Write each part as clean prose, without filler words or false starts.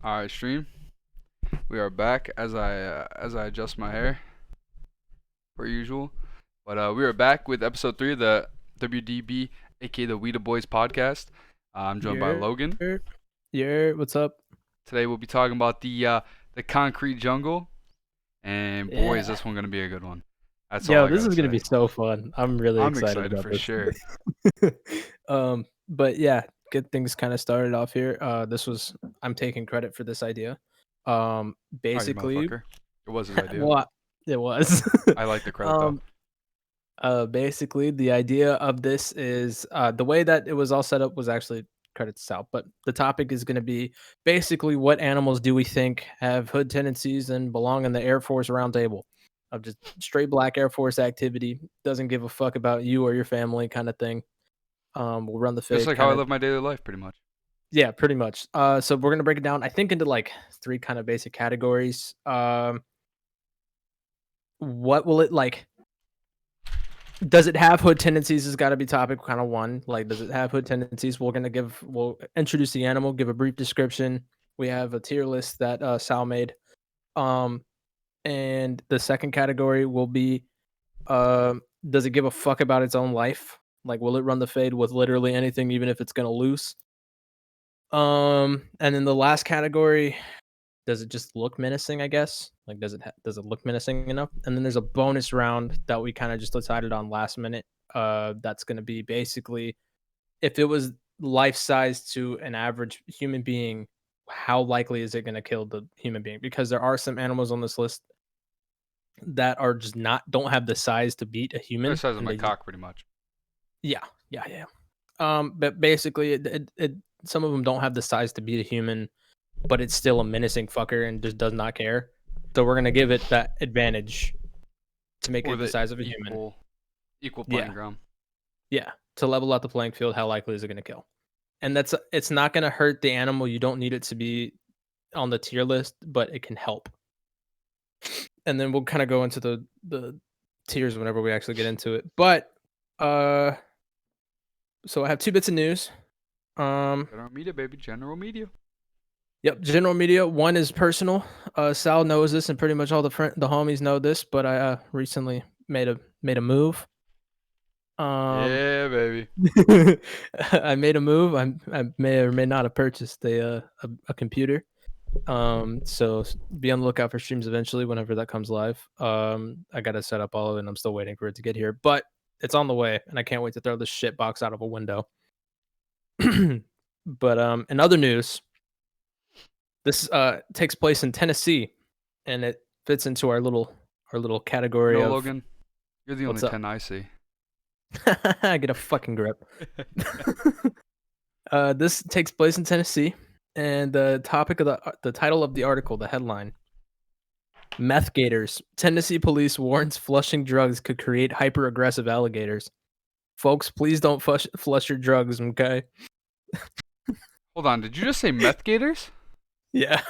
All right, stream. We are back as I adjust my hair, per usual. But we are back with episode 3 of the WDB, aka the We Da Boiz Podcast. I'm joined by Logan. What's up? Today we'll be talking about the concrete jungle, and boy, is this one gonna be a good one. That's all I This is gotta gonna say. be so fun. I'm really excited about for this. sure. But yeah, get things kind of started off here. I'm taking credit for this idea. Basically, Alright, motherfucker. It was his idea. well, it was. I like the credit though. Basically, the idea of this is the way that it was all set up was actually credit to Sal, but the topic is going to be basically what animals do we think have hood tendencies and belong in the Air Force roundtable of just straight black Air Force activity. Doesn't give a fuck about you or your family kind of thing. We'll run the fade. Just like how I live my daily life, pretty much. Yeah, pretty much. So we're gonna break it down, I think, into like 3 kind of basic categories. What will it like? Does it have hood tendencies? Has got to be topic kind of 1. Like, does it have hood tendencies? We'll introduce the animal, give a brief description. We have a tier list that Sal made. And the second category will be, does it give a fuck about its own life? Like, will it run the fade with literally anything, even if it's gonna lose? And then the last category, does it just look menacing, I guess? Like, does it look menacing enough? And then there's a bonus round that we kind of just decided on last minute. That's going to be basically, if it was life-size to an average human being, how likely is it going to kill the human being? Because there are some animals on this list that are just don't have the size to beat a human. The size of my cock, pretty much. Yeah. But basically, some of them don't have the size to beat a human, but it's still a menacing fucker and just does not care. So we're gonna give it that advantage to make it the size of a human. Equal playing ground. Yeah, to level out the playing field. How likely is it gonna kill? And it's not gonna hurt the animal. You don't need it to be on the tier list, but it can help. And then we'll kind of go into the tiers whenever we actually get into it. But so I have 2 bits of news. General media, baby. General media. Yep, general media. 1 is personal. Sal knows this, and pretty much all the homies know this. But I recently made a move. Yeah, baby. I made a move. I may or may not have purchased a computer. So be on the lookout for streams eventually whenever that comes live. I gotta set up all of it, and I'm still waiting for it to get here. But it's on the way, and I can't wait to throw this shit box out of a window. But in other news, this takes place in Tennessee, and it fits into our little category of Logan, you're the only 10 I see. I get a fucking grip. This takes place in Tennessee, and the topic of the title of the article, the headline: Meth Gators. Tennessee police warns flushing drugs could create hyper-aggressive alligators. Folks, please don't flush your drugs, okay? Hold on, did you just say meth gators? Yeah.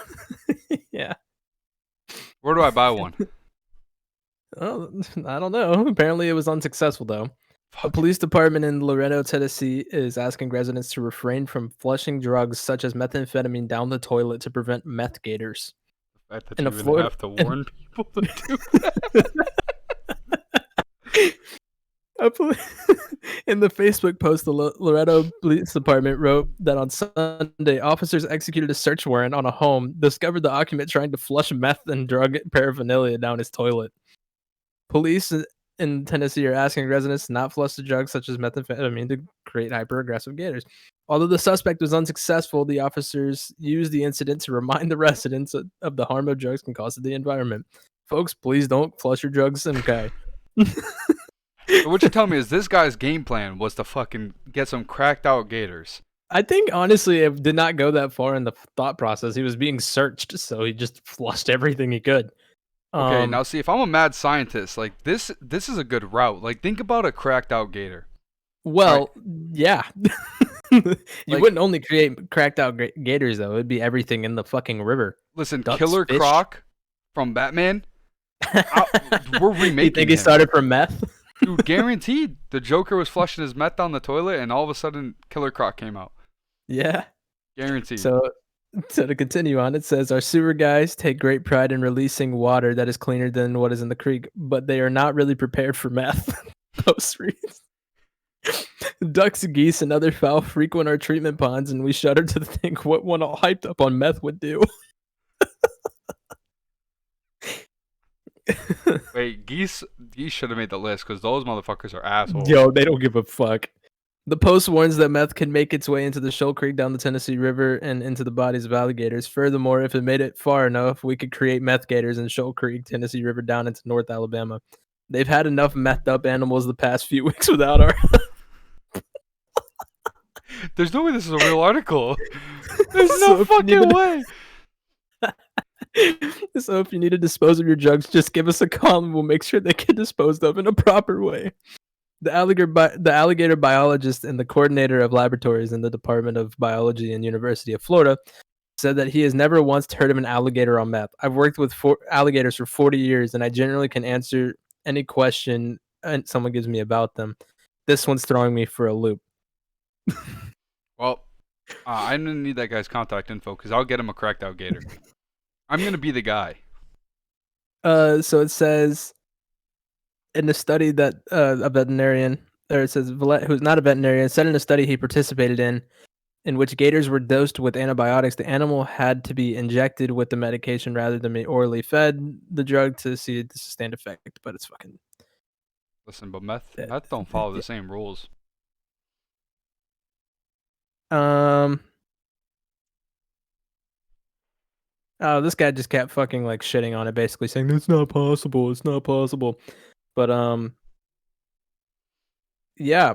Yeah. Where do I buy one? Oh, I don't know. Apparently it was unsuccessful, though. A police department in Loretto, Tennessee is asking residents to refrain from flushing drugs such as methamphetamine down the toilet to prevent meth gators. I thought you even have to warn people to do that. In the Facebook post, the Loretto Police Department wrote that on Sunday, officers executed a search warrant on a home, discovered the occupant trying to flush meth and drug paraphernalia down his toilet. Police in Tennessee are asking residents to not flush the drugs such as methamphetamine to create hyper-aggressive gators. Although the suspect was unsuccessful, the officers used the incident to remind the residents of the harm of drugs can cause to the environment. Folks, please don't flush your drugs, okay? So what you're telling me is this guy's game plan was to fucking get some cracked out gators. I think, honestly, it did not go that far in the thought process. He was being searched, so he just flushed everything he could. Okay, now see, if I'm a mad scientist, like this is a good route. Like, think about a cracked out gator. Well, yeah. You wouldn't only create cracked out gators, though. It'd be everything in the fucking river. Listen, Ducks, Killer fish. Croc from Batman, we're remaking You think he started from meth? Dude, guaranteed. The Joker was flushing his meth down the toilet, and all of a sudden, Killer Croc came out. Yeah. Guaranteed. So So to continue on, it says our sewer guys take great pride in releasing water that is cleaner than what is in the creek, but they are not really prepared for meth. Post reads. Ducks, geese, and other fowl frequent our treatment ponds, and we shudder to think what one all hyped up on meth would do. Wait, geese should have made the list because those motherfuckers are assholes. Yo, they don't give a fuck. The Post warns that meth can make its way into the Shoal Creek, down the Tennessee River, and into the bodies of alligators. Furthermore, if it made it far enough, we could create meth gators in Shoal Creek, Tennessee River, down into North Alabama. They've had enough methed up animals the past few weeks without our... There's no way this is a real article. There's no fucking way. So if you need to dispose of your drugs, just give us a call and we'll make sure they get disposed of in a proper way. The alligator biologist and the coordinator of laboratories in the Department of Biology and University of Florida said that he has never once heard of an alligator on meth. I've worked with alligators for 40 years, and I generally can answer any question someone gives me about them. This one's throwing me for a loop. Well, I didn't need that guy's contact info because I'll get him a cracked out gator. I'm going to be the guy. So it says... in a study that a veterinarian, or it says Villette, who's not a veterinarian, said in a study he participated in which gators were dosed with antibiotics, the animal had to be injected with the medication rather than be orally fed the drug to see the sustained effect. But it's fucking... Listen, but meth don't follow the same rules. Oh, this guy just kept fucking like shitting on it, basically saying it's not possible. It's not possible. But yeah.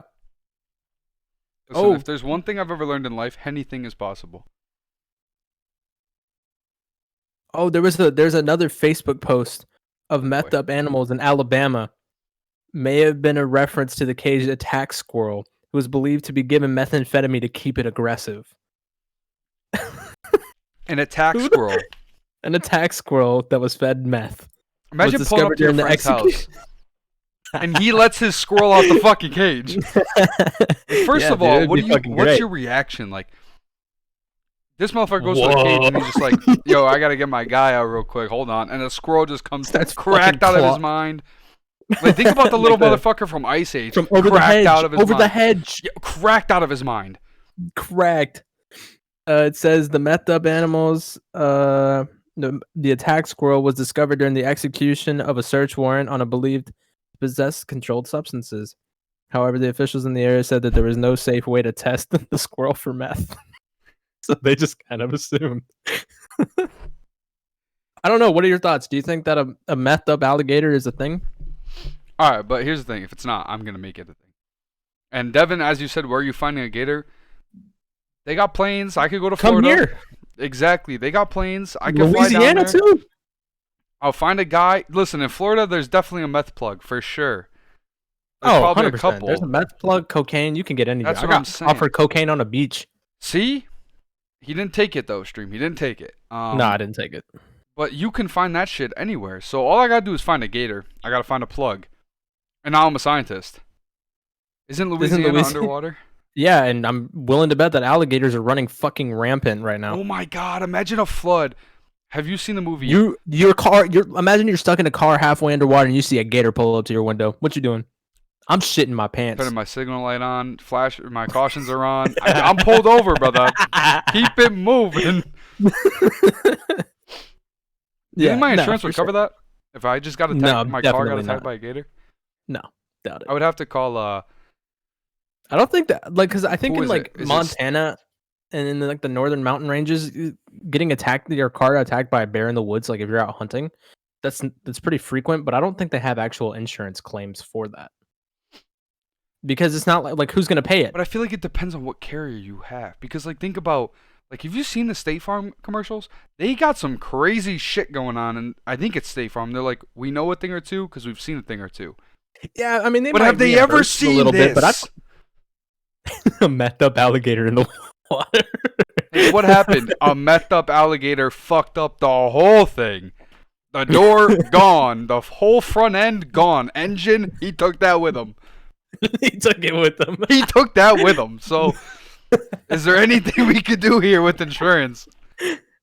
Listen, if there's one thing I've ever learned in life, anything is possible. Oh, there's another Facebook post of methed up animals in Alabama. May have been a reference to the caged attack squirrel, who was believed to be given methamphetamine to keep it aggressive. An attack squirrel. An attack squirrel that was fed meth. Imagine pulling up to your friend's house. And he lets his squirrel out the fucking cage. First of all, what's your reaction? Like, this motherfucker goes to the cage and he's just like, yo, I gotta get my guy out real quick. Hold on. And the squirrel just comes cracked out of his mind. Like, think about the little motherfucker from Ice Age. From over the hedge. Over the hedge. Yeah, cracked out of his mind. Cracked. It says the methed up animals, the attack squirrel was discovered during the execution of a search warrant on a believed possessed controlled substances. However, the officials in the area said that there was no safe way to test the squirrel for meth. So they just kind of assumed. I don't know. What are your thoughts? Do you think that a methed up alligator is a thing? All right, but here's the thing. If it's not, I'm going to make it a thing. And Devin, as you said, where are you finding a gator? They got planes. I could go to Florida. Come here. Exactly. They got planes. I can fly down there. Too. I'll find a guy. Listen, in Florida, there's definitely a meth plug for sure. There's probably 100%. A couple. There's a meth plug, cocaine. You can get anything. That's what I'm saying. Offered cocaine on a beach. See? He didn't take it, though, Stream. He didn't take it. No, I didn't take it. But you can find that shit anywhere. So all I got to do is find a gator. I got to find a plug. And now I'm a scientist. Isn't Louisiana underwater? Yeah, and I'm willing to bet that alligators are running fucking rampant right now. Oh my god, imagine a flood. Have you seen the movie? Imagine you're stuck in a car halfway underwater and you see a gator pull up to your window. What you doing? I'm shitting my pants. Putting my signal light on, my cautions are on. I'm pulled over, brother. Keep it moving. You think my insurance would cover that? If I just got attacked, my car got attacked by a gator? No, doubt it. I would have to call I don't think that, like, because I think in like Montana and in like the northern mountain ranges, getting your car attacked by a bear in the woods, like if you're out hunting, that's pretty frequent. But I don't think they have actual insurance claims for that because it's not like who's gonna pay it. But I feel like it depends on what carrier you have, because like think about like have you seen the State Farm commercials? They got some crazy shit going on, and I think it's State Farm. They're like, we know a thing or two because we've seen a thing or two. Yeah, I mean, but have they ever seen a little this? Bit, but a methed up alligator in the water. Hey, what happened? A methed up alligator fucked up the whole thing. The door gone. The whole front end gone. Engine, he took that with him. He took it with him. He took that with him. So, is there anything we could do here with insurance?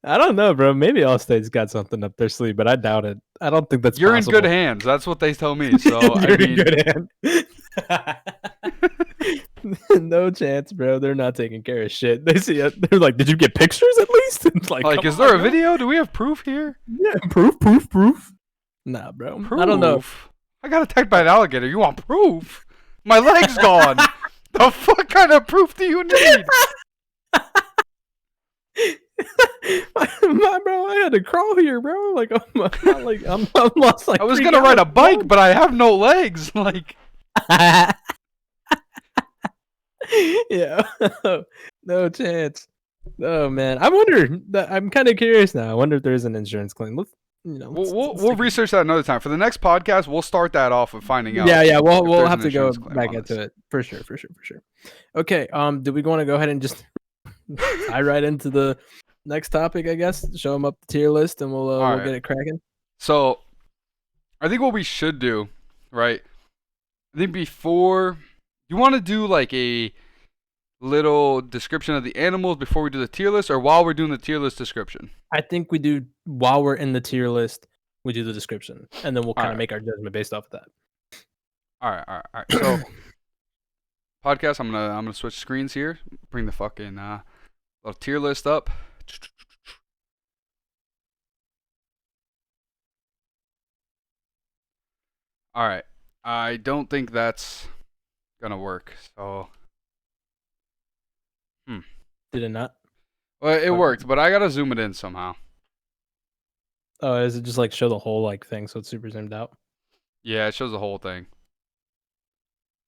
I don't know, bro. Maybe Allstate's got something up their sleeve, but I doubt it. I don't think that's You're possible. in good hands. That's what they tell me. So You're in good hands. No chance, bro. They're not taking care of shit. They see it. They're like, "Did you get pictures at least?" It's like, is there a video? Do we have proof here? Yeah, proof. Nah, bro. Proof? I don't know. I got attacked by an alligator. You want proof? My leg's gone. The fuck kind of proof do you need? my bro, I had to crawl here, bro. Like I'm lost. Like I was gonna ride a bike, but I have no legs. Like, yeah, no chance. Oh man, I wonder. I'm kind of curious now. I wonder if there is an insurance claim. Let's, we'll research that another time. For the next podcast, we'll start that off of finding out. Yeah, we'll have to go back into it for sure. Okay, do we want to go ahead and just I right into the next topic, I guess? Show them up the tier list, and we'll get it cracking. So, I think what we should do, right? I think before you want to do like a little description of the animals before we do the tier list, or while we're doing the tier list description? I think we do while we're in the tier list. We do the description, and then we'll kind of make our judgment based off of that. All right. So, podcast. I'm gonna switch screens here. Bring the fucking little tier list up. All right. I don't think that's gonna work. So, Did it not? Well, it worked, but I gotta zoom it in somehow. Oh, is it just like show the whole like thing so it's super zoomed out? Yeah, it shows the whole thing.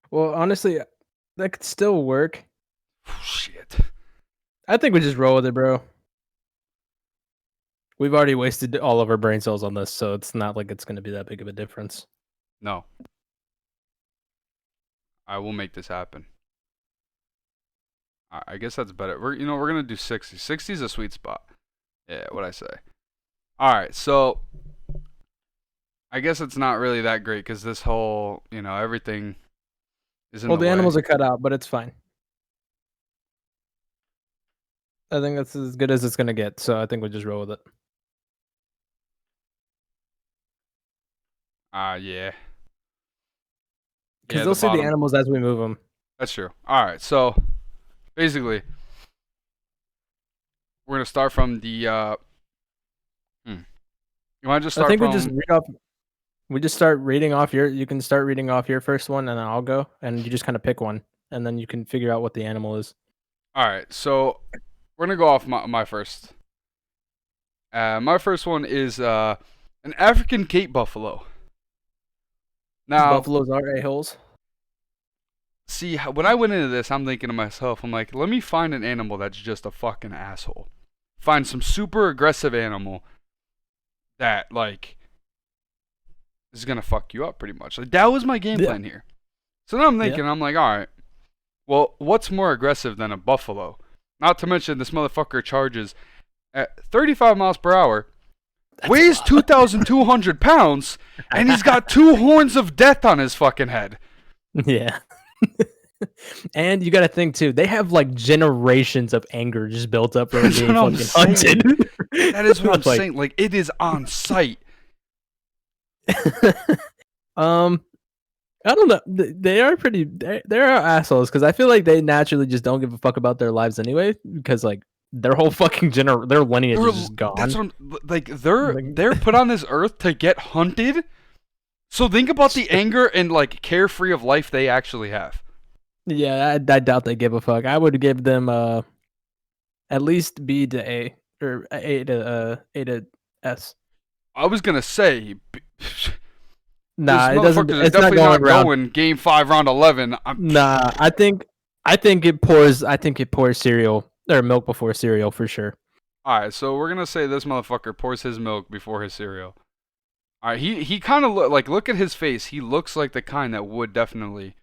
Well, honestly, that could still work. Shit. I think we just roll with it, bro. We've already wasted all of our brain cells on this, so it's not like it's going to be that big of a difference. No. I will make this happen. I guess that's better. We're gonna do 60. 60 is a sweet spot. Yeah, what'd I say? All right, so I guess it's not really that great because this whole, everything is in the way. Well, the animals are cut out, but it's fine. I think that's as good as it's gonna get, so I think we'll just roll with it. Yeah. Because they'll see the animals as we move them. That's true. All right, so basically, we're gonna start from the. You want to just start? I think we just read off. We just start reading off your. You can start reading off your first one, and then I'll go, and you just kind of pick one, and then you can figure out what the animal is. All right, so we're gonna go off my first. My first one is an African Cape buffalo. Now, buffaloes are a-holes. See, when I went into this, I'm thinking to myself, I'm like, let me find an animal that's just a fucking asshole. Find some super aggressive animal that, like, is going to fuck you up pretty much. Like, that was my game plan here. So now I'm thinking, I'm like, all right, well, what's more aggressive than a buffalo? Not to mention, this motherfucker charges at 35 miles per hour, weighs 2,200 pounds, and he's got 2 horns of death on his fucking head. Yeah. And you got to think too, they have like generations of anger just built up from being fucking hunted. That is what I'm saying. Like, it is on site. I don't know. They are pretty. They are assholes because I feel like they naturally just don't give a fuck about their lives anyway. Because like their whole fucking their lineage is just gone. That's what I'm like. They're put on this earth to get hunted. So think about the anger and like carefree of life they actually have. Yeah, I doubt they give a fuck. I would give them at least B to A or A to S. I was gonna say, nah, it doesn't. It's definitely not going Game 5, Round 11. Nah, I think it pours. I think it pours cereal or milk before cereal for sure. All right, so we're gonna say this motherfucker pours his milk before his cereal. All right, he kind of look at his face. He looks like the kind that would definitely.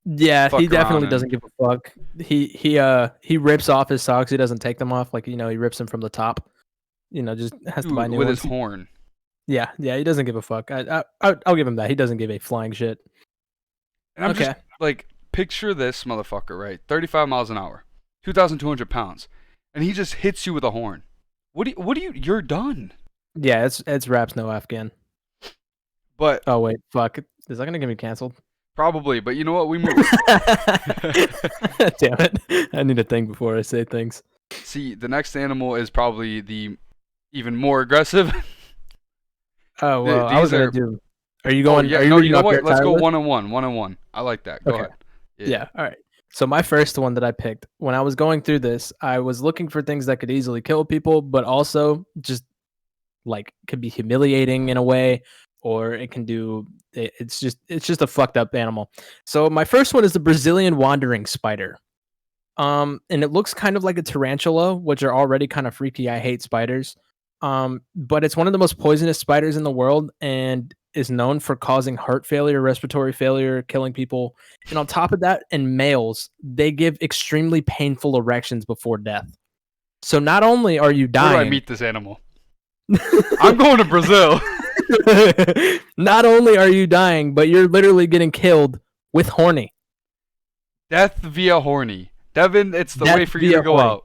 Yeah, he definitely doesn't give a fuck. He rips off his socks. He doesn't take them off. Like, he rips them from the top. Just has to buy new with ones. His horn. Yeah, he doesn't give a fuck. I'll give him that. He doesn't give a flying shit. And I'm just like, picture this motherfucker, right? 35 miles an hour, 2,200 pounds, and he just hits you with a horn. What do you? You're done. Yeah, it's raps no Afghan. But Oh wait, fuck. Is that gonna get me canceled? probably. But you know what? We move. Damn it! I need to think before I say things. See, the next animal is probably the even more aggressive. Oh well, I These was gonna are. do. Are you Oh going? yeah, Are you no. reading You know off your what? Let's entire go list? 1-on-1. 1-on-1. I like that. Go Okay. ahead. Yeah. All right. So my first one that I picked when I was going through this, I was looking for things that could easily kill people, but also just like could be humiliating in a way, or it can do. It's just a fucked up animal. So my first one is the Brazilian wandering spider. And it looks kind of like a tarantula, which are already kind of freaky. I hate spiders. But it's one of the most poisonous spiders in the world and is known for causing heart failure, respiratory failure, killing people. And on top of that, in males, they give extremely painful erections before death. So not only are you Where do I dying, meet this animal? I'm going to Brazil. not only are you dying, but you're literally getting killed with horny. Death via horny. Devin, it's the Death way for you to via go horny. out.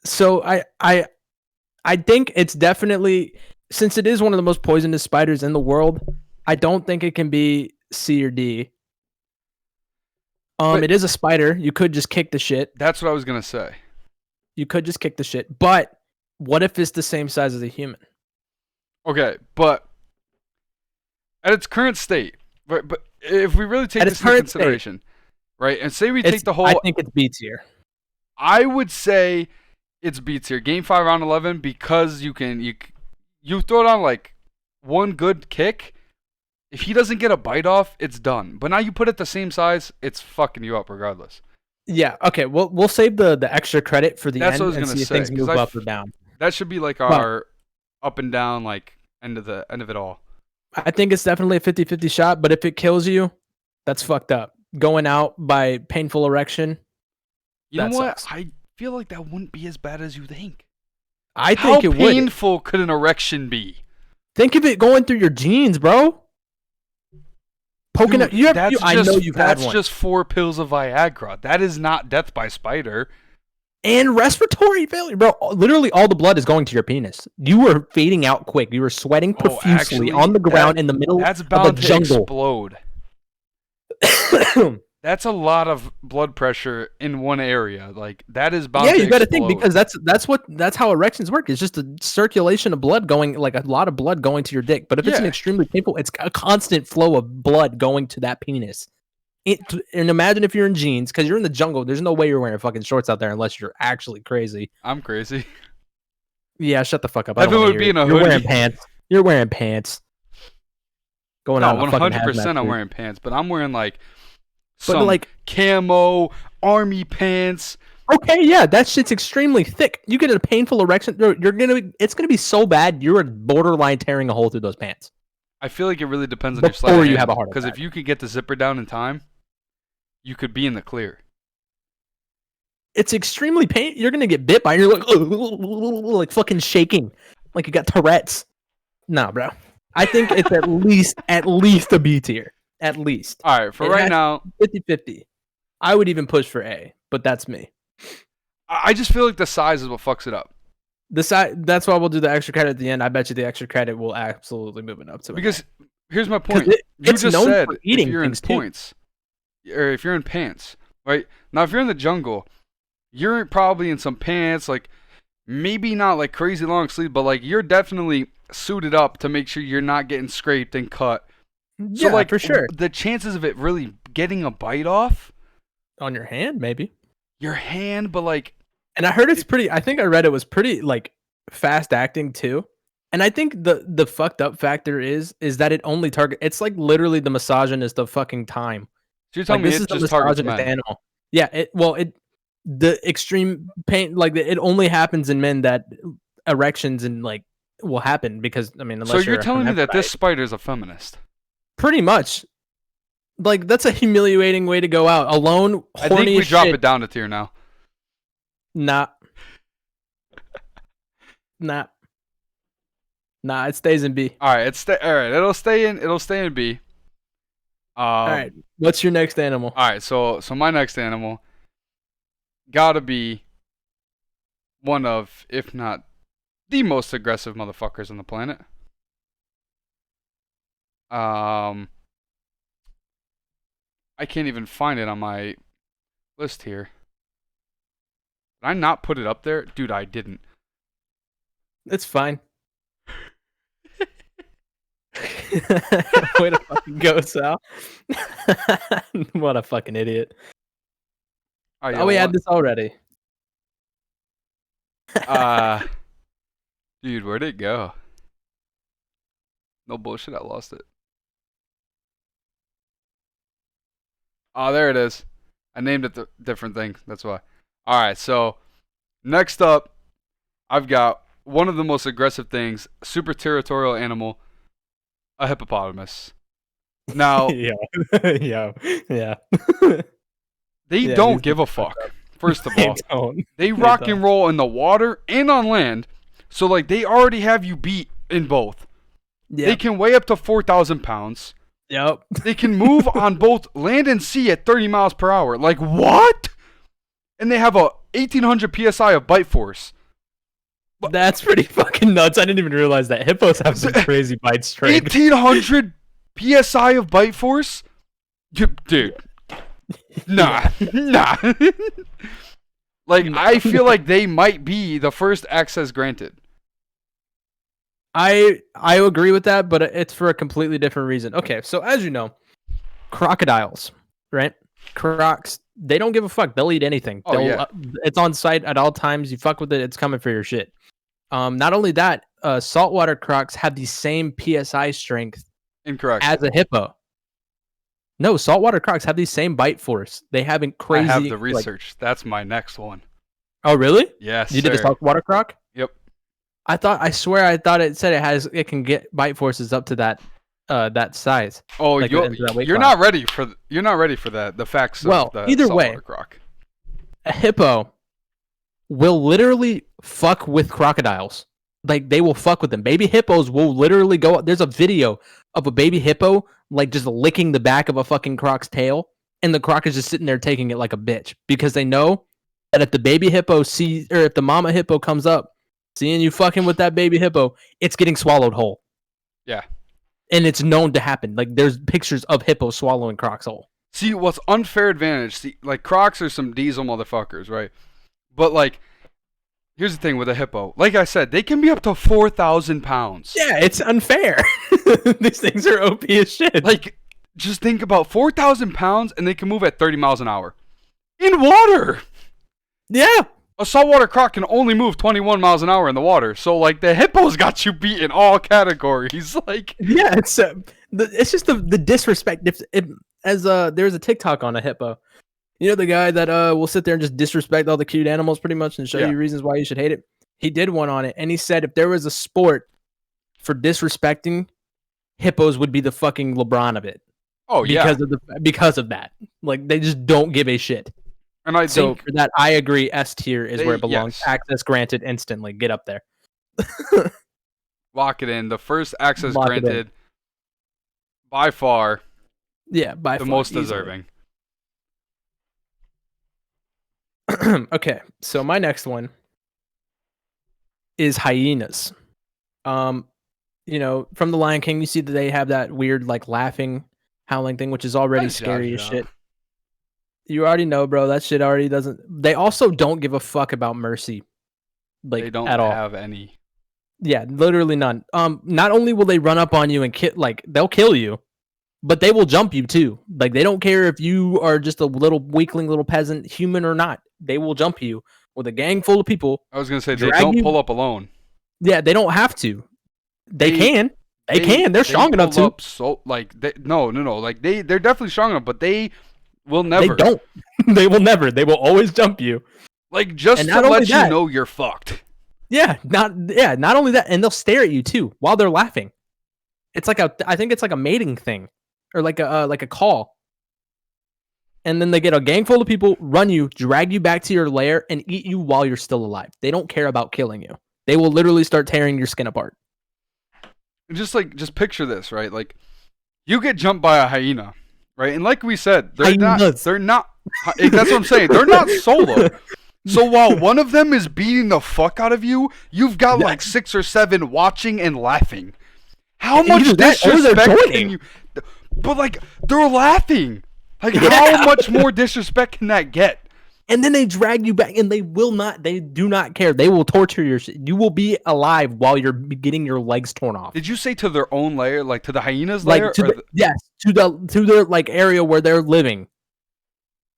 So I think it's definitely, since it is one of the most poisonous spiders in the world, I don't think it can be C or D. But It is a spider. You could just kick the shit. that's what I was gonna say. You could just kick the shit. But what if it's the same size as a human? Okay, but at its current state, but if we really take At this its into current state, consideration, right, and say we take the whole, I think it's B tier. I would say it's B tier. Game 5, round 11, because you throw it on like one good kick. If he doesn't get a bite off, it's done. But now you put it the same size, it's fucking you up regardless. Yeah. Okay. We'll save the extra credit for the That's end what I was and gonna see if say, things 'cause move up or down. That should be like our up and down, like end of it all. I think it's definitely a 50-50 shot, but if it kills you, that's fucked up. Going out by painful erection. You know That what? sucks. I feel like that wouldn't be as bad as you think. I think it How would. painful could an erection be? Think of it going through your jeans, bro. Poking Dude, out. I know you've had that's one. just 4 pills of Viagra. That is not death by spider. And respiratory failure, bro. Literally, all the blood is going to your penis. You were fading out quick. You were sweating profusely actually, on the ground in the middle That's of bound the to jungle. explode. That's a lot of blood pressure in one area. Like that is bound Yeah, to you got to explode. think because that's how erections work. It's just a circulation of blood going, like a lot of blood going to your dick. But if it's an Yeah. extremely painful, it's a constant flow of blood going to that penis. And imagine if you're in jeans, because you're in the jungle. There's no way you're wearing fucking shorts out there unless you're actually crazy. I'm crazy. Yeah, shut the fuck up. I don't Evan wanna would be hear in it. a You're wearing hoodie. pants. You're wearing pants. Going No, out in a fucking 100% hazmat I'm suit. wearing pants, but I'm wearing like But some like, camo army pants. okay, yeah, that shit's extremely thick. You get a painful erection, it's gonna be so bad you're borderline tearing a hole through those pants. I feel like it really depends on your Before sleight of you have a hand, heart because if attack. you could get the zipper down in time, you could be in the clear. It's extremely pain. You're gonna get bit by. You're like fucking shaking, like you got Tourette's. Nah, bro. I think it's at least a B tier. At least All right, for It right has- now, 50-50. I would even push for A, but that's me. I just feel like the size is what fucks it up. The side. That's why we'll do the extra credit at the end. I bet you the extra credit will absolutely move it up to an A. Because here's my point. it- You it's just known said for eating if you're in things, too. points, or if you're in pants, right? Now, if you're in the jungle, you're probably in some pants, like maybe not like crazy long sleeve, but like you're definitely suited up to make sure you're not getting scraped and cut. Yeah, So like for sure. the chances of it really getting a bite off On your hand, maybe. your hand, but like And I heard it's pretty. I think I read it was pretty like fast acting too. And I think the fucked up factor is that it only target. It's like literally the misogynist of fucking time. so you're telling Like me this it is the just targets misogynist men. animal. Yeah. The extreme pain, like it only happens in men that erections and like will happen because I mean, So unless you're a telling me that this hermaphrodite. spider is a feminist? Pretty much. Like that's a humiliating way to go out alone. I think Horny we as drop shit. it down to tier now. Nah. Nah. Nah, it stays in B. All right, all right. It'll stay in B. All right. What's your next animal? All right. So my next animal gotta be one of, if not the most aggressive motherfuckers on the planet. I can't even find it on my list here. Did I not put it up there? Dude, I didn't. It's fine. Way to fucking go, Sal. What a fucking idiot. Right, we had this already. Dude, where'd it go? No bullshit, I lost it. Oh, there it is. I named it the different thing. That's why. Alright, so next up, I've got one of the most aggressive things, super territorial animal, a hippopotamus. Now, yeah. They don't give a fuck. First of all, they rock and roll in the water and on land. So like they already have you beat in both. Yep. They can weigh up to 4,000 pounds. Yep. They can move on both land and sea at 30 miles per hour. Like what? And they have a 1,800 psi of bite force. That's pretty fucking nuts. I didn't even realize that hippos have some crazy bite strength. 1,800 psi of bite force, dude. Nah. Like I feel like they might be the first access granted. I agree with that, but it's for a completely different reason. Okay, so as you know, crocodiles, right? Crocs, they don't give a fuck. They'll eat anything. It's on site at all times. You fuck with it, it's coming for your shit. Not only that, saltwater crocs have the same PSI strength Incorrect. As a hippo. No, saltwater crocs have the same bite force. They haven't crazy. I have the research. That's my next one. Oh, really? Yes. You did a saltwater croc? Yep. I swear I thought it said it can get bite forces up to that size. Oh, like you're not ready for that. The facts of the either saltwater way, croc. A hippo will literally fuck with crocodiles. Like they will fuck with them. Baby hippos will literally go. There's a video of a baby hippo like just licking the back of a fucking croc's tail, and the croc is just sitting there taking it like a bitch because they know that if the baby hippo sees, or if the mama hippo comes up, seeing you fucking with that baby hippo, it's getting swallowed whole. Yeah. And it's known to happen. Like there's pictures of hippos swallowing crocs whole. See, what's unfair advantage? See, like crocs are some diesel motherfuckers, right? But like, here's the thing with a hippo. Like I said, they can be up to 4,000 pounds. Yeah, it's unfair. These things are OP as shit. Like, just think about 4,000 pounds and they can move at 30 miles an hour. In water! Yeah. A saltwater croc can only move 21 miles an hour in the water. So, like, the hippo's got you beat in all categories. Like, yeah, it's just the disrespect. There's a TikTok on a hippo. You know the guy that will sit there and just disrespect all the cute animals pretty much and show you reasons why you should hate it? He did one on it, and he said if there was a sport for disrespecting, hippos would be the fucking LeBron of it. Oh, because of that. Like, they just don't give a shit. And I think for that, I agree. S tier is where it belongs. Yes. Access granted instantly. Get up there. Lock it in. The first access granted, by far. Yeah, by the far, most deserving. Okay, so my next one is hyenas. From the Lion King, you see that they have that weird, like, laughing, howling thing, which is already scary as shit. You already know, bro. That shit already doesn't. They also don't give a fuck about mercy, like they don't at all. Have any. Yeah, literally none. Not only will they run up on you and they'll kill you, but they will jump you too. Like they don't care if you are just a little weakling, little peasant, human or not. They will jump you with a gang full of people. I was gonna say they don't pull up alone. Yeah, they don't have to. They can. They can. They're strong enough to. No. Like they're definitely strong enough, but they will never. They don't. They will never. They will always jump you. Like just to let you know you're fucked. Yeah. Not only that, and they'll stare at you too while they're laughing. It's like I think it's like a mating thing, or like a call. And then they get a gang full of people, run you, drag you back to your lair, and eat you while you're still alive. They don't care about killing you. They will literally start tearing your skin apart. Just picture this, right? Like, you get jumped by a hyena, right? And like we said, they're not. That's what I'm saying. They're not solo. So while one of them is beating the fuck out of you, you've got Yeah. like 6 or 7 watching and laughing. How And much either that or they're disrespect can joining. you? But like they're laughing. Like how much more disrespect can that get? And then they drag you back, and they do not care. They will torture your shit. You will be alive while you're getting your legs torn off. Did you say to their own lair, like to the hyenas Like lair? yes, to the like area where they're living.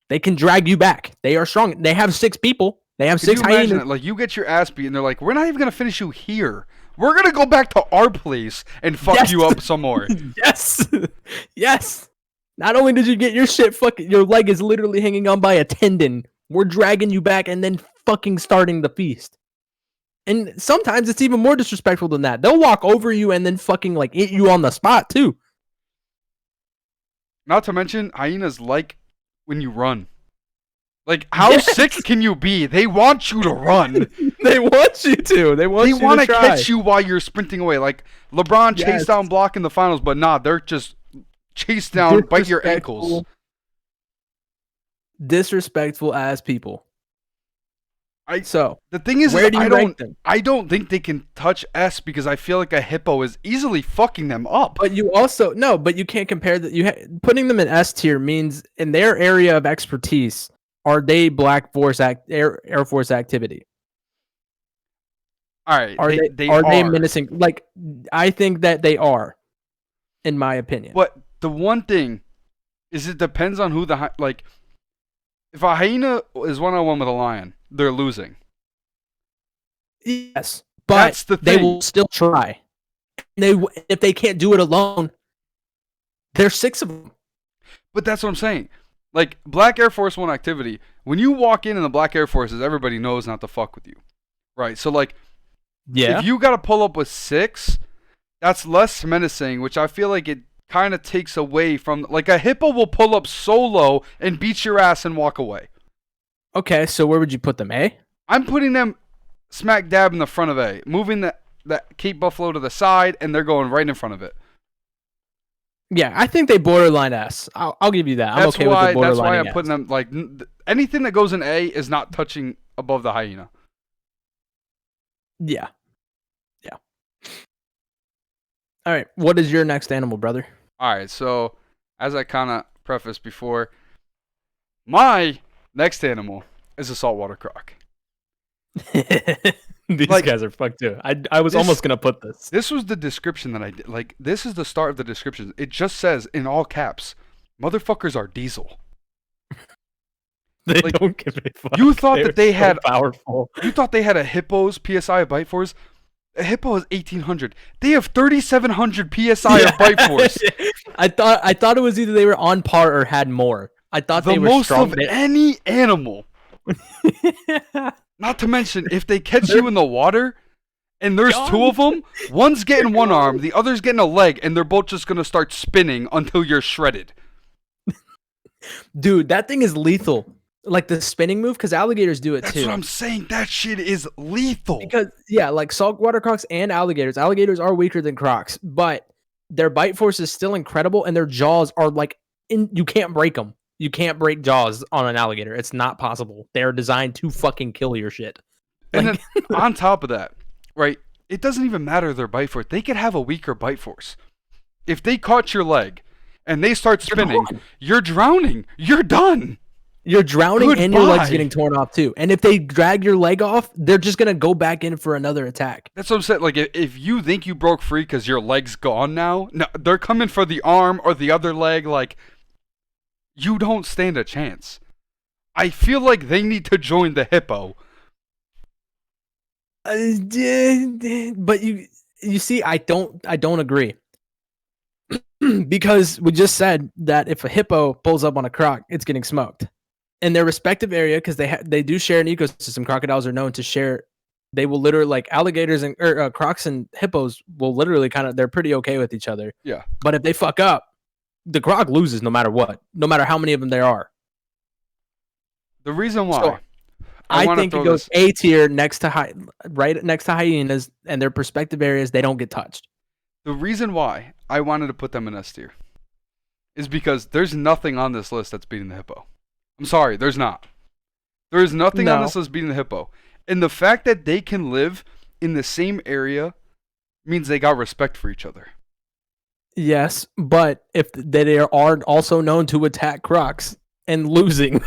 They can drag you back. They are strong. They have 6 people. They have Could 6 you imagine hyenas. it? Like you get your ass beat, and they're like, "We're not even gonna finish you here. We're gonna go back to our place and fuck Yes. you up some more." Yes, yes. Not only did you get your shit fucking, your leg is literally hanging on by a tendon. We're dragging you back and then fucking starting the feast. And sometimes it's even more disrespectful than that. They'll walk over you and then fucking like hit you on the spot too. Not to mention, hyenas like when you run. Like, how Yes. sick can you be? They want you to run. They want you to. They want They you want to to try. catch you while you're sprinting away. Like LeBron Yes. chased down block in the finals, but nah, they're just chase down, bite your ankles. Disrespectful as people. So The thing is, where do you rank them? I don't think they can touch S because I feel like a hippo is easily fucking them up. But you also but you can't compare that. Putting them in S tier means in their area of expertise, are they Black Force Air Force activity? All right, Are they menacing? Like, I think that they are, in my opinion. But the one thing is, it depends on who like. If a hyena is 1-on-1 with a lion, they're losing. Yes, but That's the they thing. will still try. If they can't do it alone, there's 6 of them. But that's what I'm saying. Like, Black Air Force One activity, when you walk in the Black Air Forces, everybody knows not to fuck with you. Right? So, like, Yeah. if you got to pull up with 6, that's less menacing, which I feel like it kind of takes away from... Like, a hippo will pull up solo and beat your ass and walk away. Okay, so where would you put them, eh? I'm putting them smack dab in the front of A, moving the Cape Buffalo to the side, and they're going right in front of it. Yeah, I think they borderline S. I'll give you that. I'm okay with the borderline. That's why I'm putting them, like, anything that goes in A is not touching above the hyena. Yeah. Yeah. All right, what is your next animal, brother? All right, so as I kind of prefaced before, my next animal is a saltwater croc. These Like, guys are fucked too. I was almost gonna put this. This was the description that I did. Like, this is the start of the description. It just says in all caps, "Motherfuckers are diesel." They like, don't give a fuck. You thought They're that they so had powerful. You thought they had a hippo's PSI of bite force? A hippo is 1800. They have 3700 PSI of bite force. I thought it was either they were on par or had more. I thought The they were most strong. of any animal. Not to mention, if they catch you in the water and there's 2 of them, one's getting one arm, the other's getting a leg, and they're both just going to start spinning until you're shredded. Dude, that thing is lethal. Like the spinning move, because alligators do it That's too. what I'm saying. That shit is lethal. Because yeah, like saltwater crocs and alligators. Alligators are weaker than crocs, but their bite force is still incredible, and their jaws are like you can't break them. You can't break jaws on an alligator. It's not possible. They're designed to fucking kill your shit. And Like, then on top of that, right, it doesn't even matter their bite force. They could have a weaker bite force. If they caught your leg and they start spinning, you're drowning. You're done. you're drowning and your leg's Goodbye. getting torn off too. And if they drag your leg off, they're just gonna go back in for another attack. That's what I'm saying. Like, if you think you broke free because your leg's gone now, no, they're coming for the arm or the other leg. Like, you don't stand a chance. I feel like they need to join the hippo. But you see, I don't agree. Because we just said that if a hippo pulls up on a croc, it's getting smoked. In their respective area, because they do share an ecosystem. Crocodiles are known to share. They will literally, like alligators and crocs and hippos will literally they're pretty okay with each other. Yeah. But if they fuck up, the croc loses no matter what, no matter how many of them there are. The reason why So, I think it goes A tier next to right next to hyenas, and their respective areas they don't get touched. The reason why I wanted to put them in S tier is because there's nothing on this list that's beating the hippo. I'm sorry, there's not. There is nothing on No. this list beating the hippo. And the fact that they can live in the same area means they got respect for each other. Yes, but if they are also known to attack crocs and losing.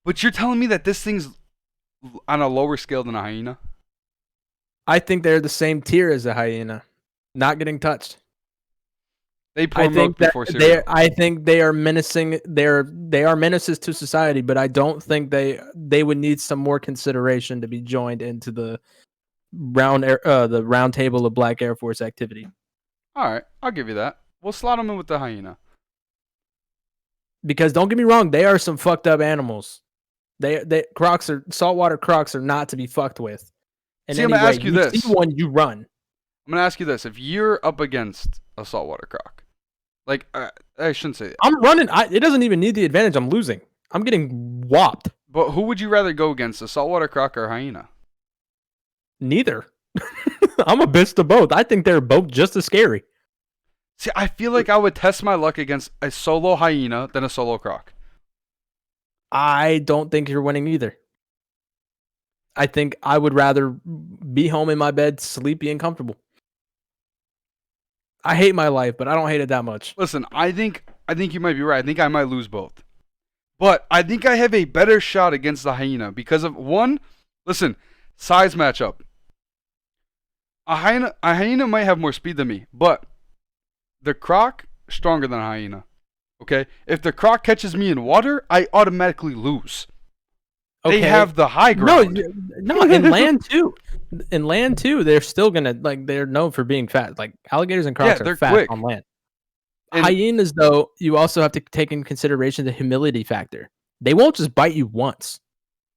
But you're telling me that this thing's on a lower scale than a hyena? I think they're the same tier as a hyena, not getting touched. They pour milk before cereal. I think they are menacing. They are menaces to society, but I don't think they would need some more consideration to be joined into the round table of Black Air Force activity. All right, I'll give you that. We'll slot them in with the hyena. Because don't get me wrong, they are some fucked up animals. Saltwater crocs are not to be fucked with. See, I'm gonna ask you this. See one, you run. I'm gonna ask you this: if you're up against a saltwater croc, like I shouldn't say that. I'm running. It doesn't even need the advantage. I'm losing. I'm getting whopped. But who would you rather go against, a saltwater croc or a hyena? Neither. I'm a bitch to both. I think they're both just as scary. See, I feel like I would test my luck against a solo hyena than a solo croc. I don't think you're winning either. I think I would rather be home in my bed, sleepy and comfortable. I hate my life, but I don't hate it that much. Listen, I think you might be right. I think I might lose both. But I think I have a better shot against the hyena because of one, listen, size matchup. A hyena might have more speed than me, but the croc stronger than a hyena. Okay? If the croc catches me in water, I automatically lose. Okay. They have the high ground. No, in land too. In land too, they're still gonna they're known for being fat. Like alligators and crocs are fat quick on land. And hyenas, though, you also have to take in consideration the humility factor. They won't just bite you once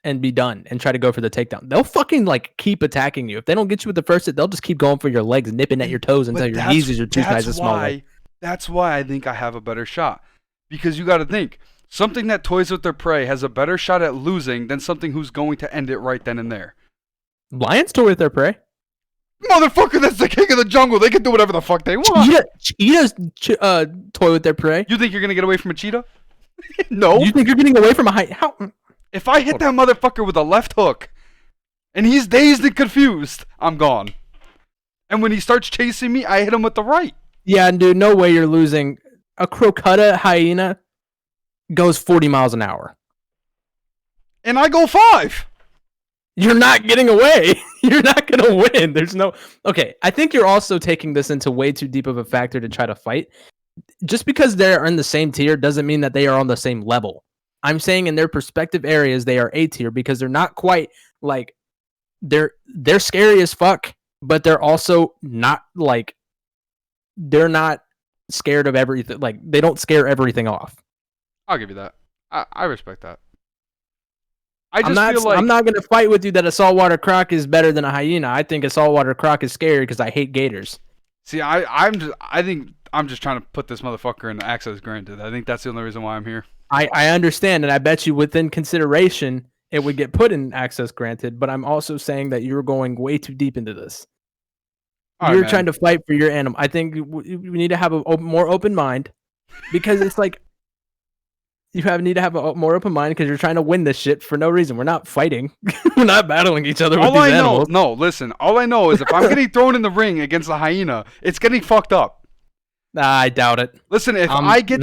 and be done and try to go for the takedown. They'll fucking keep attacking you. If they don't get you with the first hit, they'll just keep going for your legs, nipping at your toes until your knees are two sizes smaller. That's why I think I have a better shot. Because you got to think, something that toys with their prey has a better shot at losing than something who's going to end it right then and there. Lions toy with their prey. Motherfucker, that's the king of the jungle. They can do whatever the fuck they want. Cheetahs toy with their prey. You think you're going to get away from a cheetah? No. You think you're getting away from a hyena? How? If I hit that motherfucker with a left hook and he's dazed and confused, I'm gone. And when he starts chasing me, I hit him with the right. Yeah, dude, no way you're losing. A crocodile hyena goes 40 miles an hour. And I go 5. You're not getting away. You're not going to win. There's no... Okay, I think you're also taking this into way too deep of a factor to try to fight. Just because they're in the same tier doesn't mean that they are on the same level. I'm saying in their respective areas, they are A tier because they're not quite they're scary as fuck, but they're also not they're not scared of everything. They don't scare everything off. I'll give you that. I respect that. I'm not going to fight with you that a saltwater croc is better than a hyena. I think a saltwater croc is scary because I hate gators. See, I think I'm just trying to put this motherfucker in access granted. I think that's the only reason why I'm here. I understand, and I bet you within consideration it would get put in access granted, but I'm also saying that you're going way too deep into this. You're trying to fight for your animal. I think we need to have a more open mind because it's need to have a more open mind because you're trying to win this shit for no reason. We're not fighting. We're not battling each other with these animals. Listen, all I know is if I'm getting thrown in the ring against a hyena, it's getting fucked up. I doubt it. Listen, if I get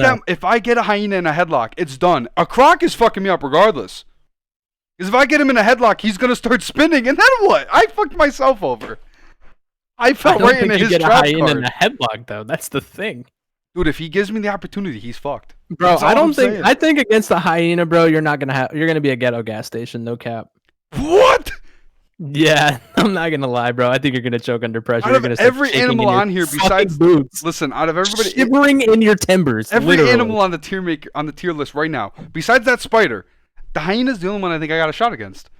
a hyena in a headlock, it's done. A croc is fucking me up regardless. Because if I get him in a headlock, he's gonna start spinning, and then what? I fucked myself over. I fell right into his trap card. I don't think you get a hyena in a headlock, though. That's the thing. Dude, if he gives me the opportunity, he's fucked. Bro, I think against the hyena, bro, you're gonna be a ghetto gas station, no cap. What? Yeah, I'm not gonna lie, bro. I think you're gonna choke under pressure. Out of every animal on here besides boots. Listen, out of everybody shivering in your timbers. Every animal on the tier list right now, besides that spider, the hyena's the only one I think I got a shot against.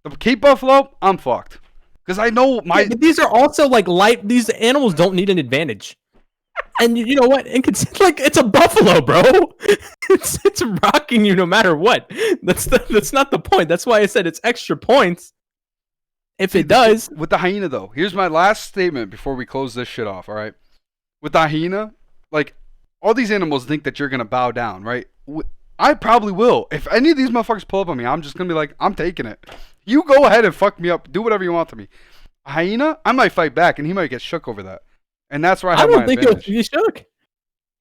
The Cape Buffalo, I'm fucked. Because I know my but these are also light. These animals don't need an advantage. And you know what? It's a buffalo, bro. It's rocking you no matter what. That's not the point. That's why I said it's extra points. If it does. With the hyena, though, here's my last statement before we close this shit off, all right? With the hyena, all these animals think that you're going to bow down, right? I probably will. If any of these motherfuckers pull up on me, I'm just gonna be like, I'm taking it. You go ahead and fuck me up. Do whatever you want to me. A hyena, I might fight back, and he might get shook over that. And that's where I have my advantage. I don't think he'll be shook.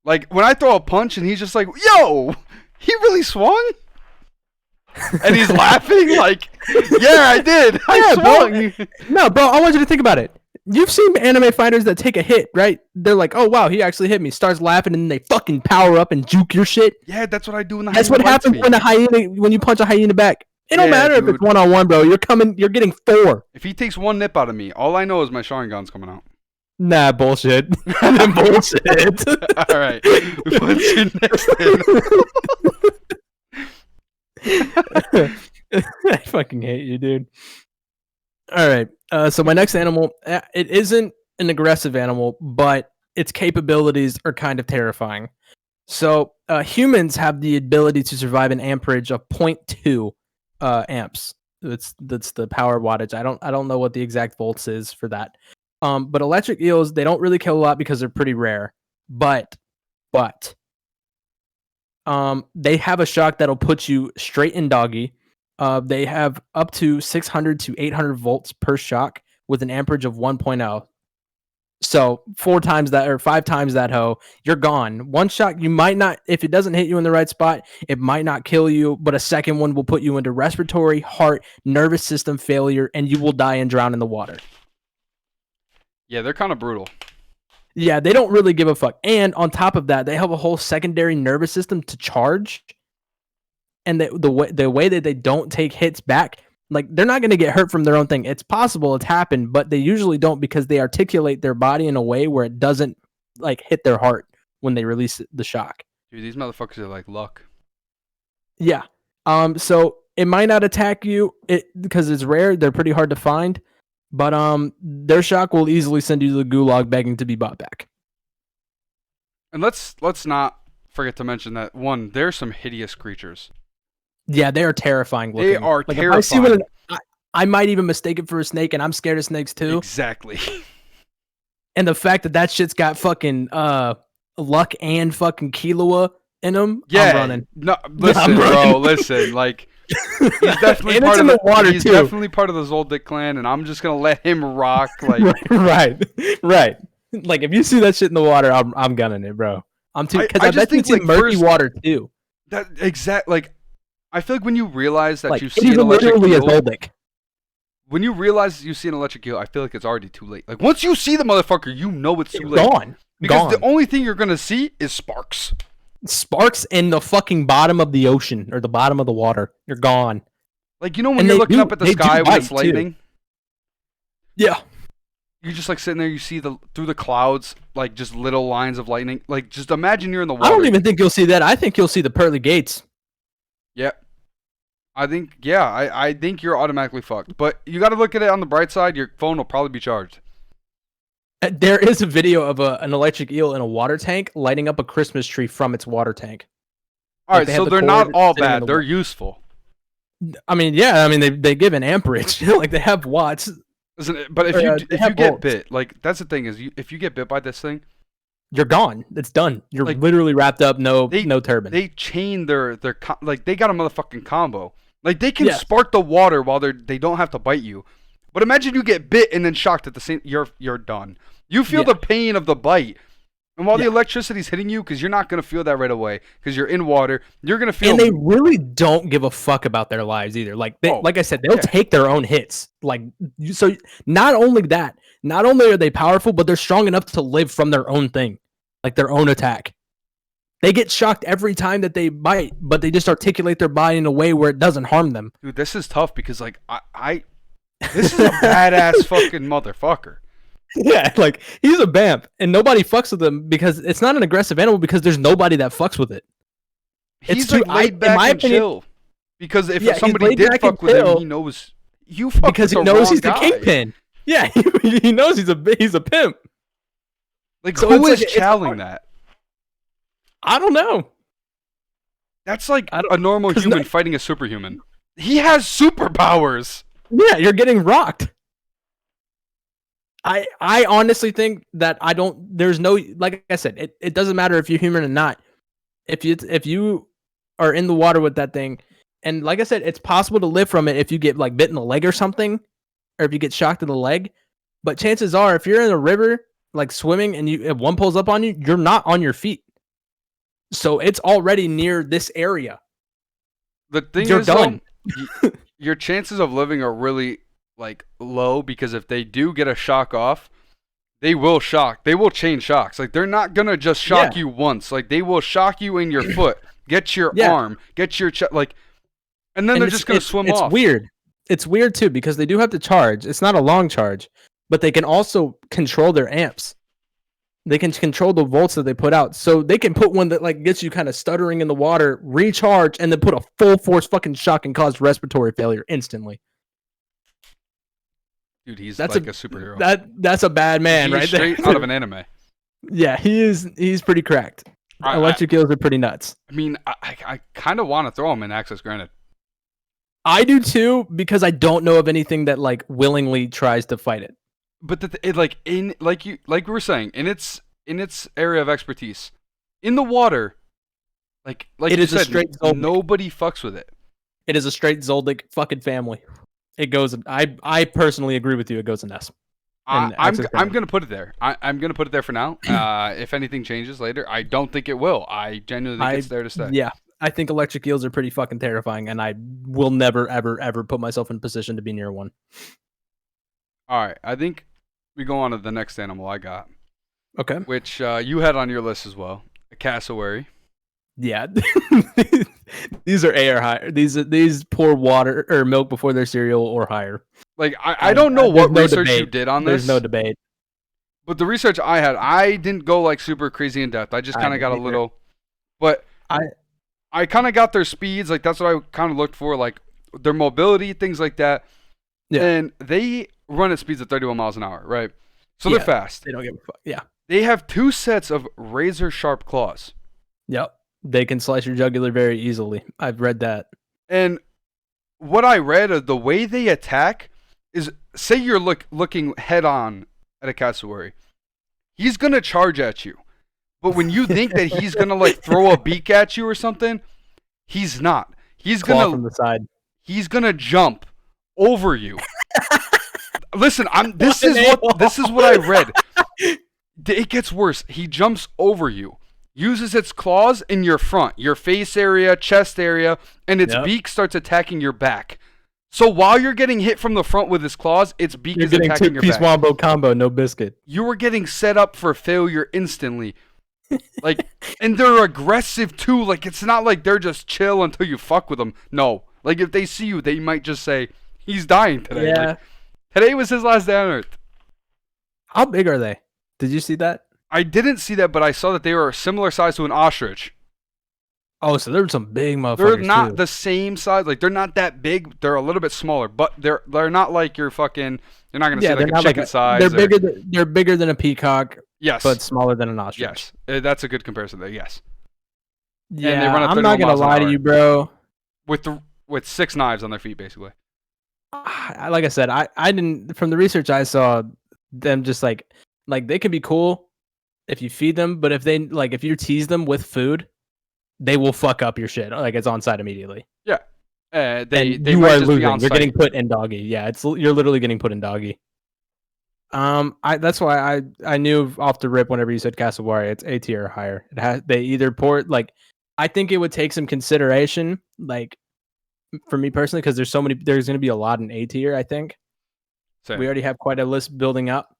Like, when I throw a punch and he's just like, yo, he really swung? And he's laughing like, yeah, I did. I swung. Bro. No, bro, I want you to think about it. You've seen anime fighters that take a hit, right? They're like, oh, wow, he actually hit me. Starts laughing, and then they fucking power up and juke your shit. Yeah, that's what I do when the hyena. That's what happens when you punch a hyena back. It don't matter if it's one-on-one, bro. You're getting 4. If he takes one nip out of me, all I know is my Sharingan's coming out. Nah, bullshit. Bullshit. All right. What's your next animal? I fucking hate you, dude. All right. So my next animal, it isn't an aggressive animal, but its capabilities are kind of terrifying. So humans have the ability to survive an amperage of 0.2 amps. That's the power wattage. I don't know what the exact volts is for that. But electric eels, they don't really kill a lot because they're pretty rare. But they have a shock that'll put you straight in doggy. They have up to 600 to 800 volts per shock with an amperage of 1.0. So 4 times that or 5 times that hoe, you're gone. One shock, you might not, if it doesn't hit you in the right spot, it might not kill you, but a second one will put you into respiratory, heart, nervous system failure, and you will die and drown in the water. Yeah, they're kind of brutal. Yeah, they don't really give a fuck. And on top of that, they have a whole secondary nervous system to charge. And the way that they don't take hits back, like they're not going to get hurt from their own thing. It's possible it's happened, but they usually don't because they articulate their body in a way where it doesn't like hit their heart when they release the shock. Dude, these motherfuckers are like luck. Yeah. So it might not attack you because it's rare. They're pretty hard to find. But their shock will easily send you to the gulag begging to be bought back. And let's not forget to mention that one, there's some hideous creatures. Yeah, they are terrifying looking. They are like, terrifying. If I see one, I might even mistake it for a snake, and I'm scared of snakes too. Exactly. And the fact that shit's got fucking luck and fucking Killua in them, yeah, I'm running. No, listen, bro, listen, like. He's definitely part of the water. He's definitely part of the Zoldyck clan, and I'm just gonna let him rock. Like right. Like if you see that shit in the water, I'm gunning it, bro. I'm too because I bet it's in murky water too. That exact like, I feel like when you realize that like, you see an electric eel, Zoldyck. When you realize you see an electric eel, I feel like it's already too late. Like once you see the motherfucker, you know it's too late. Gone. Because the only thing you're gonna see is sparks. Sparks in the fucking bottom of the ocean or the bottom of the water. You're gone. Like, you know when you're looking up at the sky when it's lightning? Yeah. You're just like sitting there, you see through the clouds, like just little lines of lightning. Like just imagine you're in the water. I don't even think you'll see that. I think you'll see the pearly gates. Yeah. I think you're automatically fucked. But you gotta look at it on the bright side, your phone will probably be charged. There is a video of an electric eel in a water tank lighting up a Christmas tree from its water tank. All right, so they're not all bad. They're useful. I mean, yeah. I mean, they give an amperage. Like they have watts. Listen, but if you get bit, like that's the thing is, if you get bit by this thing, you're gone. It's done. You're like, literally wrapped up. No turban. They chain their like they got a motherfucking combo. Like they can spark the water while they don't have to bite you. But imagine you get bit and then shocked at the same. You're done. You feel the pain of the bite, and while the electricity's hitting you, because you're not gonna feel that right away, because you're in water. You're gonna feel. And they really don't give a fuck about their lives either. Like like I said, they'll take their own hits. Like so, not only that, not only are they powerful, but they're strong enough to live from their own thing, like their own attack. They get shocked every time that they bite, but they just articulate their body in a way where it doesn't harm them. Dude, this is tough because like this is a badass fucking motherfucker. Yeah, like he's a BAMP, and nobody fucks with him because it's not an aggressive animal because there's nobody that fucks with it. He's like laid back and chill. Because if somebody did fuck with him, he knows you fuck because he knows he's the kingpin. Yeah, he knows he's a pimp. Like so who is channeling that? I don't know. That's like a normal human fighting a superhuman. He has superpowers. Yeah, you're getting rocked. I honestly think that there's no, like I said, it doesn't matter if you're human or not. If you are in the water with that thing. And like I said, it's possible to live from it if you get like bit in the leg or something, or if you get shocked in the leg. But chances are, if you're in a river, like swimming, and if one pulls up on you, you're not on your feet. So it's already near this area. The thing You're is, done. Your chances of living are really like low, because if they do get a shock off, they will shock. They will chain shocks. Like, they're not gonna just shock you once. Like, they will shock you in your foot, get your arm, get your like, and then they're just gonna swim off. It's weird. It's weird too, because they do have to charge. It's not a long charge, but they can also control their amps. They can control the volts that they put out. So they can put one that like gets you kind of stuttering in the water, recharge, and then put a full force fucking shock and cause respiratory failure instantly. Dude, he's like a superhero. That's a bad man, right there. Straight out of an anime. Yeah, he's pretty cracked. Electric eels are pretty nuts. I mean, I kind of want to throw him in Access Granted. I do too, because I don't know of anything that like willingly tries to fight it. But like we were saying, in its area of expertise, in the water, like it you is said, a straight Zoldyck. Nobody fucks with it. It is a straight Zoldyck fucking family. It goes. I personally agree with you. It goes in S. I'm gonna put it there. I'm gonna put it there for now. If anything changes later, I don't think it will. I genuinely think it's there to stay. Yeah. I think electric eels are pretty fucking terrifying, and I will never, ever, ever put myself in a position to be near one. All right, I think we go on to the next animal I got. Okay. Which you had on your list as well, a cassowary. Yeah. These are A or higher. These pour water or milk before their cereal or higher. Like, I don't know what research you did on this. There's no debate. But the research I had, I didn't go like super crazy in depth. I just kind of got a little. But I kind of got their speeds, like that's what I kind of looked for, like their mobility, things like that. Yeah. And they run at speeds of 31 miles an hour, right? So they're fast. They don't give a fuck. Yeah. They have 2 sets of razor sharp claws. Yep. They can slice your jugular very easily. I've read that. And what I read of the way they attack is, say you're looking head on at a cassowary. He's going to charge at you. But when you think that he's gonna like throw a beak at you or something, he's not. He's gonna from the side. He's gonna jump over you. Listen, this is what I read. It gets worse. He jumps over you, uses its claws in your front, your face area, chest area, and its beak starts attacking your back. So while you're getting hit from the front with its claws, its beak is attacking your back. Two-piece wombo combo, no biscuit. You were getting set up for failure instantly. Like, and they're aggressive too. Like, it's not like they're just chill until you fuck with them. No, like if they see you, they might just say, "He's dying today." Yeah. Like, today was his last day on Earth. How big are they? Did you see that? I didn't see that, but I saw that they were a similar size to an ostrich. Oh, so there were some big motherfuckers. They're not the same size. Like, they're not that big. They're a little bit smaller, but they're not like your fucking. You're not gonna see like a chicken size. They're bigger than a peacock. Yes. But smaller than an ostrich. Yes. That's a good comparison there, yes. Yeah, and they run I'm not going to lie to you, bro. With 6 knives on their feet, basically. Like I said, I didn't, from the research I saw, them just like they can be cool if you feed them, but if you tease them with food, they will fuck up your shit. Like, it's on site immediately. Yeah. They you are losing. You're getting put in doggy. Yeah, you're literally getting put in doggy. That's why I knew off the rip whenever you said cassowary, it's A tier or higher. They either port like, I think it would take some consideration, like for me personally, because there's going to be a lot in A tier. I think we already have quite a list building up.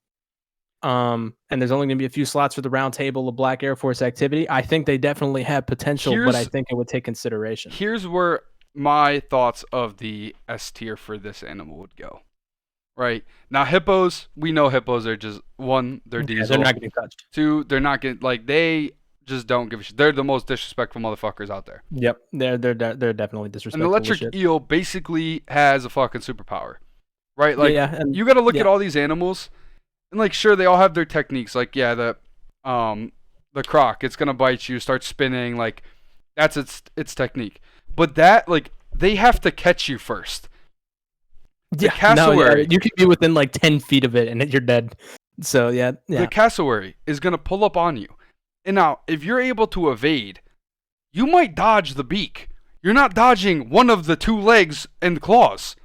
And there's only going to be a few slots for the round table of Black Air Force activity. I think they definitely have potential, but I think it would take consideration. Here's where my thoughts of the S tier for this animal would go. Right. Now, hippos, we know hippos are just, 1, they're diesel. They're not getting touched. 2, they're not getting, like, they just don't give a shit. They're the most disrespectful motherfuckers out there. Yep. They're definitely disrespectful. An electric eel basically has a fucking superpower. Right? Like, you got to look at all these animals, and, like, sure, they all have their techniques. Like, yeah, the croc, it's going to bite you, start spinning. Like, that's its technique. But that, like, they have to catch you first. The cassowary, you could be within like 10 feet of it and you're dead. So yeah. The cassowary is going to pull up on you. And now, if you're able to evade, you might dodge the beak. you're not dodging one of the 2 legs and claws.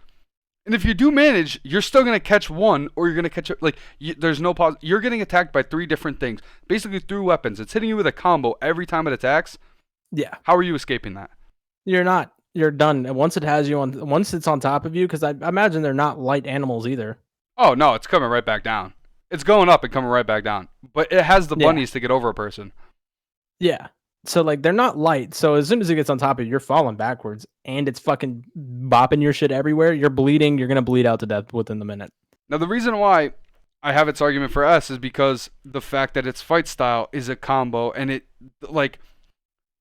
And if you do manage, you're still going to catch one, or you're going to catch it. Like, there's no pause. You're getting attacked by 3 different things. Basically, 3 weapons. It's hitting you with a combo every time it attacks. Yeah. How are you escaping that? You're not. You're done. And once it's on top of you, because I imagine they're not light animals either. Oh, no, it's coming right back down. It's going up and coming right back down. But it has the bunnies to get over a person. Yeah. So, like, they're not light. So as soon as it gets on top of you, you're falling backwards. And it's fucking bopping your shit everywhere. You're bleeding. You're going to bleed out to death within the minute. Now, the reason why I have its argument for S is because the fact that its fight style is a combo. And it, like,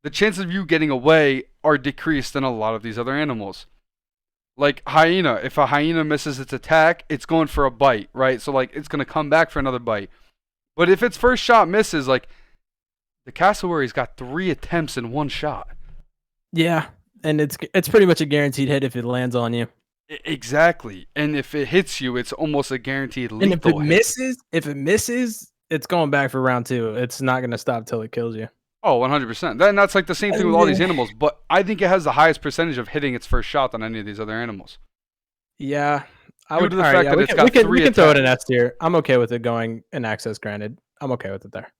the chances of you getting away are decreased than a lot of these other animals. Like hyena. If a hyena misses its attack, it's going for a bite, right? So, like, it's going to come back for another bite. But if its first shot misses, like, the cassowary's got 3 attempts in 1 shot. Yeah, and it's pretty much a guaranteed hit if it lands on you. Exactly. And if it hits you, it's almost a guaranteed lethal and if it hit. misses, it's going back for round 2. It's not going to stop till it kills you. Oh, 100%. Then that's like the same thing with all these animals, but I think it has the highest percentage of hitting its first shot than any of these other animals. Yeah. Due to the fact that it's got 3 attacks. We can throw it in S tier. I'm okay with it going in access granted. I'm okay with it there.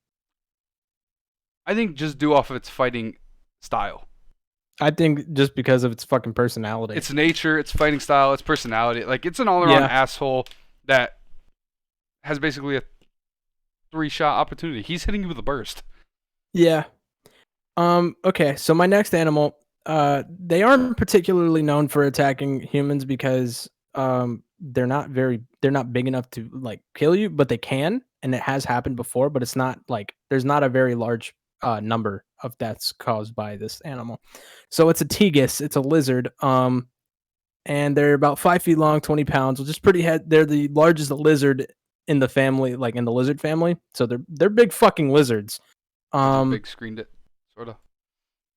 I think just due off of its fighting style. I think just because of its fucking personality. Its nature, its fighting style, its personality. Like, it's an all-around asshole that has basically a 3-shot opportunity. He's hitting you with a burst. Yeah. Okay, so my next animal, they aren't particularly known for attacking humans because they're not big enough to, like, kill you, but they can, and it has happened before, but it's not like there's not a very large number of deaths caused by this animal. So it's a tegus, it's a lizard, and they're about 5 feet long, 20 pounds, which is pretty they're the largest lizard in the family, like in the lizard family. So they're big fucking lizards. Big screened it, sort of.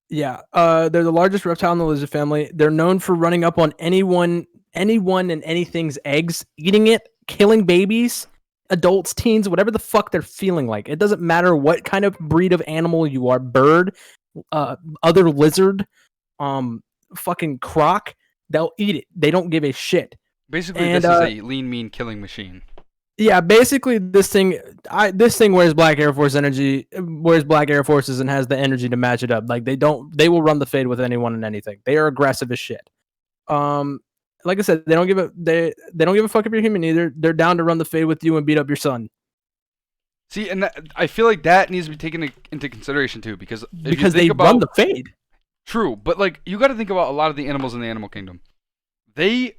Yeah, they're the largest reptile in the lizard family. They're known for running up on anyone and anything's eggs, eating it, killing babies, adults, teens, whatever the fuck they're feeling like. It doesn't matter what kind of breed of animal you are, bird, other lizard, fucking croc, they'll eat it. They don't give a shit. Basically, this is a lean, mean killing machine. Yeah, basically this thing wears Black Air Forces and has the energy to match it up. Like, they will run the fade with anyone and anything. They are aggressive as shit. Like I said, they don't give a fuck if you're human either. They're down to run the fade with you and beat up your son. See, and I feel like that needs to be taken into consideration too, because they run the fade. True, but like, you got to think about a lot of the animals in the animal kingdom. Like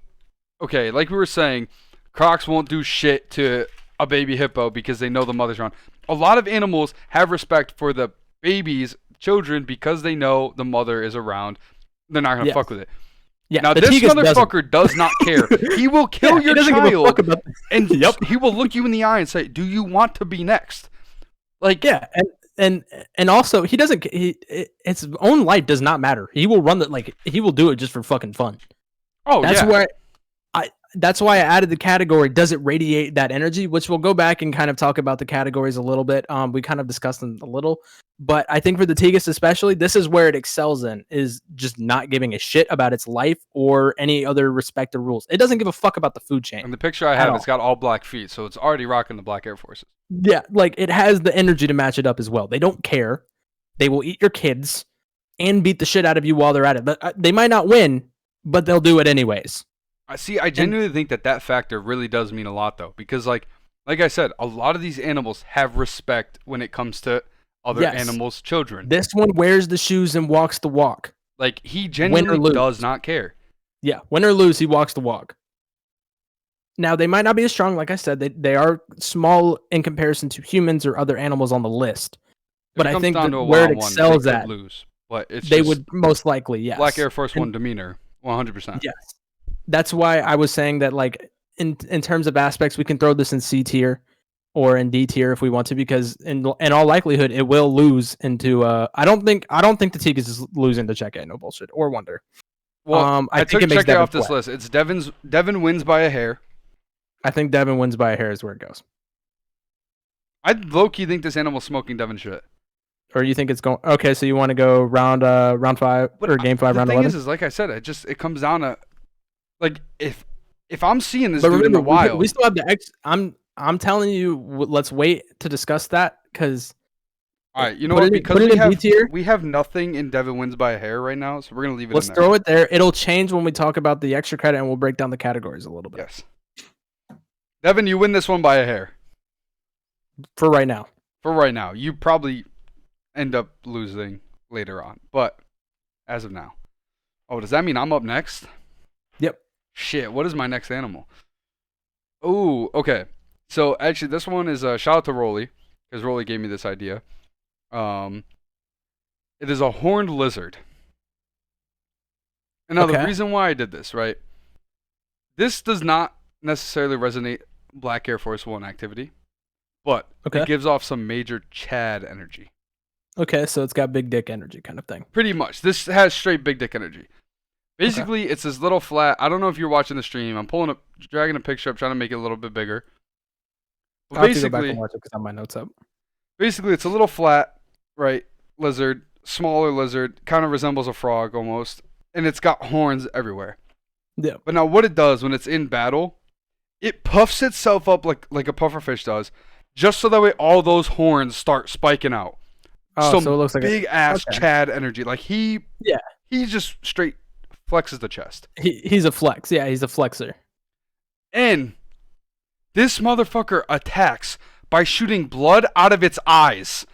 we were saying, crocs won't do shit to a baby hippo because they know the mother's around. A lot of animals have respect for the children, because they know the mother is around. They're not gonna fuck with it. Yeah, now this motherfucker does not care. He will kill your child, and he will look you in the eye and say, "Do you want to be next?" Like, yeah, and also he doesn't. His own life does not matter. He will run he will do it just for fucking fun. Oh, That's why I added the category, does it radiate that energy? Which we'll go back and kind of talk about the categories a little bit. We kind of discussed them a little. But I think for the tegus especially, this is where it excels in, is just not giving a shit about its life or any other respect or rules. It doesn't give a fuck about the food chain. And the picture I have, it's got all black feet, so it's already rocking the Black Air Forces. Yeah, like, it has the energy to match it up as well. They don't care. They will eat your kids and beat the shit out of you while they're at it. But they might not win, but they'll do it anyways. I genuinely think that factor really does mean a lot, though, because like I said, a lot of these animals have respect when it comes to other animals' children. This one wears the shoes and walks the walk. Like, he genuinely does not care. Yeah, win or lose, he walks the walk. Now, they might not be as strong, like I said. They are small in comparison to humans or other animals on the list. But I think where it excels at, they would most likely, yes. Black Air Force One demeanor, 100%. Yes. That's why I was saying that, like, in terms of aspects, we can throw this in C tier or in D tier if we want to, because in all likelihood it will lose into. I don't think the Tegus is losing to Check No bullshit or Wonder. Well, I think it makes Check off this list. It's Devin wins by a hair. I think Devin wins by a hair is where it goes. I low-key think this animal's smoking Devin shit. Or you think it's going? Okay, so you want to go round 5 But or game 5, the round thing 11? is like I said, it comes down to like if I'm seeing this But dude in the remember, wild, we still have the X. I'm telling you, let's wait to discuss that because all right, you know what? Because put it in B tier. we have nothing in Devin wins by a hair right now, so we're gonna leave it Let's in there. throw it there. It'll change when we talk about the extra credit, and we'll break down the categories a little bit. Yes. Devin, you win this one by a hair. For right now. For right now, you probably end up losing later on, but as of now. Oh, does that mean I'm up next? Yep. Shit, what is my next animal? Oh, okay. So actually, this one is shout out to Rolly because Rolly gave me this idea. It is a horned lizard. And now the reason why I did this, right? This does not necessarily resonate Black Air Force One activity, but it gives off some major Chad energy. Okay, so it's got big dick energy kind of thing. Pretty much. This has straight big dick energy. Basically, it's this little flat. I don't know if you're watching the stream. I'm dragging a picture up, trying to make it a little bit bigger. But I'll have to go back and watch it because I have my notes up. Basically, it's a little flat, right, lizard, smaller lizard, kind of resembles a frog almost, and it's got horns everywhere. Yeah. But now what it does when it's in battle, it puffs itself up like a pufferfish does, just so that way all those horns start spiking out. Oh, so it looks like big ass Chad energy. Like he just straight flexes the chest. He's a flex. Yeah, he's a flexer. And this motherfucker attacks by shooting blood out of its eyes.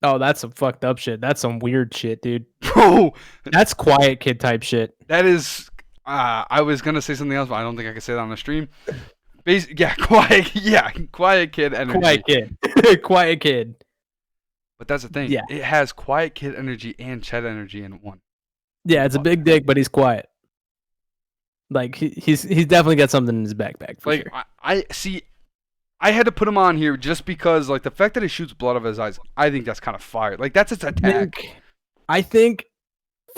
Oh, that's some fucked up shit. That's some weird shit, dude. Bro, that's quiet kid type shit. That is. I was gonna say something else, but I don't think I can say that on the stream. Quiet kid energy. Quiet kid. Quiet kid. But that's the thing. Yeah. It has quiet kid energy and Chet energy in one. Yeah, it's a big dick, but he's quiet. Like he's definitely got something in his backpack. For sure. I see. I had to put him on here just because, like, the fact that he shoots blood out of his eyes, I think that's kind of fire. Like, that's its attack. I think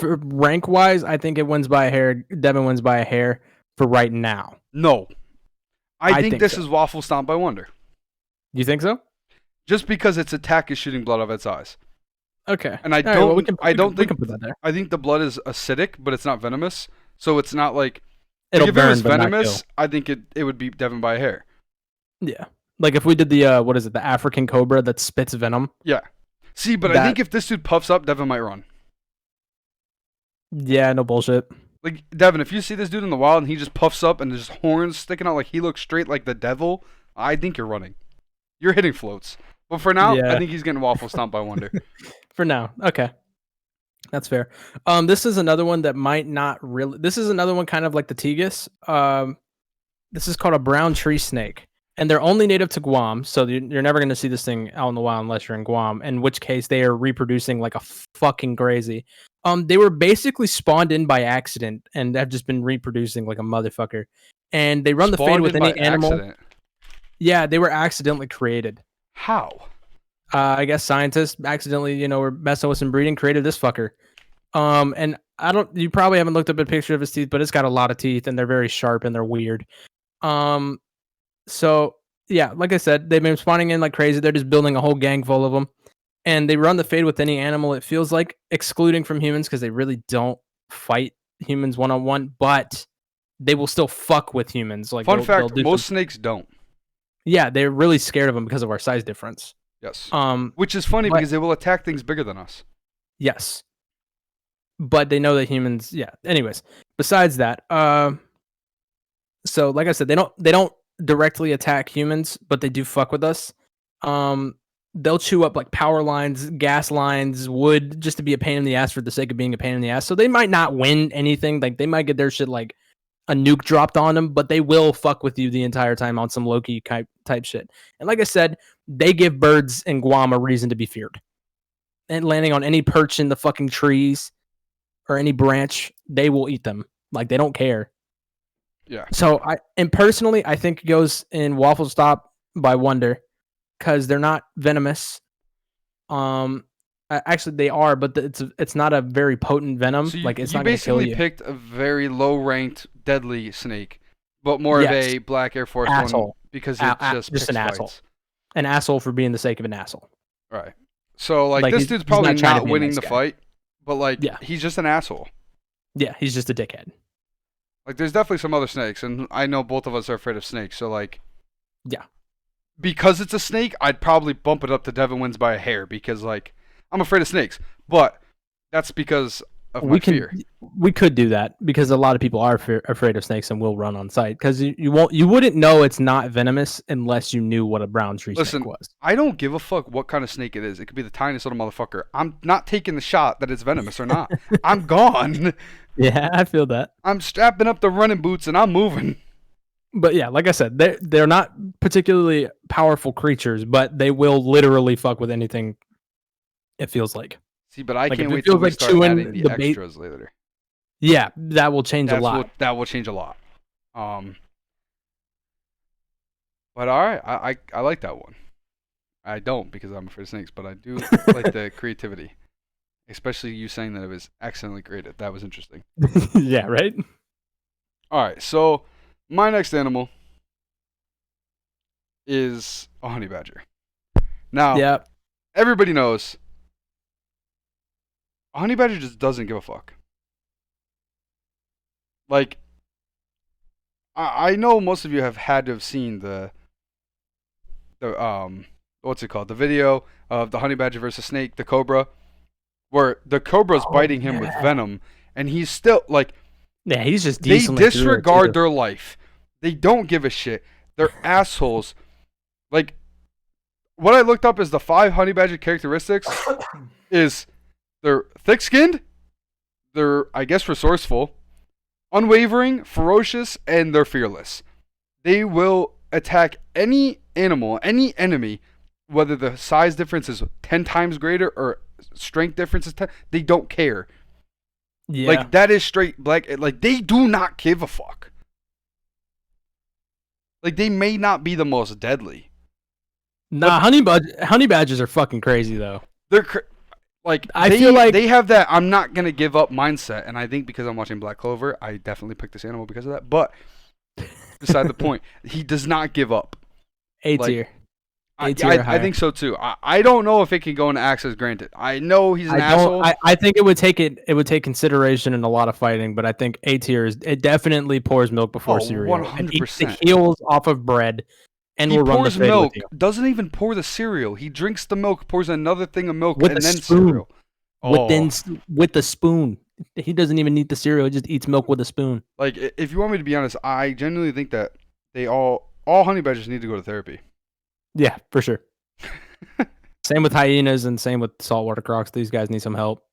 for rank wise, I think it wins by a hair. Devin wins by a hair for right now. No, I think this is Waffle Stomp by Wonder. You think so? Just because its attack is shooting blood out of its eyes. Okay. And I don't think put that there. I think the blood is acidic, but it's not venomous. So it's not like it'll burn, if it was venomous, I think it would be Devin by a hair. Yeah. Like if we did the what is it, the African cobra that spits venom. Yeah. See, but I think if this dude puffs up, Devin might run. Yeah, no bullshit. Like Devin, if you see this dude in the wild and he just puffs up and there's horns sticking out like he looks straight like the devil, I think you're running. You're hitting floats. But for now, I think he's getting Waffle Stomp by Wonder. For now. Okay. That's fair. This is another one that might not really. This is another one kind of like the Tegus. This is called a brown tree snake. And they're only native to Guam, so you're never going to see this thing out in the wild unless you're in Guam, in which case they are reproducing like a fucking crazy. They were basically spawned in by accident and have just been reproducing like a motherfucker. And they run the fade with any animal. Accident. Yeah, they were accidentally created. How? I guess scientists accidentally, were messing with some breeding, created this fucker. And you probably haven't looked up a picture of his teeth, but it's got a lot of teeth and they're very sharp and they're weird. So yeah, like I said, they've been spawning in like crazy. They're just building a whole gang full of them, and they run the fade with any animal. It feels like, excluding from humans because they really don't fight humans one-on-one, but they will still fuck with humans. Like fun fact, most snakes don't. Yeah, they're really scared of them because of our size difference. Yes. Which is funny because they will attack things bigger than us. Yes. But they know that humans. Yeah. Anyways, besides that, so like I said, they don't directly attack humans, but they do fuck with us. They'll chew up like power lines, gas lines, wood, just to be a pain in the ass for the sake of being a pain in the ass. So they might not win anything. Like they might get their shit like a nuke dropped on them, but they will fuck with you the entire time on some Loki type shit. And like I said, they give birds in Guam a reason to be feared. And landing on any perch in the fucking trees or any branch, they will eat them. Like they don't care. Yeah. So personally, I think it goes in Waffle Stop by Wonder because they're not venomous. Actually, they are, but it's not a very potent venom. So it's not going to kill you. You basically picked a very low-ranked, deadly snake, but more of a Black Air Force one because it's just an asshole. An asshole for being the sake of an asshole. Right. So like this dude's probably not winning the fight, but like he's just an asshole. Yeah, he's just a dickhead. Like there's definitely some other snakes, and I know both of us are afraid of snakes. So like, yeah, because it's a snake, I'd probably bump it up to Devin wins by a hair because like I'm afraid of snakes, but that's because of my fear. We could do that because a lot of people are afraid of snakes and will run on sight because you wouldn't know it's not venomous unless you knew what a brown tree snake was. I don't give a fuck what kind of snake it is. It could be the tiniest little motherfucker. I'm not taking the shot that it's venomous or not. I'm gone. Yeah, I feel that. I'm strapping up the running boots and I'm moving. But yeah, like I said, they're not particularly powerful creatures, but they will literally fuck with anything. It feels like. See, but I can't wait till we start adding the extras later. Yeah, that will change a lot. That will change a lot. But all right, I like that one. I don't because I'm afraid of snakes, but I do like the creativity. Especially you saying that it was accidentally created. That was interesting. Yeah, right? All right, so my next animal is a honey badger. Now, everybody knows a honey badger just doesn't give a fuck. Like, I know most of you have had to have seen the what's it called? The video of the honey badger versus snake, the cobra, where the cobra's biting him with venom, and he's still like, yeah, he's just they disregard their life. They don't give a shit. They're assholes. Like, what I looked up is the 5 honey badger characteristics is they're thick-skinned, they're, I guess, resourceful, unwavering, ferocious, and they're fearless. They will attack any animal, any enemy, whether the size difference is 10 times greater or strength difference is 10. They don't care. Yeah. Like, that is straight black. Like, they do not give a fuck. Like, they may not be the most deadly. Nah, honey badgers are fucking crazy, though. They're I feel like they have that I'm not going to give up mindset. And I think because I'm watching Black Clover, I definitely picked this animal because of that. But beside the point, he does not give up. A tier. I think so too. I don't know if it can go into access granted. I know he's an asshole. I think it would take consideration in a lot of fighting, but I think A tier it definitely pours milk before cereal. 100%. It heals off of bread and will run the fade milk. with you. Doesn't even pour the cereal. He drinks the milk, pours another thing of milk, with and then spoon. Cereal. With the spoon. He doesn't even eat the cereal. He just eats milk with a spoon. Like, if you want me to be honest, I genuinely think that all honey badgers need to go to therapy. Yeah, for sure. Same with hyenas and same with saltwater crocs. These guys need some help.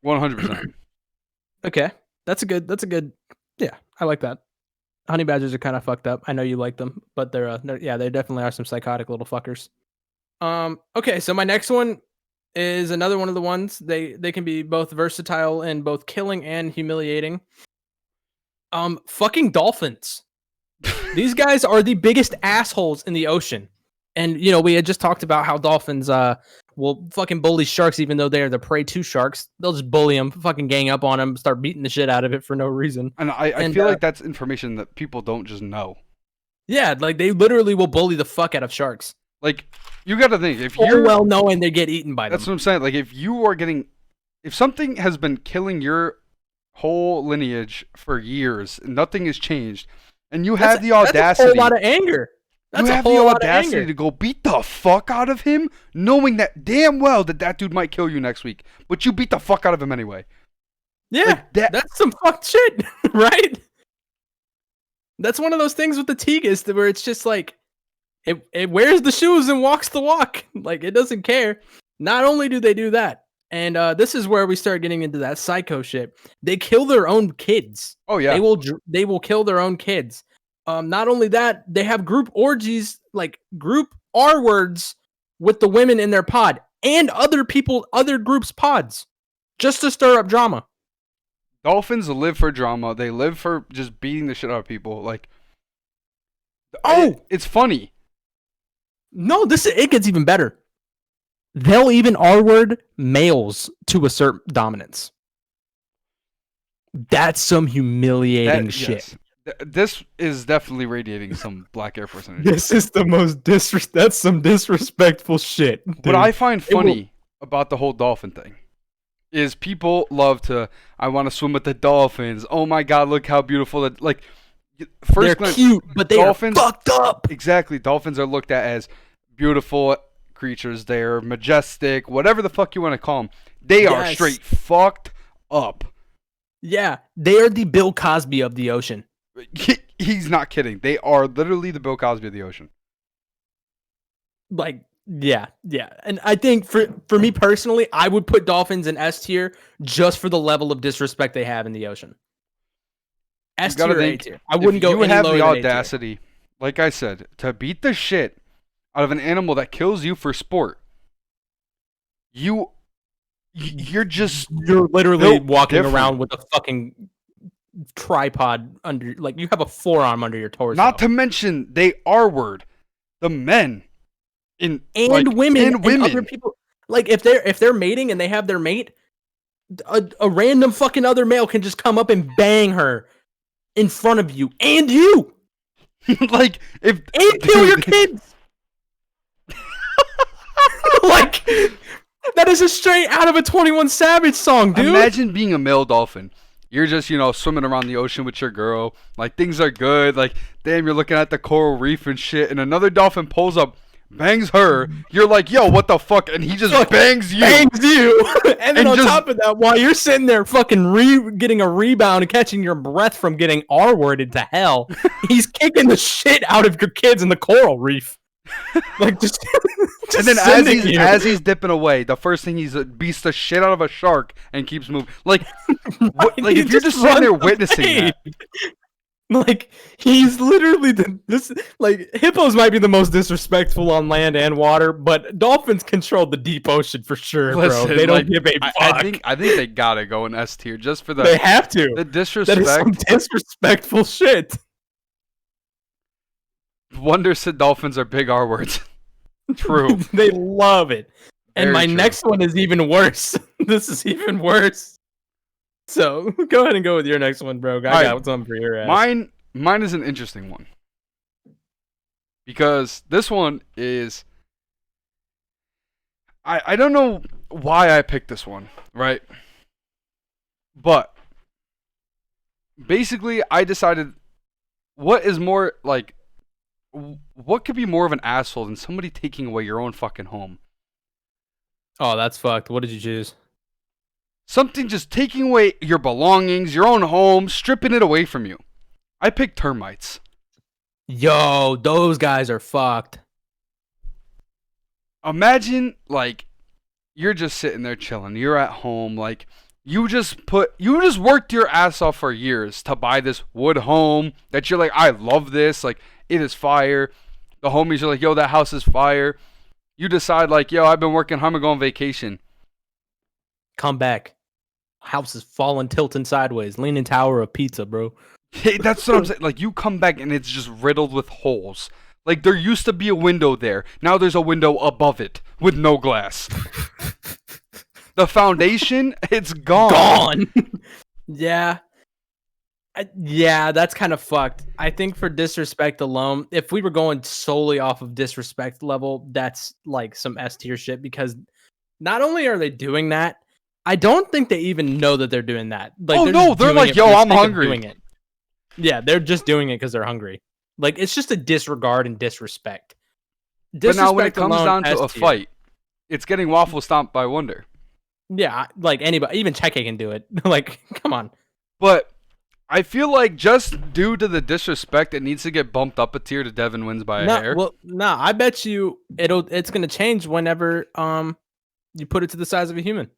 100%. Okay, that's a good. Yeah, I like that. Honey badgers are kind of fucked up. I know you like them, but they're they definitely are some psychotic little fuckers. Okay, so my next one is another one of the ones they can be both versatile and both killing and humiliating. Fucking dolphins. These guys are the biggest assholes in the ocean. And, you know, we had just talked about how dolphins will fucking bully sharks even though they are the prey to sharks. They'll just bully them, fucking gang up on them, start beating the shit out of it for no reason. And I feel like that's information that people don't just know. Yeah, like they literally will bully the fuck out of sharks. Like, you got to think, if you're well knowing they get eaten by them. That's what I'm saying. Like, if something has been killing your whole lineage for years, and nothing has changed, and you have the audacity. That's a whole lot of anger. You have the audacity to go beat the fuck out of him, knowing that damn well that dude might kill you next week, but you beat the fuck out of him anyway. Yeah, like that's some fucked shit, right? That's one of those things with the Tigers where it's just like, it wears the shoes and walks the walk. Like, it doesn't care. Not only do they do that, and this is where we start getting into that psycho shit. They kill their own kids. Oh yeah, they will kill their own kids. Not only that, they have group orgies, like group R words with the women in their pod and other groups' pods, just to stir up drama. Dolphins live for drama. They live for just beating the shit out of people. Like, it's funny. No, it gets even better. They'll even R-word males to assert dominance. That's some humiliating shit. Yes. This is definitely radiating some Black Air Force energy. This is the most that's some disrespectful shit. Dude. What I find funny about the whole dolphin thing is people love to, I want to swim with the dolphins. Oh my God, look how beautiful that, like, first they're glance, cute, but they dolphins are fucked up. Exactly. Dolphins are looked at as beautiful creatures. They're majestic, whatever the fuck you want to call them. They are straight fucked up. Yeah, they are the Bill Cosby of the ocean. He's not kidding. They are literally the Bill Cosby of the ocean. Like, yeah. And I think for me personally, I would put dolphins in S tier just for the level of disrespect they have in the ocean. S tier or A tier. I wouldn't go any lower than A tier. You would have the audacity, like I said, to beat the shit out of an animal that kills you for sport. You're literally walking around with a fucking tripod under, like, you have a forearm under your torso. Not to mention they R-word the men and women and other people. Like, if they're mating and they have their mate, a random fucking other male can just come up and bang her in front of you and you. Like, and kill your kids. Like, that is a straight out of a 21 Savage song, dude. Imagine being a male dolphin. You're just, swimming around the ocean with your girl. Like, things are good. Like, damn, you're looking at the coral reef and shit. And another dolphin pulls up, bangs her. You're like, yo, what the fuck? And he just bangs you. And then on top of that, while you're sitting there fucking getting a rebound and catching your breath from getting R-worded to hell, he's kicking the shit out of your kids in the coral reef. Like, just and then as he's dipping away, the first thing he's beats the shit out of a shark and keeps moving. Like, like if you're just sitting there witnessing that. Like, he's literally like, hippos might be the most disrespectful on land and water, but dolphins control the deep ocean for sure, bro. They don't give a fuck. I think they gotta go in S tier just for the. They have to. The disrespect. That is some disrespectful shit. Wonder said dolphins are big R words. True. They love it. And Very my true. next one is even worse. This is even worse. So go ahead and go with your next one, bro. I got something for your ass. Mine is an interesting one. Because this one is, I don't know why I picked this one, right? But basically I decided what could be more of an asshole than somebody taking away your own fucking home? Oh, that's fucked. What did you choose? Something just taking away your belongings, your own home, stripping it away from you. I picked termites. Yo, those guys are fucked. Imagine, like, you're just sitting there chilling. You're at home, like, you just worked your ass off for years to buy this wood home that you're like, I love this, like, it is fire. The homies are like, yo, that house is fire. You decide, like, yo, I've been working hard, I'm gonna go on vacation. Come back. House is falling, tilting sideways. Leaning tower of pizza, bro. Hey, that's what I'm saying. Like, you come back and it's just riddled with holes. Like, there used to be a window there. Now there's a window above it with no glass. The foundation, it's gone. Yeah. Yeah, that's kind of fucked. I think for disrespect alone, if we were going solely off of disrespect level, that's like some S tier shit, because not only are they doing that, I don't think they even know that they're doing that. Like, they're like, yo, I'm hungry. Yeah, they're just doing it because they're hungry. Like, it's just a disregard and disrespect. But now when it comes down to a fight, it's getting waffle stomped by Wonder. Yeah, like anybody, even Cheche can do it. Like, come on. But I feel like just due to the disrespect, it needs to get bumped up a tier to Devin wins by a hair. Well, I bet you it's gonna change whenever you put it to the size of a human.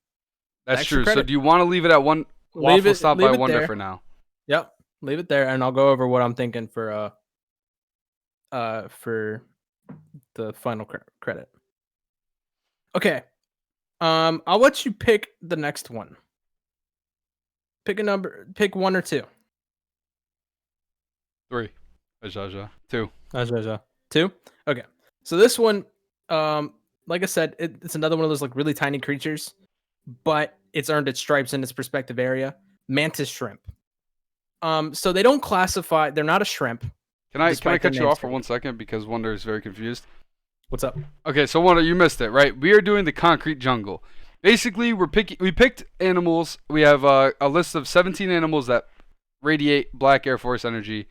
That's true. So do you want to leave it at one waffle stop by Wonder there for now? Yep, leave it there, and I'll go over what I'm thinking for the final credit. Okay. I'll let you pick the next one. Pick a number. Pick 1 or 2. 3. Ajaja. 2. Ajaja. 2. Okay. So this one, like I said, it's another one of those like really tiny creatures, but it's earned its stripes in its respective area. Mantis shrimp. So they don't classify. They're not a shrimp. Can I Despite cut their you name off for 1 second because Wonder is very confused? What's up? Okay, so Wonder, you missed it, right? We are doing the concrete jungle. Basically, we picked animals. We have a list of 17 animals that radiate black Air Force energy,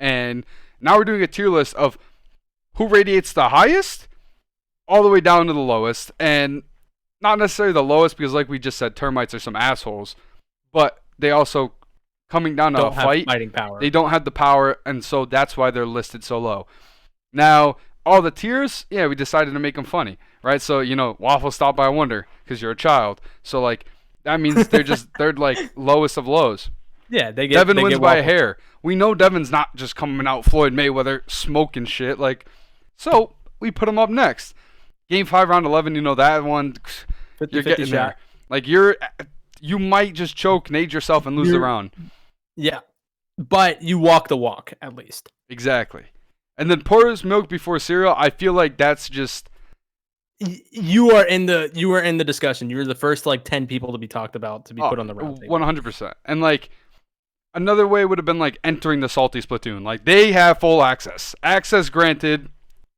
and now we're doing a tier list of who radiates the highest, all the way down to the lowest, and not necessarily the lowest because, like we just said, termites are some assholes, but they also coming down to Don't a have fight. fighting power. They don't have the power, and so that's why they're listed so low. Now, all the tiers, yeah, we decided to make them funny, right? So, Waffle stopped by Wonder because you're a child. So, like, that means they're like lowest of lows. Yeah, Devin wins by a hair. We know Devin's not just coming out Floyd Mayweather smoking shit. Like, so we put him up next. Game 5, round 11, that one, 50, you're 50 getting shot. there. Like, you might just choke, nade yourself, and lose the round. Yeah, but you walk the walk at least. Exactly. And then pours milk before cereal. I feel like that's just you are in the discussion. You're the first 10 people to be talked about to be put on the round table. 100%. And another way would have been entering the salty Splatoon. Like they have full access. Access granted.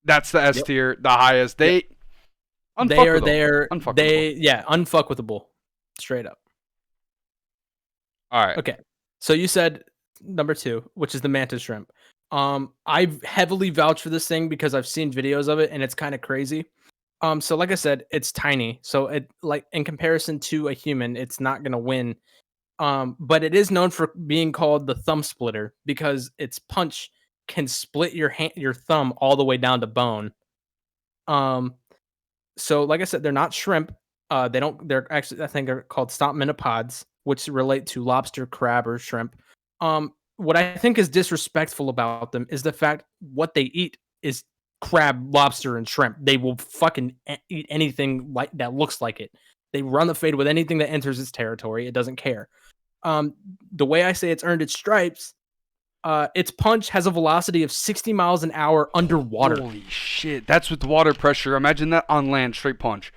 That's the S tier, the highest. They are unfuckable. Straight up. All right. Okay. So you said number 2, which is the mantis shrimp. I've heavily vouched for this thing because I've seen videos of it and it's kind of crazy. So like I said, it's tiny. So it in comparison to a human, it's not gonna win. But it is known for being called the thumb splitter because its punch can split your thumb all the way down to bone. So like I said, they're not shrimp. They're actually, I think they're called stompmenopods, which relate to lobster, crab, or shrimp. What I think is disrespectful about them is the fact what they eat is crab, lobster, and shrimp. They will fucking eat anything that looks like it. They run the fade with anything that enters its territory. It doesn't care. The way I say it's earned its stripes, its punch has a velocity of 60 miles an hour underwater. Holy shit. That's with water pressure. Imagine that on land, straight punch.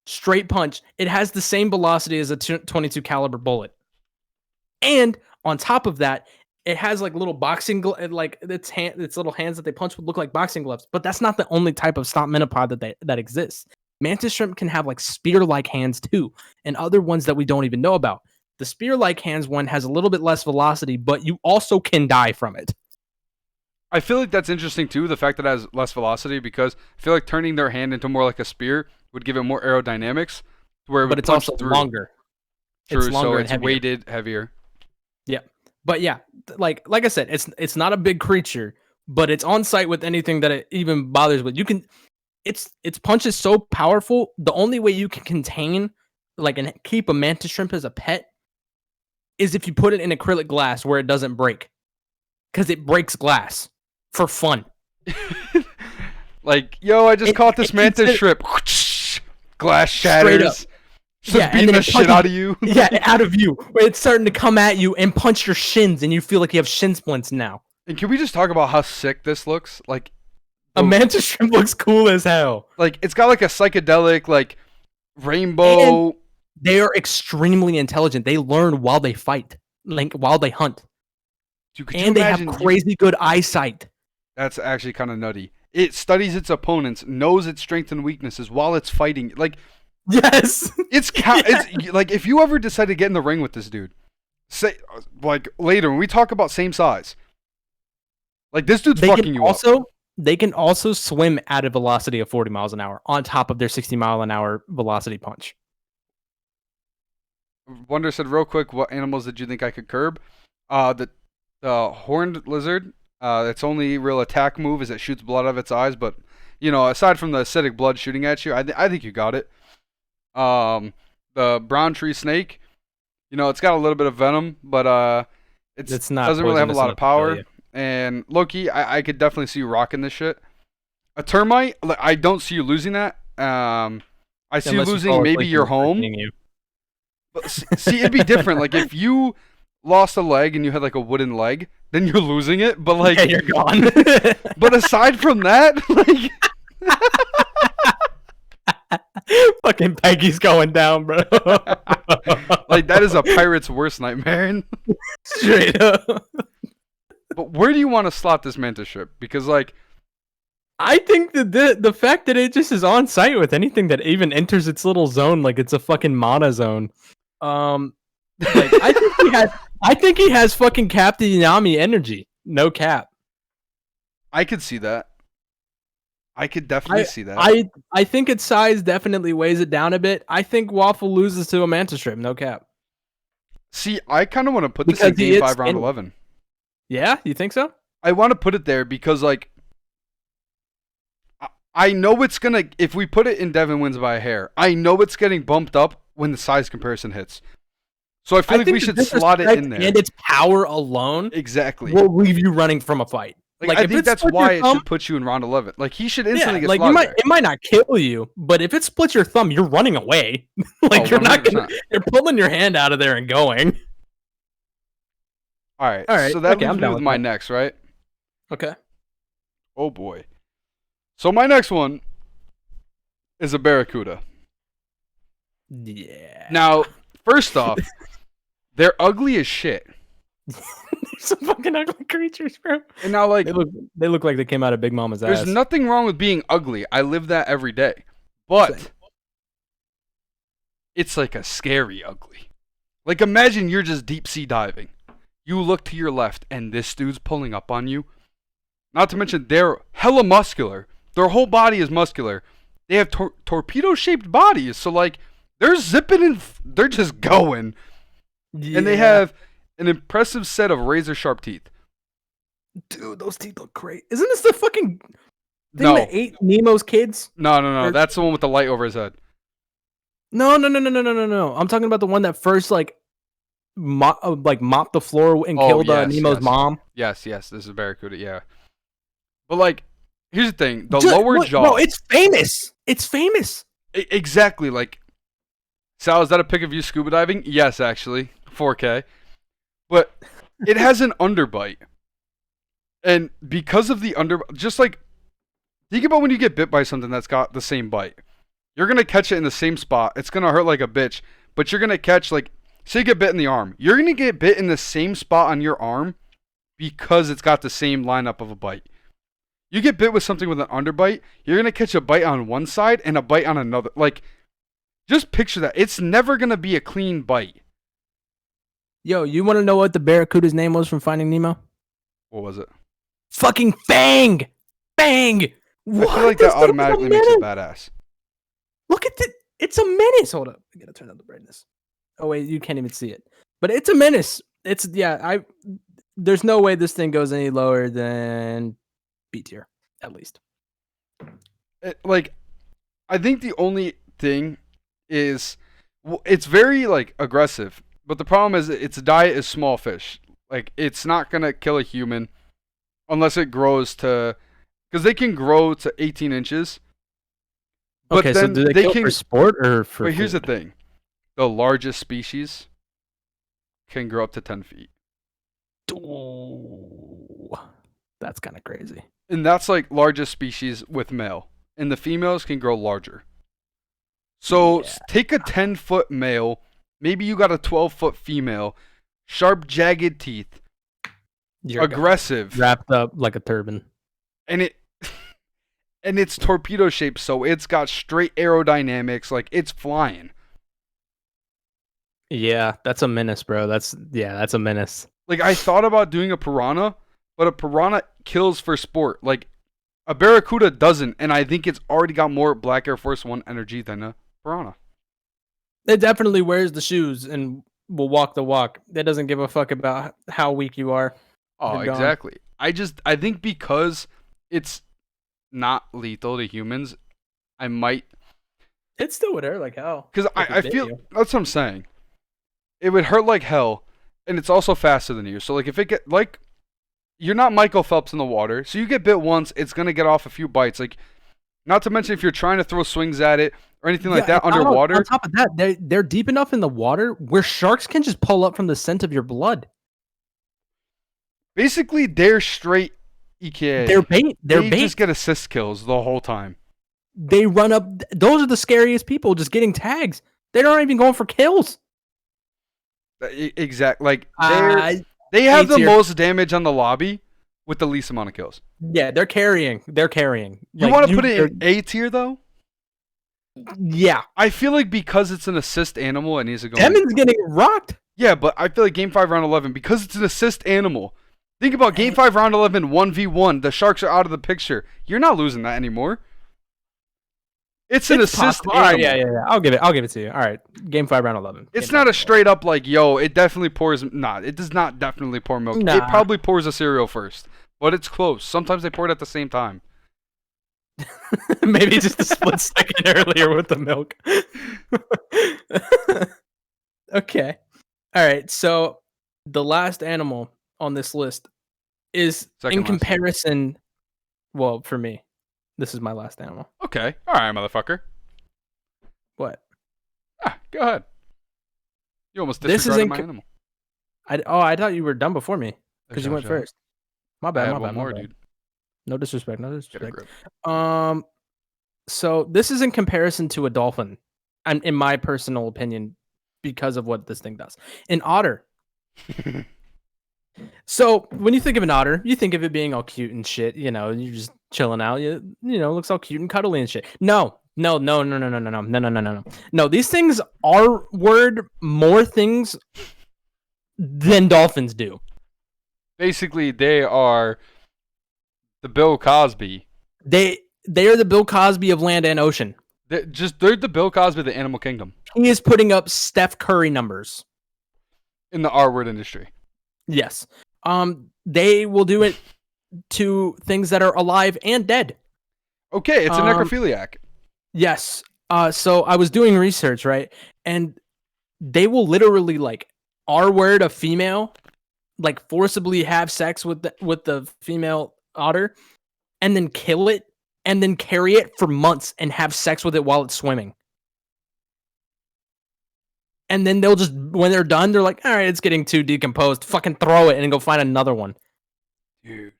Straight punch. It has the same velocity as a 22 caliber bullet. And on top of that, it has little boxing its little hands that they punch would look like boxing gloves, but that's not the only type of stompmenopod that exists. Mantis shrimp can have spear-like hands too, and other ones that we don't even know about. The spear-like hands one has a little bit less velocity, but you also can die from it. I feel like that's interesting too, the fact that it has less velocity, because I feel like turning their hand into more like a spear would give it more aerodynamics, but it's also longer. True, it's longer, so it's weighted heavier. Yeah. But yeah, like I said, it's not a big creature, but it's on site with anything that it even bothers with. Its punch is so powerful. The only way you can contain and keep a mantis shrimp as a pet is if you put it in acrylic glass where it doesn't break, because it breaks glass for fun. I just caught this mantis shrimp. Glass shatters. Beating the shit out of you. Yeah, out of you. It's starting to come at you and punch your shins, and you feel like you have shin splints now. And can we just talk about how sick this looks? A mantis shrimp looks cool as hell. It's got a psychedelic, rainbow. And they are extremely intelligent. They learn while they fight, while they hunt. And they have crazy good eyesight. That's actually kind of nutty. It studies its opponents, knows its strengths and weaknesses while it's fighting. Yes. It's if you ever decide to get in the ring with this dude, say later when we talk about same size, this dude's fucking you up. They can also swim at a velocity of 40 miles an hour on top of their 60 mile an hour velocity punch. Wonder said real quick, what animals did you think I could curb? The horned lizard. Its only real attack move is it shoots blood out of its eyes, but aside from the acidic blood shooting at you, I think you got it. The brown tree snake, it's got a little bit of venom, but it's not doesn't really have a lot of power. And Loki, I could definitely see you rocking this shit. A termite, I don't see you losing that. I see you losing maybe your home. But see, it'd be different. If you lost a leg and you had a wooden leg, then you're losing it. But yeah, you're gone. But aside from that, fucking Peggy's going down, bro. Like, that is a pirate's worst nightmare. Straight up. But where do you want to slot this mantis shrimp? Because, like, I think that the fact that it just is on site with anything that even enters its little zone, like it's a fucking mana zone. Like, I think he has fucking Captain Yanami energy. No cap. I could see that. I could definitely see that. I think its size definitely weighs it down a bit. I think Waffle loses to a mantis shrimp. No cap. See, I kind of want to put this in Game 5, Round 11. Yeah, you think so? I want to put it there because, like, I know it's gonna. If we put it in Devin wins by a hair, I know it's getting bumped up when the size comparison hits. So I feel like we should slot it in there. And its power alone, exactly, will leave you running from a fight. Like I think that's why it should put you in round 11. Like, he should instantly get like slotted there. It might not kill you, but if it splits your thumb, you're running away. Like, you're 100%. not gonna. You're pulling your hand out of there and going. All right. So that leaves me with my next, right? Okay. Oh boy. So my next one is a barracuda. Yeah. Now, first off, they're ugly as shit. They're some fucking ugly creatures, bro. And now, like, they look like they came out of Big Mama's ass. There's nothing wrong with being ugly. I live that every day. But it's like a scary ugly. Like, imagine you're just deep sea diving. You look to your left, and this dude's pulling up on you. Not to mention, they're hella muscular. Their whole body is muscular. They have torpedo-shaped bodies. So, like, they're zipping and they're just going. Yeah. And they have an impressive set of razor-sharp teeth. Dude, those teeth look great. Isn't this the fucking thing that ate Nemo's kids? No. That's the one with the light over his head. No. I'm talking about the one that first, like mopped the floor and killed Nemo's mom. Yes, this is Barracuda, yeah. But, like, here's the thing. The lower jaw... No, it's famous. It's famous. Exactly, like... Sal, is that a pic of you scuba diving? Yes, actually. 4K. But it has an underbite. And because of the underbite... Just, like... Think about when you get bit by something that's got the same bite. You're going to catch it in the same spot. It's going to hurt like a bitch. But you're going to catch, like... Say you get bit in the arm. You're going to get bit in the same spot on your arm because it's got the same lineup of a bite. You get bit with something with an underbite, you're going to catch a bite on one side and a bite on another. Like, just picture that. It's never going to be a clean bite. Yo, you want to know what the barracuda's name was from Finding Nemo? What was it? Fucking Fang! Fang! What? I feel like that automatically makes it badass. Look at it. It's a menace. Hold up. I got to turn down the brightness. Oh, wait, you can't even see it. But it's a menace. There's no way this thing goes any lower than B tier, at least. I think the only thing is, it's very, like, aggressive. But the problem is its diet is small fish. Like, it's not going to kill a human unless it grows to... Because they can grow to 18 inches. But okay, so do they kill for sport or for But here's the thing. The largest species can grow up to 10 feet. Ooh, that's kind of crazy. And that's, like, largest species with male. And the females can grow larger. So take a 10-foot male. Maybe you got a 12-foot female. Sharp, jagged teeth. Aggressive. Wrapped up like a turban. And it's torpedo shaped, so it's got straight aerodynamics. Like, it's flying. Yeah, that's a menace, bro. That's a menace. Like, I thought about doing a piranha, but a piranha kills for sport. Like, a barracuda doesn't, and I think it's already got more Black Air Force One energy than a piranha. It definitely wears the shoes and will walk the walk. It doesn't give a fuck about how weak you are. Oh, exactly. I think because it's not lethal to humans, I might... It still would hurt like hell. Because I feel... That's what I'm saying. It would hurt like hell, and it's also faster than you. So, like, if it get... Like, you're not Michael Phelps in the water, so you get bit once, it's going to get off a few bites. Like, not to mention if you're trying to throw swings at it or anything like that underwater. On top of that, they're deep enough in the water where sharks can just pull up from the scent of your blood. Basically, they're straight EKA. They're bait. They just get assist kills the whole time. They run up. Those are the scariest people just getting tags. They're not even going for kills. Exact. Like I they have A the tier. most damage on the lobby with the least amount of kills. Yeah, they're carrying. You want to put it in A tier though? Yeah. I feel like because it's an assist animal, it needs to go. Demon's getting rocked. Yeah, but I feel like Game 5 Round 11, because it's an assist animal. Think about Game 5 Round 11 1v1. The Sharks are out of the picture. You're not losing that anymore. It's an assist possible. animal. All right, yeah. I'll give it to you. All right. Game 5 round 11. It's not a straight up like, yo, it definitely pours. Nah, it does not definitely pour milk. Nah. It probably pours a cereal first. But it's close. Sometimes they pour it at the same time. Maybe just a split second earlier with the milk. Okay. All right. So the last animal on this list is Second in last. comparison. Well, for me, this is my last animal. Okay. All right, motherfucker. What? Go ahead. You almost This is disregarded my animal. I thought you were done before me because you went Shut up. first. My I bad. had My one bad. more, my bad. dude. No disrespect. No Get a disrespect. grip. So this is in comparison to a dolphin, and in my personal opinion, because of what this thing does. An otter. So when you think of an otter, you think of it being all cute and shit. You know, you're just chilling out. You know, looks all cute and cuddly and shit. No. No. These things are more things than dolphins do. Basically, they are the Bill Cosby. They are the Bill Cosby of land and ocean. They're the Bill Cosby of the animal kingdom. He is putting up Steph Curry numbers in the R-word industry. Yes. They will do it to things that are alive and dead. Okay, it's a necrophiliac. Yes. So I was doing research, right? And they will literally like R-word a female, like forcibly have sex with the female otter, and then kill it, and then carry it for months and have sex with it while it's swimming. And then they'll just, when they're done, they're like, all right, it's getting too decomposed. Fucking throw it and then go find another one. Dude.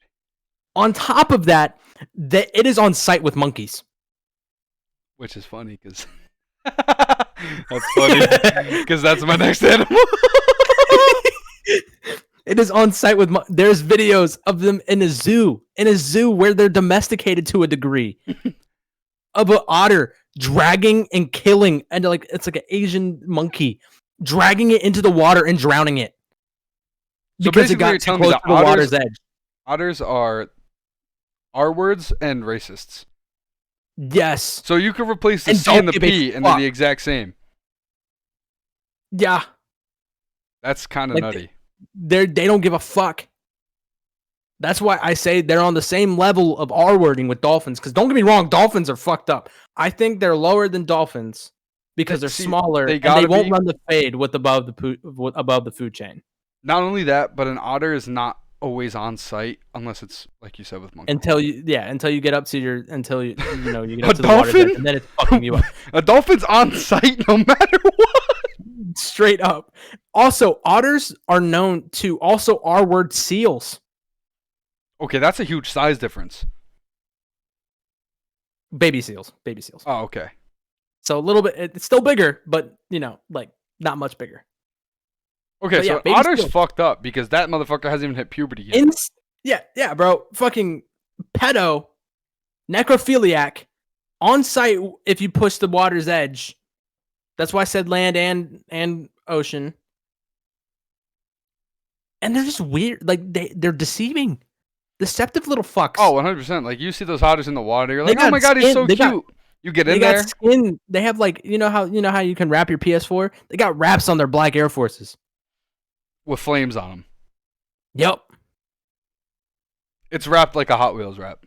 On top of that, it is on site with monkeys. Which is funny because that's funny because that's my next animal. It is on site with there's videos of them in a zoo where they're domesticated to a degree of an otter dragging and killing, and like it's like an Asian monkey dragging it into the water and drowning it because it got too close to the water's edge. Otters are R-words and racists. Yes. So you could replace the C and the P and they're the exact same. Yeah. That's kind of nutty. They don't give a fuck. That's why I say they're on the same level of R-wording with dolphins. Because don't get me wrong, dolphins are fucked up. I think they're lower than dolphins because they're smaller and they won't run the fade with above the food chain. Not only that, but an otter is not always on site unless it's like you said with monkeys. Until you get up to you get up a to the dolphin? water, and then it's fucking you up. A dolphin's on site no matter what. Straight up. Also, otters are known to also R-word seals. Okay, that's a huge size difference. Baby seals. Oh, okay. So a little bit, it's still bigger, but like not much bigger. Okay, so otter's fucked up because that motherfucker hasn't even hit puberty yet. Yeah, bro. Fucking pedo, necrophiliac, on site if you push the water's edge. That's why I said land and ocean. And they're just weird. Like they're deceiving. Deceptive little fucks. Oh, 100%. Like you see those otters in the water, you're like, oh my god, he's so cute. You get in there. Skin. They have like you know how you can wrap your PS4? They got wraps on their black Air Forces. With flames on them. Yep. It's wrapped like a Hot Wheels wrap.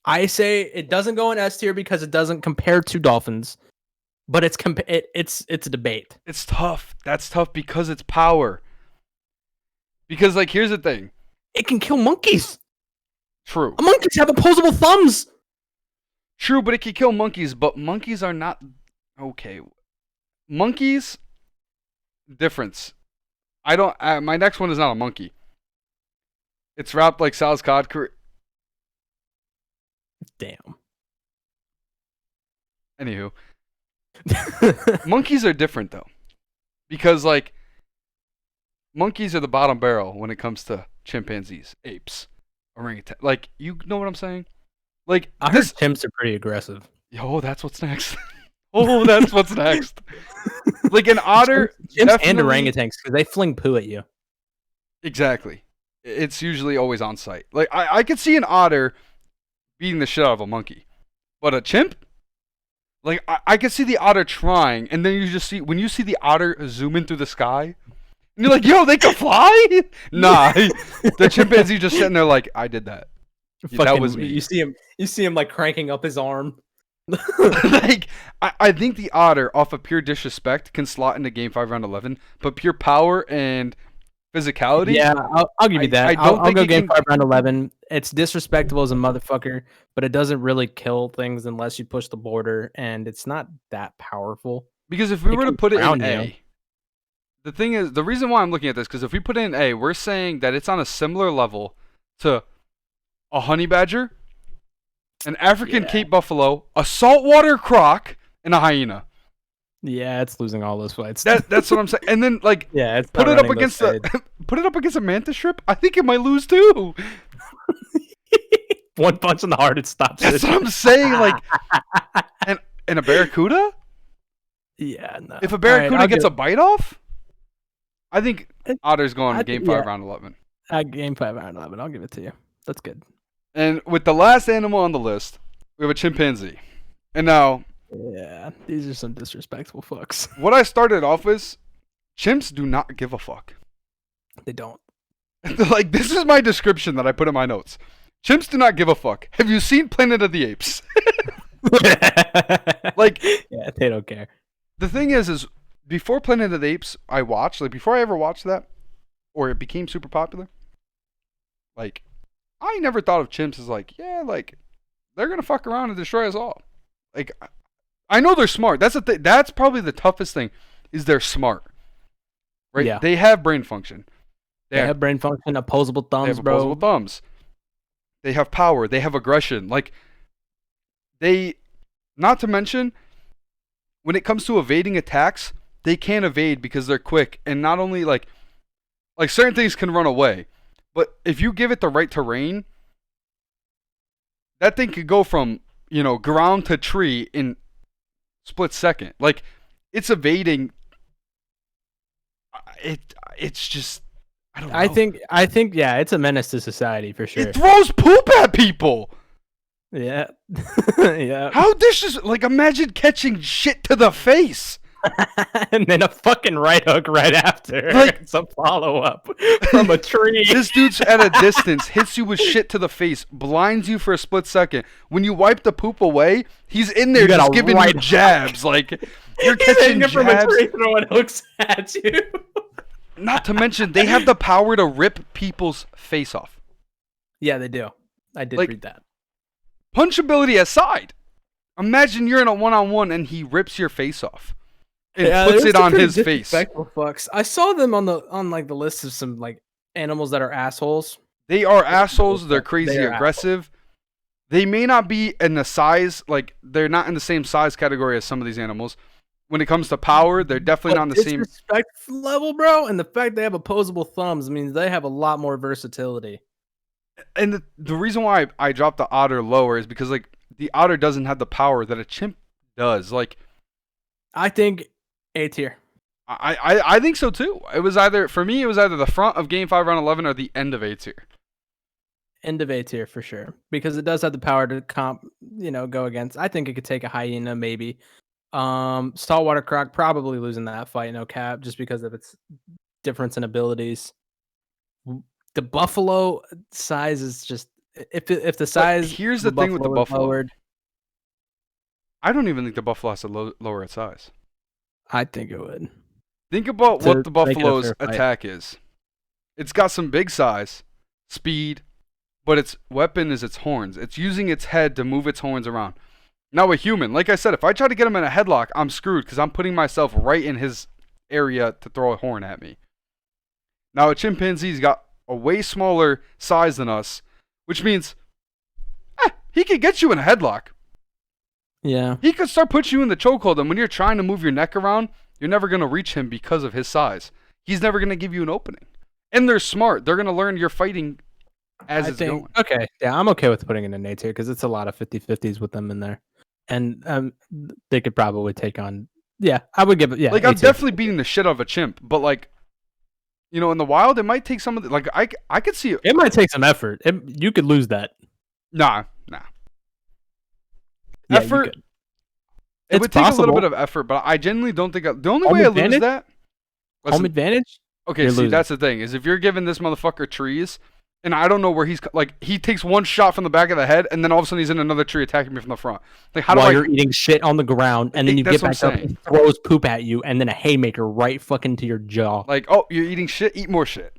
I say it doesn't go in S tier because it doesn't compare to dolphins, but it's a debate. It's tough. That's tough because it's power. Because like here's the thing. It can kill monkeys. True. Monkeys have opposable thumbs. True, but it can kill monkeys, but monkeys are not okay. Monkeys difference. I don't. My next one is not a monkey. It's wrapped like Sal's cod curry. Damn. Anywho, monkeys are different though, because like monkeys are the bottom barrel when it comes to chimpanzees, apes, orangutan. Like, you know what I'm saying? Like, I heard chimps are pretty aggressive. Oh, that's what's next. Oh, that's what's next. Like an otter. Chimps and orangutans, because they fling poo at you. Exactly. It's usually always on site. Like, I could see an otter beating the shit out of a monkey. But a chimp? Like, I could see the otter trying, and then you just see, when you see the otter zoom in through the sky, and you're like, yo, they can fly? Nah. The chimpanzee just sitting there like, I did that. That was me. You see him like cranking up his arm. Like, I think the otter, off of pure disrespect, can slot into Game 5 Round 11, but pure power and physicality. Yeah, I'll give you that. I'll go Game 5 Round 11. It's disrespectful as a motherfucker, but it doesn't really kill things unless you push the border, and it's not that powerful. Because if we were to put it in A, the thing is, the reason why I'm looking at this, because if we put it in A, we're saying that it's on a similar level to a honey badger, an African Cape buffalo, a saltwater croc, and a hyena. Yeah, it's losing all those fights. That's what I'm saying. And then, like, yeah, it's put it up against a mantis shrimp. I think it might lose too. One punch in the heart, it stops. That's what I'm saying. Like, and a barracuda. Yeah, no. If a barracuda gets a bite off, I think Otter's going Game 5 Round 11. Game 5 Round 11. I'll give it to you. That's good. And with the last animal on the list, we have a chimpanzee. And now, yeah, these are some disrespectful fucks. What I started off with, chimps do not give a fuck. They don't. Like, this is my description that I put in my notes. Chimps do not give a fuck. Have you seen Planet of the Apes? Like, yeah, they don't care. The thing is before Planet of the Apes, I watched, like, before I ever watched that, or it became super popular, like, I never thought of chimps as like, yeah, like, they're gonna fuck around and destroy us all. Like, I know they're smart. That's the thing. That's probably the toughest thing, is they're smart. Right? Yeah. They have brain function. They have brain function, opposable thumbs, they have opposable thumbs. They have power. They have aggression. Like, not to mention, when it comes to evading attacks, they can evade because they're quick. And not only, like certain things can run away. But if you give it the right terrain, that thing could go from, ground to tree in split second. Like, it's evading. It's just, I don't know. I think, yeah, it's a menace to society for sure. It throws poop at people. Yeah. Yeah. How like, imagine catching shit to the face. And then a fucking right hook right after. Like, it's a follow-up from a tree. This dude's at a distance, hits you with shit to the face, blinds you for a split second. When you wipe the poop away, he's in there just giving you jabs. Like, you're catching jabs. From a tree throwing hooks at you. Not to mention, they have the power to rip people's face off. Yeah, they do. I did read that. Punchability aside, imagine you're in a one-on-one and he rips your face off. And puts it on his face. Fucks. I saw them on the list of some like animals that are assholes. They are assholes. They're crazy aggressive. They may not be in the size, like, they're not in the same size category as some of these animals. When it comes to power, they're definitely not on the same disrespect level, bro. And the fact they have opposable thumbs means they have a lot more versatility. And the reason why I dropped the otter lower is because, like, the otter doesn't have the power that a chimp does. Like, I think A tier. I think so too. For me, it was either the front of Game 5 Round 11 or the end of A tier. End of A tier for sure. Because it does have the power to go against. I think it could take a hyena, maybe. Saltwater croc probably losing that fight, no cap, just because of its difference in abilities. The buffalo size is just if the size. But here's the thing with the buffalo. Lowered, I don't even think the buffalo has to lower its size. I think it would. Think about what the buffalo's attack is. It's got some big size, speed, but its weapon is its horns. It's using its head to move its horns around. Now a human, like I said, if I try to get him in a headlock, I'm screwed because I'm putting myself right in his area to throw a horn at me. Now a chimpanzee's got a way smaller size than us, which means he could get you in a headlock. Yeah. He could start putting you in the chokehold, and when you're trying to move your neck around, you're never going to reach him because of his size. he's never going to give you an opening. And they're smart. They're going to learn you're fighting as it's going. Okay, yeah, I'm okay with putting it in A tier because it's a lot of 50-50s with them in there. And they could probably take on... Yeah, I would give it... Yeah, like, I'm definitely beating the shit out of a chimp, but, like, you know, in the wild, it might take some of the... Like, I could see it. It might take some effort. You could lose that. Nah. Yeah, Effort... It would take a little bit of effort, but I genuinely don't think... The only way I lose that... Home advantage? Okay, see, that's the thing, is if you're giving this motherfucker trees, and I don't know where he's... Like, he takes one shot from the back of the head, and then all of a sudden he's in another tree attacking me from the front. Like, how While you're eating shit on the ground, and then you get back up and throws poop at you, and then a haymaker right fucking to your jaw. Like, oh, you're eating shit? Eat more shit.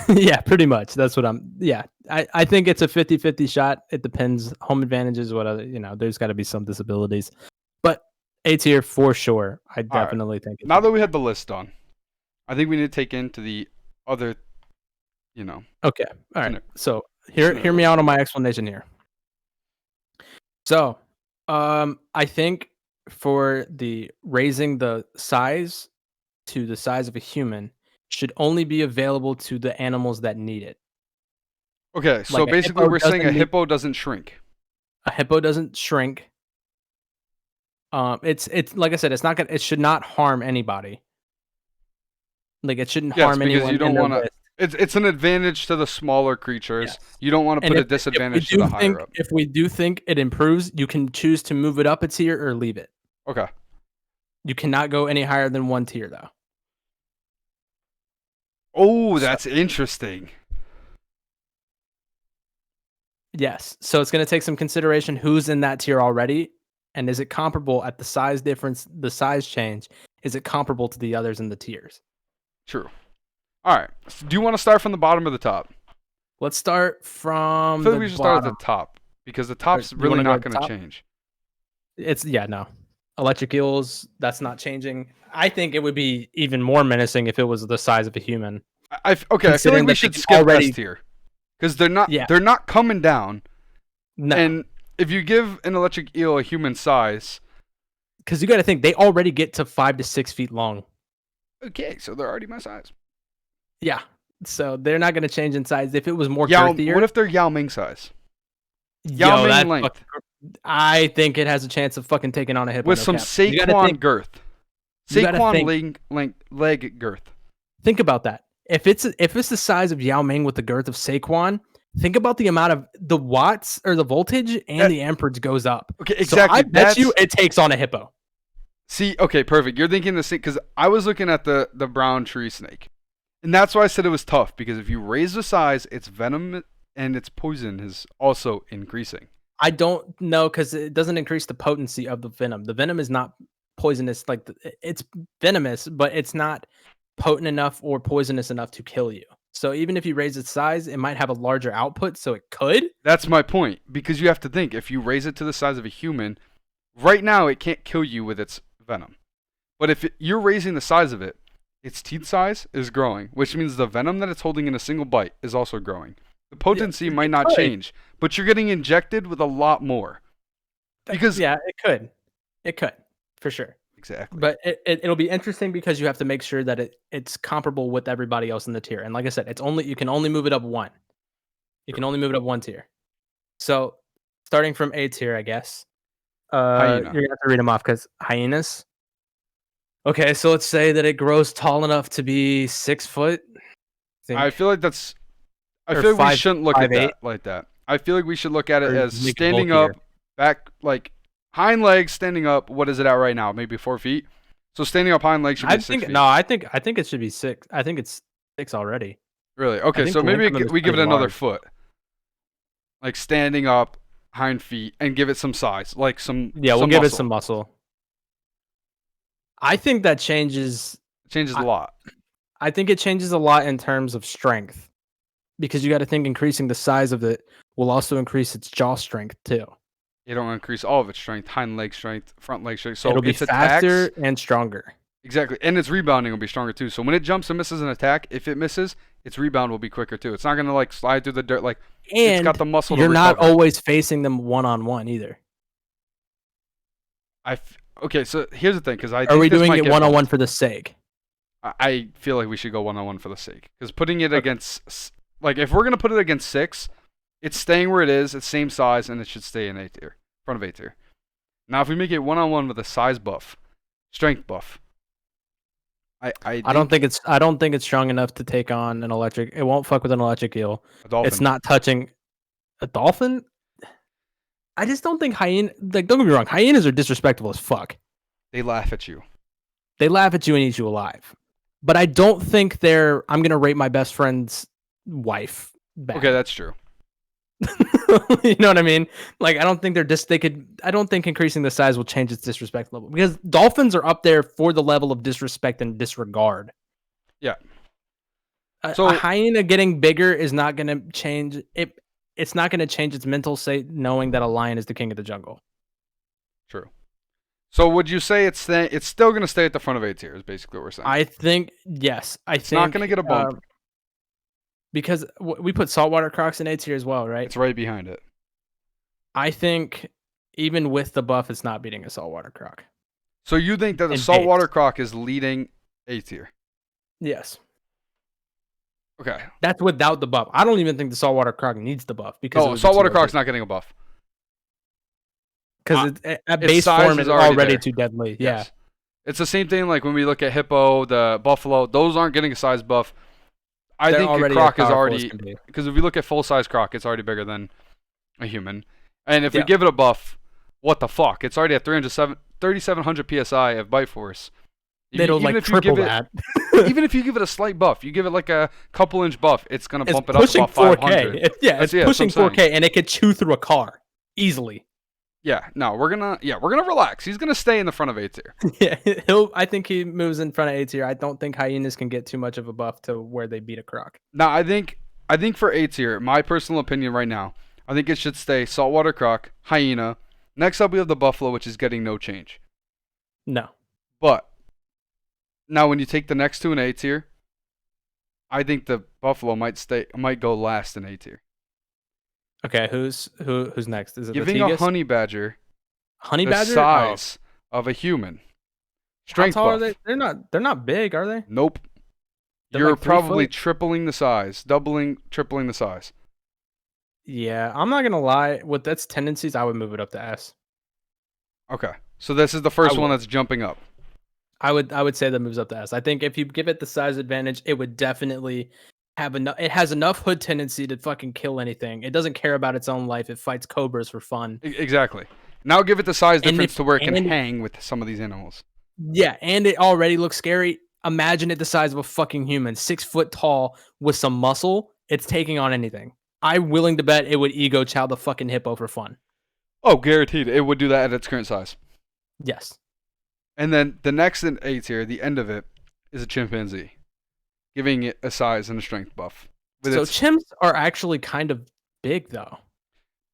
Yeah, pretty much. That's what I'm... Yeah, I think it's a 50-50 shot. It depends. Home advantages, what other... You know, there's got to be some disabilities. But A tier for sure. I definitely think. Now that we had the list done, I think we need to take into the other, you know. Okay. All right. So hear me out on my explanation here. So, I think for the raising the size to the size of a human should only be available to the animals that need it. Okay. So basically, we're saying a hippo doesn't shrink. A hippo doesn't shrink. It's like I said, it's not gonna. It should not harm anybody. Like it shouldn't harm anyone. Because you don't want to. It's an advantage to the smaller creatures. Yes. You don't want to put a disadvantage to the higher up. If we do think it improves, you can choose to move it up a tier or leave it. Okay. You cannot go any higher than one tier though. Oh, that's interesting. Yes. So it's going to take some consideration who's in that tier already. And is it comparable at the size difference, the size change? Is it comparable to the others in the tiers? True. All right. Do you want to start from the bottom or the top? Let's start from I feel like we should start at the top because the top's really not going to change. No. Electric eels, that's not changing. I think it would be even more menacing if it was the size of a human. I feel like we should skip S tier because they're not coming down. No. And if you give an electric eel a human size... Because you got to think, they already get to 5 to 6 feet long. Okay, so they're already my size. Yeah, so they're not going to change in size. If it was more girthier... What if they're Yao Ming size? Yao Ming length. I think it has a chance of fucking taking on a hippo. With some Saquon girth. Saquon leg girth. Think about that. If it's the size of Yao Ming with the girth of Saquon... Think about the amount of the watts or the voltage and the amperage goes up. Okay, exactly. So I bet you it takes on a hippo. See, okay, perfect. You're thinking the same because I was looking at the brown tree snake, and that's why I said it was tough because if you raise the size, its venom and its poison is also increasing. I don't know because it doesn't increase the potency of the venom. The venom is not poisonous. Like it's venomous, but it's not potent enough or poisonous enough to kill you. So even if you raise its size, it might have a larger output, so it could. That's my point, because you have to think, if you raise it to the size of a human, right now it can't kill you with its venom. But if you're raising the size of it, its teeth size is growing, which means the venom that it's holding in a single bite is also growing. The potency might not change, but you're getting injected with a lot more. Because it could. It could, for sure. Exactly. But it'll be interesting because you have to make sure that it's comparable with everybody else in the tier. And like I said, you can only move it up one. You can only move it up one tier. So starting from A tier, I guess. You're gonna have to read them off because hyenas. Okay, so let's say that it grows tall enough to be 6 foot. I feel like that's. I feel like we shouldn't look at that like that. I feel like we should look at it as standing up, back like. Hind legs standing up. What is it at right now? Maybe 4 feet. So standing up hind legs should be 6 feet. No, I think it should be 6. I think it's 6 already. Really? Okay, so maybe we give it another foot. Like standing up, hind feet, and give it some size, like some. Yeah, we'll give it some muscle. I think that changes. Changes a lot. I think it changes a lot in terms of strength, because you got to think increasing the size of it will also increase its jaw strength too. It'll increase all of its strength, hind leg strength, front leg strength. So it'll be faster and stronger. Exactly. And its rebounding will be stronger too. So when it jumps and misses an attack, if it misses, its rebound will be quicker too. It's not going to like slide through the dirt. Like it's got the muscle to recover. You're not always facing them one-on-one either. Okay, so here's the thing. Because are we doing it one-on-one for the sake? I feel like we should go 1-on-1 for the sake. Because putting it against, like, if we're going to put it against 6, it's staying where it is, it's same size, and it should stay in A tier, front of A tier. Now, if we make it 1-on-1 with a size buff, strength buff, I don't think it's strong enough to take on an electric. It won't fuck with an electric eel. a dolphin. It's not touching a dolphin. I just don't think hyena. Like, don't get me wrong, hyenas are disrespectful as fuck. They laugh at you. They laugh at you and eat you alive. But I don't think they're. I'm gonna rate my best friend's wife bad. Okay, that's true. You know what I mean? Like, I don't think I don't think increasing the size will change its disrespect level, because dolphins are up there for the level of disrespect and disregard. Yeah. So a hyena getting bigger is not going to change it. It's not going to change its mental state knowing that a lion is the king of the jungle. True. So would you say it's still going to stay at the front of A tier? Is basically what we're saying. I think yes. It's not going to get a bump because we put saltwater crocs in A tier as well, right? It's right behind it. I think even with the buff, it's not beating a saltwater croc. So you think that the saltwater croc is leading A tier? Yes. Okay. That's without the buff. I don't even think the saltwater croc needs the buff, because saltwater croc's not getting a buff. Because at base form it's already too deadly. Yes. Yeah. It's the same thing like when we look at hippo, the buffalo. Those aren't getting a size buff. I think a croc is already, because if we look at full size croc, it's already bigger than a human. And if we give it a buff, what the fuck? It's already at 3,700 psi of bite force. They don't like triple that. Even if you give it a slight buff, you give it like a couple inch buff, it's gonna bump it up pushing about 500. It's pushing 4K, and it could chew through a car easily. Yeah, no, we're gonna relax. He's gonna stay in the front of A tier. Yeah, I think he moves in front of A tier. I don't think hyenas can get too much of a buff to where they beat a croc. Now, I think for A tier, my personal opinion right now, I think it should stay saltwater croc, hyena. Next up, we have the buffalo, which is getting no change. No. But now, when you take the next two in A tier, I think the buffalo might go last in A tier. Okay, who's next? Is it giving the a honey badger? Honey the badger size of a human. Strength How tall buff. are they? They're not big, are they? Nope. They're You're like 3 probably foot? tripling the size, tripling the size. Yeah, I'm not gonna lie. With its tendencies, I would move it up to S. Okay, so this is the first one that's jumping up. I would say that moves up to S. I think if you give it the size advantage, it would definitely have enough. It has enough hood tendency to fucking kill anything. It doesn't care about its own life. It fights cobras for fun. Exactly. Now give it the size difference to where it can hang with some of these animals. Yeah, and it already looks scary. Imagine it the size of a fucking human, 6 foot tall with some muscle. It's taking on anything. I'm willing to bet it would ego chow the fucking hippo for fun. Oh, guaranteed. It would do that at its current size. Yes. And then the next in A tier, the end of it, is a chimpanzee, giving it a size and a strength buff. So chimps are actually kind of big, though.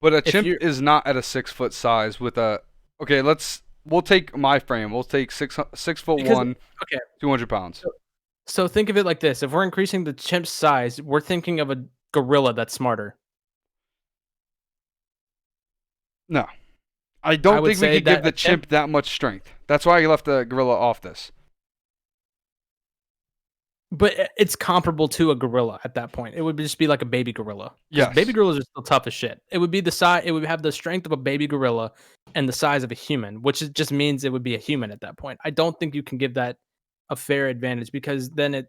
But a chimp is not at a 6 foot size with a. Okay, we'll take my frame. We'll take 6'1", 200 pounds. So think of it like this: if we're increasing the chimp's size, we're thinking of a gorilla that's smarter. No, I don't think we could give the chimp that much strength. That's why I left the gorilla off this. But it's comparable to a gorilla at that point. It would just be like a baby gorilla. Yes. Baby gorillas are still tough as shit. It would be the size. It would have the strength of a baby gorilla and the size of a human, which just means it would be a human at that point. I don't think you can give that a fair advantage, because then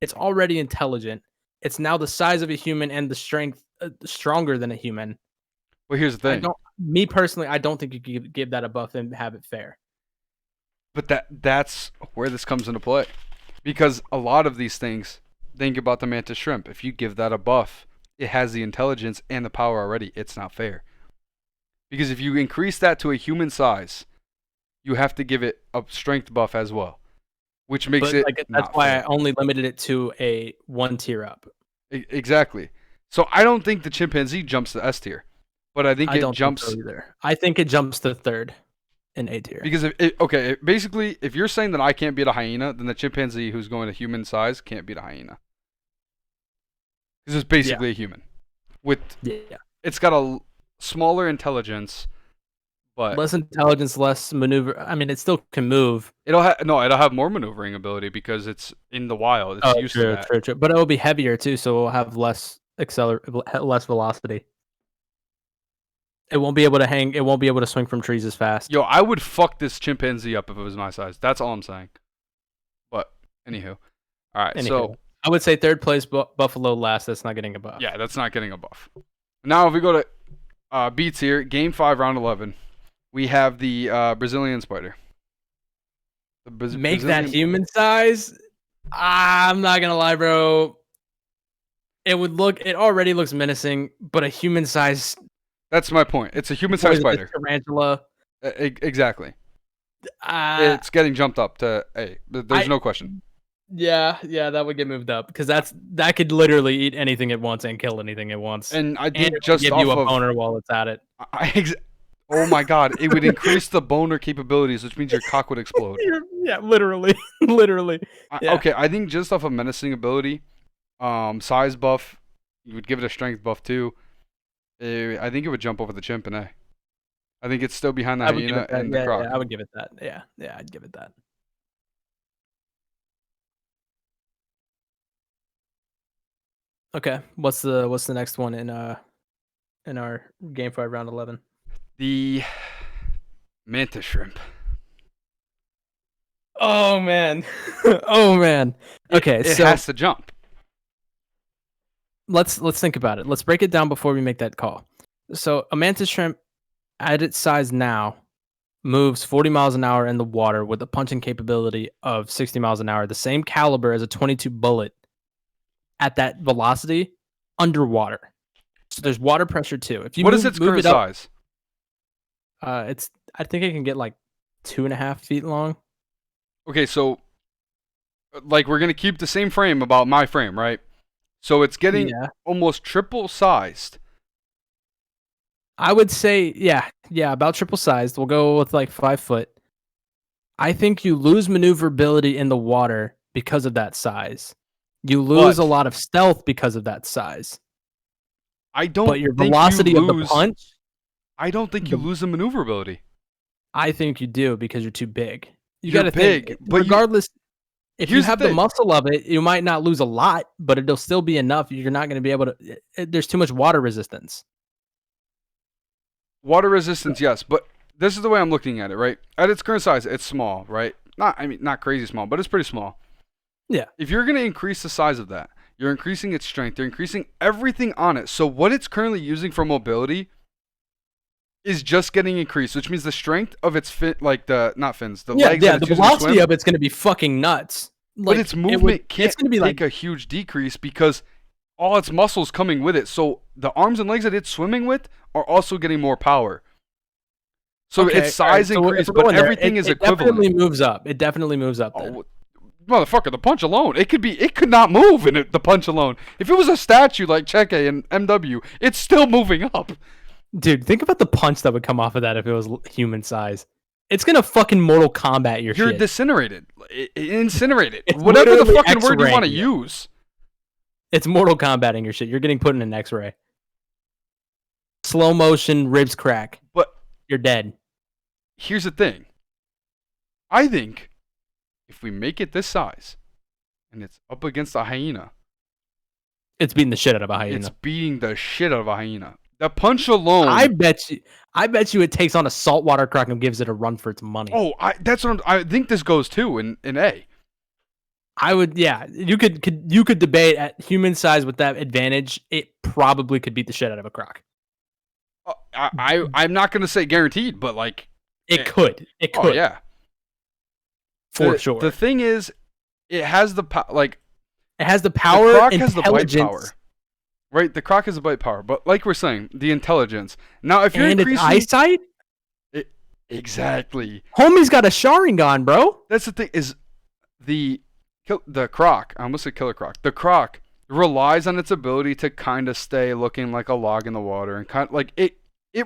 it's already intelligent. It's now the size of a human and the strength stronger than a human. Well, here's the thing. Me personally, I don't think you could give that a buff and have it fair. But that's where this comes into play. Because a lot of these things, think about the mantis shrimp. If you give that a buff, it has the intelligence and the power already. It's not fair. Because if you increase that to a human size, you have to give it a strength buff as well, which makes it that's why fair. I only limited it to a 1 tier up. Exactly. So I don't think the chimpanzee jumps to S tier, but I think it jumps. Think so either. I think it jumps to 3rd. In A tier. Because basically, if you're saying that I can't beat a hyena, then the chimpanzee who's going to human size can't beat a hyena. Because it's basically a human. It's got a smaller intelligence, But less intelligence, less maneuver. I mean, it still can move. it'll have more maneuvering ability because it's in the wild. It's used to that. True. But it will be heavier too, so it will have less less velocity. It won't be able to hang. It won't be able to swing from trees as fast. Yo, I would fuck this chimpanzee up if it was my size. That's all I'm saying. But anywho, all right. So I would say third place Buffalo last. That's not getting a buff. yeah, that's not getting a buff. Now if we go to beats here, Game 5, Round 11, we have the Brazilian spider. Make that human size. I'm not gonna lie, bro. It already looks menacing, but a human size. That's my point. It's a human-sized spider. Tarantula. Exactly. It's getting jumped up to A. There's no question. Yeah, that would get moved up because that could literally eat anything it wants and kill anything it wants. And I think just give off you a of boner while it's at it. Oh my god, it would increase the boner capabilities, which means your cock would explode. Yeah, literally. Yeah. Okay, I think just off of menacing ability, size buff, you would give it a strength buff too. I think it would jump over the chimp in A. I think it's still behind the hyena and the croc. Yeah, I would give it that. Yeah, I'd give it that. Okay, what's the next one in our Game 5 Round 11? The mantis shrimp. Oh man. Oh man. Okay, it so has to jump. Let's think about it. Let's break it down before we make that call. So a mantis shrimp at its size now moves 40 miles an hour in the water with a punching capability of 60 miles an hour, the same caliber as a 22 bullet at that velocity underwater. So there's water pressure too. What is its current size? I think it can get like 2.5 feet long. Okay, so like we're gonna keep the same frame about my frame, right? So it's getting almost triple sized. I would say, yeah, about triple sized. We'll go with like 5 foot. I think you lose maneuverability in the water because of that size. You lose a lot of stealth because of that size. But your velocity of the punch. I don't think you lose the maneuverability. I think you do because you're too big. You're got to think, but regardless, if you have the muscle of it, you might not lose a lot, but it'll still be enough. You're not going to be able to. There's too much water resistance. Water resistance, yes, but this is the way I'm looking at it, right? At its current size, it's small, right? Not crazy small, but it's pretty small. Yeah. If you're going to increase the size of that, you're increasing its strength, you're increasing everything on it. So what it's currently using for mobility is just getting increased, which means the strength of its legs. The velocity of it's going to be fucking nuts. But its movement can't take a huge decrease because all its muscles coming with it. So the arms and legs that it's swimming with are also getting more power. So its size increased, but everything is equivalent. It definitely moves up. Oh, motherfucker, the punch alone. It could not move in the punch alone. If it was a statue like Cheque and MW, it's still moving up. Dude, think about the punch that would come off of that if it was human size. It's gonna fucking Mortal Kombat your shit. You're incinerated. Whatever the fucking word you want to use. It's Mortal Kombating your shit. You're getting put in an X-ray. Slow motion, ribs crack. But you're dead. Here's the thing. I think if we make it this size and it's up against a hyena, it's beating the shit out of a hyena. It's beating the shit out of a hyena. The punch alone. I bet you it takes on a saltwater croc and gives it a run for its money. Oh, I think this goes too in A. I would, yeah. You could debate at human size with that advantage. It probably could beat the shit out of a croc. I'm not gonna say guaranteed, but like it could. It could. Oh yeah. For sure. The thing is, it has the it has the power. The croc has the bite power. Right, the croc has the bite power, but like we're saying, the intelligence. Now, if you're increasing its eyesight, exactly. Homie's got a Sharingan, bro. That's the thing. Is the croc? I almost said killer croc. The croc relies on its ability to kind of stay looking like a log in the water, and kind of like it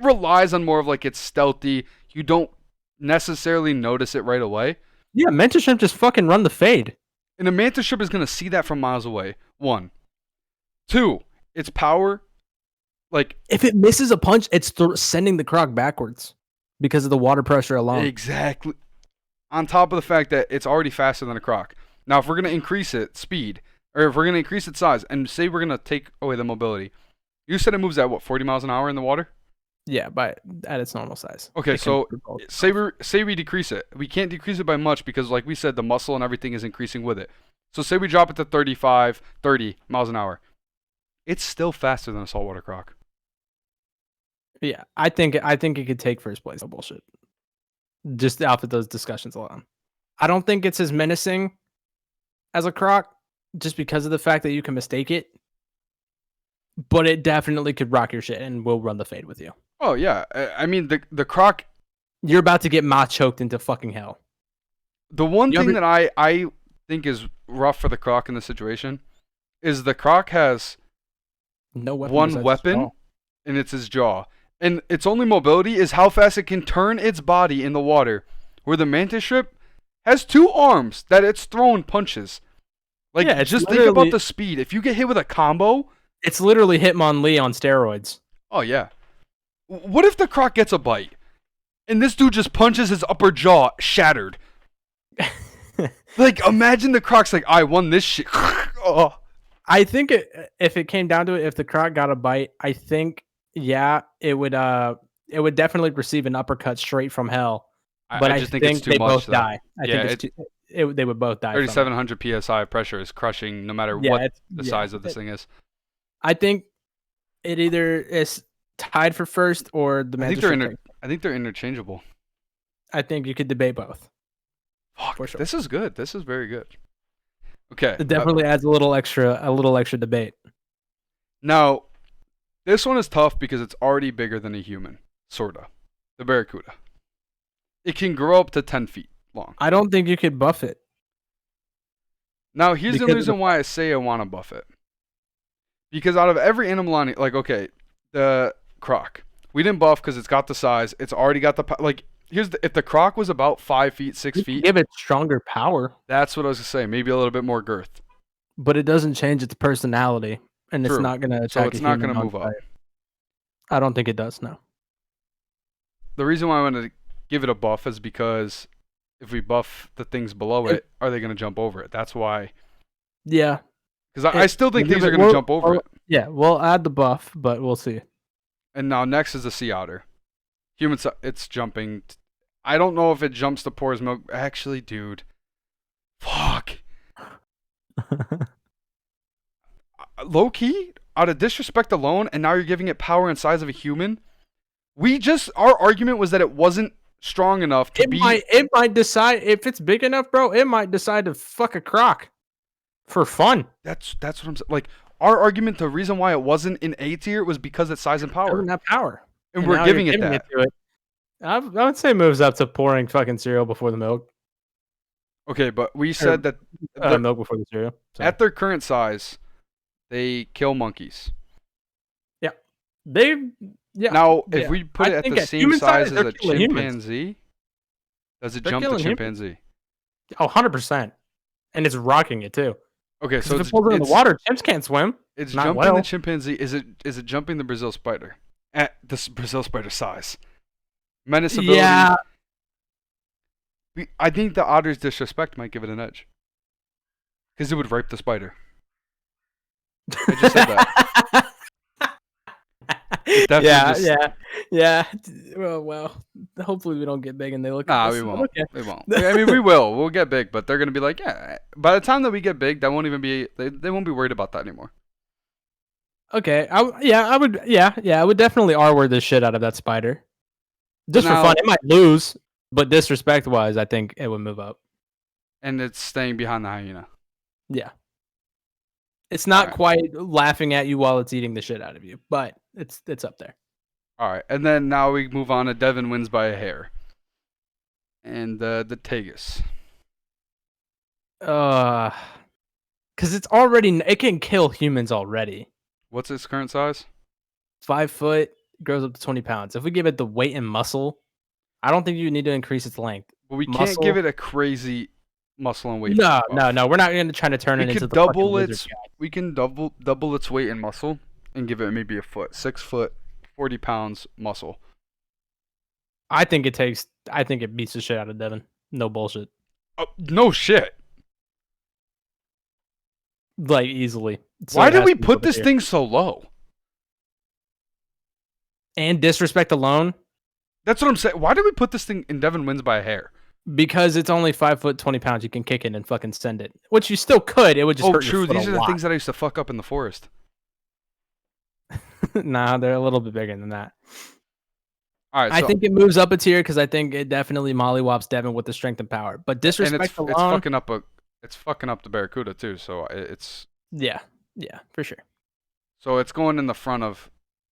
relies on more of like it's stealthy. You don't necessarily notice it right away. Yeah, mantis shrimp just fucking run the fade. And a mantis shrimp is gonna see that from miles away. 1, 2. Its power, like if it misses a punch, it's sending the croc backwards because of the water pressure alone. Exactly. On top of the fact that it's already faster than a croc. Now, if we're going to increase its speed, or if we're going to increase its size, and say we're going to take away the mobility, you said it moves at, what, 40 miles an hour in the water? Yeah, at its normal size. Okay, so say we decrease it. We can't decrease it by much because, like we said, the muscle and everything is increasing with it. So say we drop it to 30 miles an hour. It's still faster than a saltwater croc. Yeah, I think it could take first place. No bullshit. Just off of those discussions alone. I don't think it's as menacing as a croc just because of the fact that you can mistake it. But it definitely could rock your shit and will run the fade with you. Oh, yeah. I mean, the croc... You're about to get choked into fucking hell. The one thing that I think is rough for the croc in this situation is the croc has one weapon, and it's his jaw. And its only mobility is how fast it can turn its body in the water. Where the mantis shrimp has 2 arms that it's throwing punches. Like, yeah, just think about the speed. If you get hit with a combo... It's literally Hitmonlee on steroids. Oh, yeah. What if the croc gets a bite? And this dude just punches his upper jaw shattered. Like, imagine the croc's like, I won this shit. Oh. I think if it came down to it, if the croc got a bite, I think, yeah, it would definitely receive an uppercut straight from hell. But I just think it's too much, both die. I think they would both die. 3,700 psi pressure is crushing no matter what the size of this thing is. I think it either is tied for first or the mantis. I think they're interchangeable. I think you could debate both. Fuck, for sure. This is good. This is very good. Okay. It definitely adds a little extra debate. Now, this one is tough because it's already bigger than a human, sorta. The barracuda. It can grow up to 10 feet long. I don't think you could buff it. Now, here's the reason why I say I want to buff it. Because out of every animal on it, like, okay, the croc, we didn't buff because it's got the size. It's already got the, like, if the croc was about 5 feet, 6 feet. Give it stronger power. That's what I was going to say. Maybe a little bit more girth. But it doesn't change its personality. And It's not going to attack. So it's not going to move up. I don't think it does, no. The reason why I wanted to give it a buff is because if we buff the things below it, are they going to jump over it? That's why. Yeah. Because I still think things are going to jump over it. Yeah, we'll add the buff, but we'll see. And now next is the sea otter. It's jumping. I don't know if it jumps to pour his milk. Actually, dude. Fuck. Low key, out of disrespect alone, and now you're giving it power and size of a human. Our argument was that it wasn't strong enough to be. It might decide, if it's big enough, bro, it might decide to fuck a croc. For fun. That's what I'm saying. Like, our argument, the reason why it wasn't in A tier was because it's size and power. It doesn't have power. And we're giving it that. I would say moves up to pouring fucking cereal before the milk. Okay, but we said that milk before the cereal. So. At their current size, they kill monkeys. Yeah. Now, if we put it at the same size as a chimpanzee, does it jump the chimpanzee? Oh, 100%. And it's rocking it too. Okay, so if it pulls it in the water, chimps can't swim. It's jumping the chimpanzee. Is it jumping the Brazil spider at the Brazil spider size? Menace ability. Yeah. I think the otter's disrespect might give it an edge. Because it would rape the spider. I just said that. Yeah. Well. Hopefully we don't get big and they look. Nah, we won't. Okay. We won't. I mean, we will. We'll get big, but they're gonna be like, yeah. By the time that we get big, that won't even be. They won't be worried about that anymore. Okay. I would definitely R-word the shit out of that spider. Just for fun, it might lose, but disrespect-wise, I think it would move up. And it's staying behind the hyena. Yeah. It's not quite laughing at you while it's eating the shit out of you, but it's up there. All right, and then now we move on to Devin wins by a hair. And the Tegus. Because it can kill humans already. What's its current size? 5 foot, grows up to 20 pounds. If we give it the weight and muscle, I don't think you need to increase its length. But we can't give it a crazy muscle and weight. No. We're not going to try to turn it into the fucking lizard guy. We can double its weight and muscle and give it maybe a foot. 6 foot, 40 pounds muscle. I think it beats the shit out of Devin. No bullshit. No shit. Like, easily. So Why it did has we to be put over this here. thing so low? And disrespect alone? That's what I'm saying. Why did we put this thing in Devin wins by a hair? Because it's only 5 foot 20 pounds. You can kick it and fucking send it. Which you still could. It would just hurt true. your foot These a are the lot. things that I used to fuck up in the forest. Nah, they're a little bit bigger than that. All right, I think it moves up a tier because I think it definitely mollywops Devin with the strength and power. But disrespect and alone, it's fucking up the Barracuda too. So it's yeah, for sure. So it's going in the front of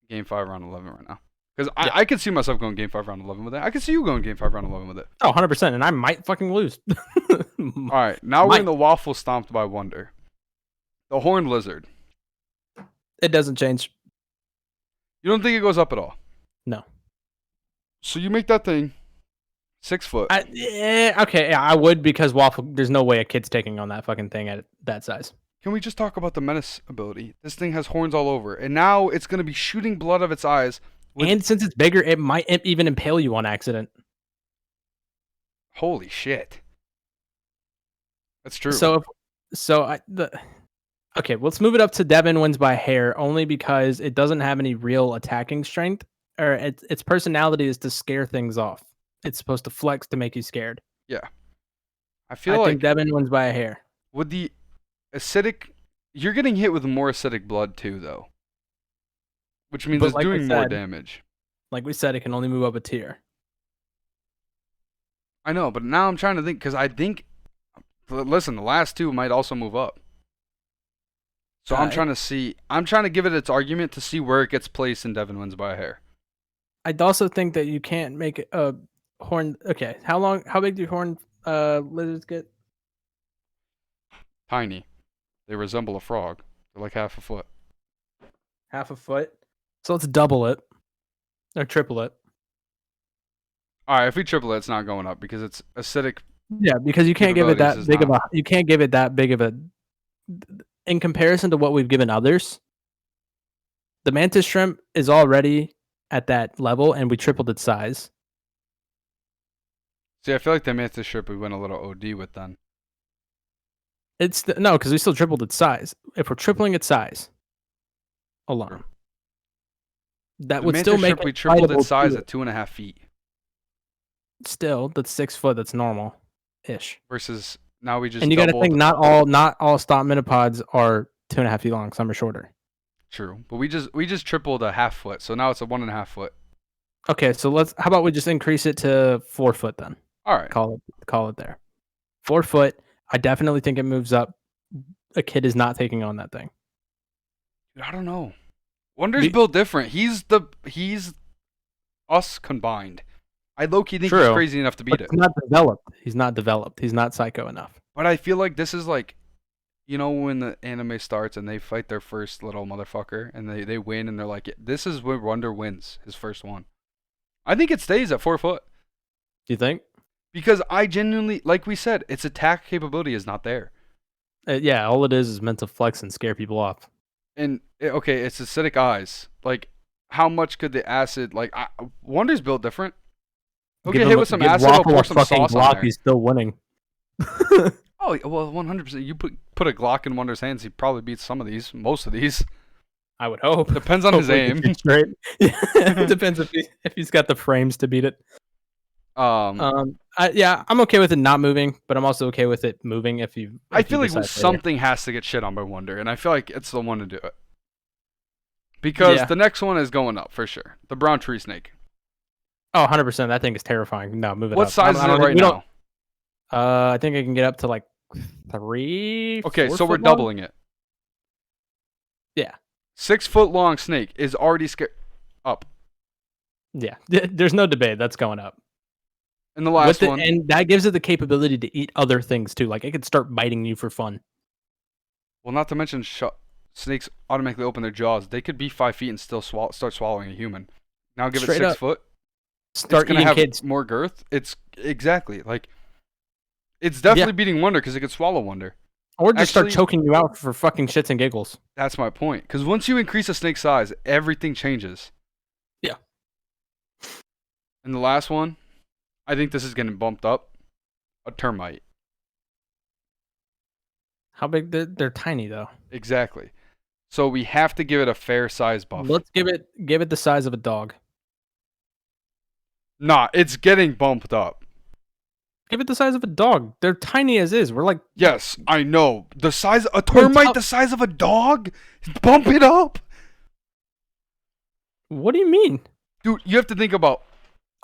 Game 5, Round 11 right now. Because Yeah. I could see myself going Game 5, Round 11 with it. I could see you going Game 5, Round 11 with it. Oh, 100%. And I might fucking lose. All right, now we're in the waffle stomped by Wonder. The horned lizard. It doesn't change. You don't think it goes up at all? No. So you make that thing 6 foot. Okay, I would because waffle. There's no way a kid's taking on that fucking thing at that size. Can we just talk about the menace ability? This thing has horns all over, and now it's going to be shooting blood of its eyes. And since it's bigger, it might even impale you on accident. Holy shit. That's true. Okay, let's move it up to Devin wins by hair, only because it doesn't have any real attacking strength, or its personality is to scare things off. It's supposed to flex to make you scared. Yeah. I think Devin wins by a hair. With the acidic, you're getting hit with more acidic blood too, though. Which means it's doing more damage. Like we said, it can only move up a tier. I know, but now I'm trying to think, because I think, listen, the last two might also move up. So I'm trying to give it its argument to see where it gets placed in Devin wins by a hair. I'd also think that you can't make a horn. Okay, how big do horn lizards get? Tiny. They resemble a frog. They're like half a foot. Half a foot? So let's double it. Or triple it. Alright, if we triple it, it's not going up because it's acidic. Yeah, because you can't give it that big of a in comparison to what we've given others. The mantis shrimp is already at that level and we tripled its size. See, I feel like the mantis shrimp we went a little OD with then. No, because we still tripled its size. If we're tripling its size alone, that would still make it. We tripled its size at 2.5 feet. Still, that's 6 foot. That's normal-ish. Versus now we just. And you got to think, not all stop minipods are 2.5 feet long. Some are shorter. True, but we just tripled a half foot, so now it's a 1.5 foot. Okay, so how about we just increase it to 4 foot then? All right, call it there. 4 foot. I definitely think it moves up. A kid is not taking on that thing. I don't know. Wonder's built different. He's us combined. I low-key think he's crazy enough to beat it. He's not developed. He's not psycho enough. But I feel like this is like, you know, when the anime starts and they fight their first little motherfucker and they win and they're like, this is where Wonder wins his first one. I think it stays at 4 foot. Do you think? Because I genuinely, like we said, its attack capability is not there. Yeah, all it is meant to flex and scare people off. And, okay, it's acidic eyes. Like, how much could the acid, like, Wonder's built different. He'll get hit with some acid, he'll pour some sauce on there. He's still winning. Oh, well, 100%. You put a Glock in Wonder's hands, he probably beats most of these. I would hope. Depends on his aim. Depends if he's got the frames to beat it. I'm okay with it not moving, but I'm also okay with it moving I feel like something has to get shit on by Wonder, and I feel like it's the one to do it. Because the next one is going up for sure. The brown tree snake. Oh, 100%. That thing is terrifying. No, move it up. What size is it right now? I think I can get up to like 3. Okay, so we're doubling it. Yeah. 6 foot long snake is already up. Yeah, there's no debate. That's going up. And the last one. And that gives it the capability to eat other things too. Like it could start biting you for fun. Well, not to mention snakes automatically open their jaws. They could be 5 feet and still start swallowing a human. Now give it 6 foot. Start eating kids. More girth. It's exactly like. It's definitely beating Wonder because it could swallow Wonder. Or just start choking you out for fucking shits and giggles. That's my point. Because once you increase a snake's size, everything changes. Yeah. And the last one, I think this is getting bumped up. A termite. How big? They're tiny though. Exactly. So we have to give it a fair size buff. Let's give it the size of a dog. Nah, it's getting bumped up. Give it the size of a dog. They're tiny as is. We're like, Yes, I know. The size a termite the size of a dog? Bump it up. What do you mean? Dude, you have to think about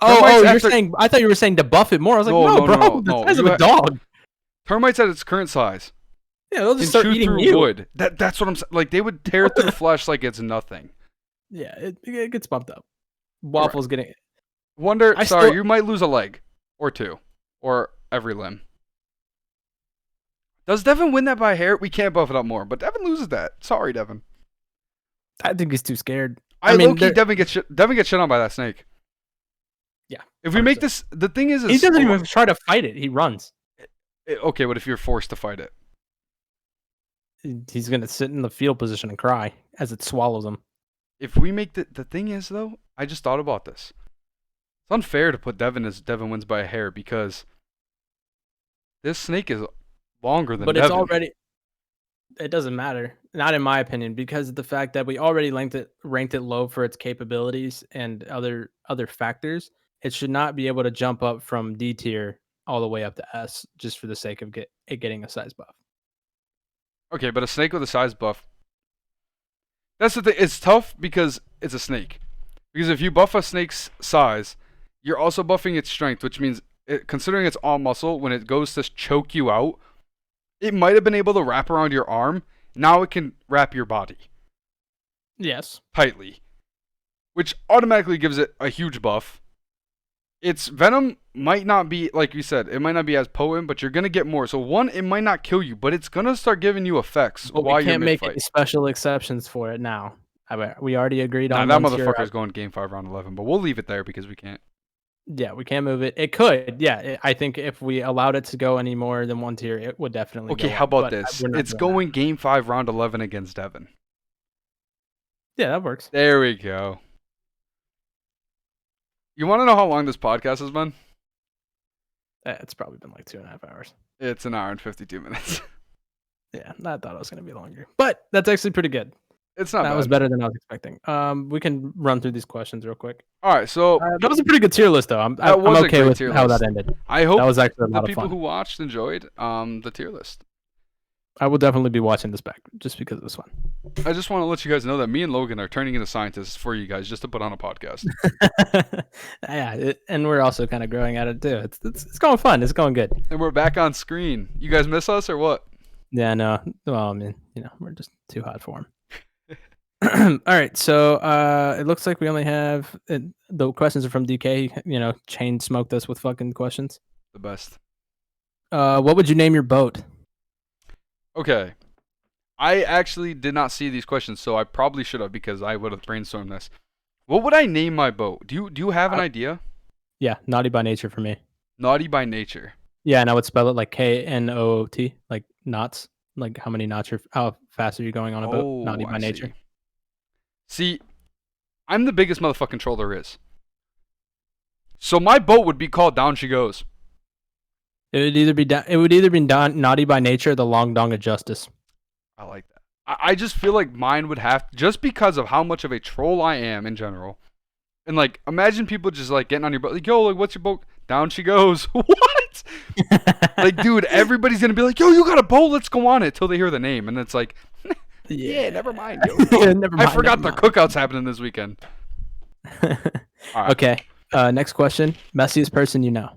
you're saying I thought you were saying to buff it more. I was like, no, bro, the size of a dog. Termites at its current size. Yeah, they'll just start eating you. Wood. That's what I'm saying. Like, they would tear through flesh like it's nothing. Yeah, it gets bumped up. Waffle's getting it. You might lose a leg or two or every limb. Does Devin win that by a hair? We can't buff it up more, but Devin loses that. Sorry, Devin. I think he's too scared. I mean, low-key, Devin gets shit on by that snake. Yeah. If we make this, the thing is he doesn't even try to fight it. He runs. Okay, but if you're forced to fight it? He's going to sit in the fetal position and cry as it swallows him. If we make the thing is, though, I just thought about this. It's unfair to put Devin as Devin wins by a hair because this snake is longer than Devin. But it's already... It doesn't matter. Not in my opinion, because of the fact that we already ranked it low for its capabilities and other factors. It should not be able to jump up from D tier all the way up to S just for the sake of getting a size buff. Okay, but a snake with a size buff. That's the thing. It's tough because it's a snake. Because if you buff a snake's size, you're also buffing its strength, which means considering it's all muscle, when it goes to choke you out, it might have been able to wrap around your arm. Now it can wrap your body. Yes. Tightly. Which automatically gives it a huge buff. Its venom might not be, like you said, it might not be as potent, but you're going to get more. So one, it might not kill you, but it's going to start giving you effects but while we can't you're make mid-fight. any special exceptions for it now. We already agreed on that motherfucker's going game 5, round 11, but we'll leave it there because we can't. Yeah, we can't move it. It could. Yeah, I think if we allowed it to go any more than one tier, it would definitely Okay, go how up, about this? It's going game 5, round 11 against Devin. Yeah, that works. There we go. You want to know how long this podcast has been? It's probably been like 2.5 hours. It's an hour and 52 minutes. Yeah, I thought it was going to be longer. But that's actually pretty good. It's not bad. That was better than I was expecting. We can run through these questions real quick. All right, so... that was a pretty good tier list, though. I'm okay with how that ended. I hope that was actually a lot the people of fun. who watched enjoyed the tier list. I will definitely be watching this back just because it was fun. I just want to let you guys know that me and Logan are turning into scientists for you guys just to put on a podcast. Yeah, and we're also kind of growing at it too. It's going fun. It's going good. And we're back on screen. You guys miss us or what? Yeah, no. Well, I mean, we're just too hot for them. All right, so it looks like we only have the questions are from DK. Chain smoked us with fucking questions. The best. What would you name your boat? Okay. I actually did not see these questions, so I probably should have because I would have brainstormed this. What would I name my boat? Do you have an idea? Yeah, Naughty by Nature for me. Naughty by Nature. Yeah, and I would spell it like KNOOT, like knots, like how fast are you going on a boat? Naughty by Nature. See, I'm the biggest motherfucking troll there is. So my boat would be called Down She Goes. It would either be Naughty by Nature or the Long Dong of Justice. I like that. I just feel like mine would have, just because of how much of a troll I am in general. And like, imagine people just like getting on your boat, like, yo, like, what's your boat? Down she goes. What? Like, dude, everybody's gonna be like, yo, you got a boat? Let's go on it till they hear the name, and it's like, yeah, never mind. Yo. I forgot the cookouts happening this weekend. Right. Okay. Next question. Messiest person you know.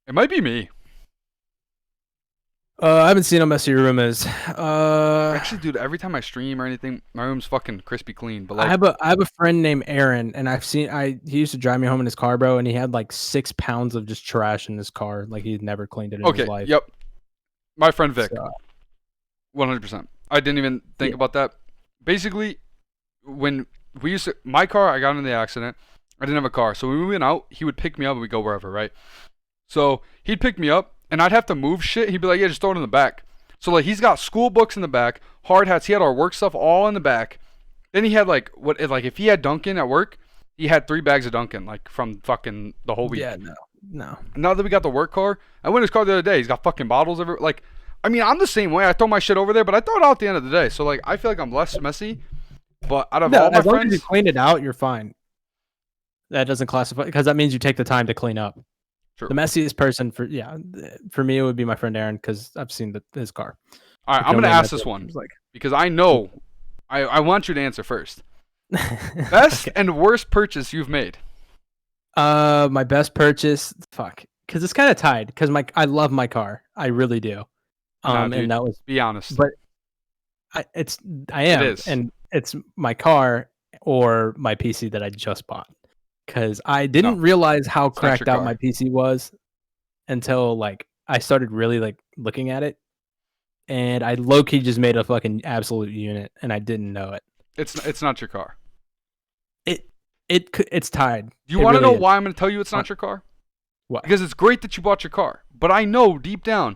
It might be me. I haven't seen how messy your room is. Actually, dude, every time I stream or anything, my room's fucking crispy clean. But like, I have a friend named Aaron, and he used to drive me home in his car, bro, and he had like 6 pounds of just trash in his car, like he'd never cleaned it in his life. Yep. My friend Vic. 100%. I didn't even think about that. Basically, when we used to, my car, I got in the accident. I didn't have a car, so when we went out, he would pick me up and we'd go wherever, right? So he'd pick me up, and I'd have to move shit. He'd be like, yeah, just throw it in the back. So like he's got school books in the back, hard hats. He had our work stuff all in the back. Then he had like if he had Dunkin' at work, he had 3 bags of Dunkin' like from fucking the whole week. Yeah, no. Now that we got the work car, I went in his car the other day. He's got fucking bottles everywhere. Like, I mean, I'm the same way. I throw my shit over there, but I throw it out at the end of the day. So like, I feel like I'm less messy. But out of all my as long as friends, you clean it out, you're fine. That doesn't classify because that means you take the time to clean up. True. The messiest person for me it would be my friend Aaron because I've seen his car. All right, I'm gonna ask this one because I know I want you to answer first. Best and worst purchase you've made. My best purchase, because it's kind of tied. Because I love my car, I really do. Dude, and that was be honest. But I am, It is. and it's my car or my PC that I just bought. Because I didn't realize how cracked out my PC was until like I started really like looking at it, and I low key just made a fucking absolute unit, and I didn't know it. It's not your car. It's tied. Do you want to know why I'm going to tell you it's not your car? Why? Because it's great that you bought your car, but I know deep down,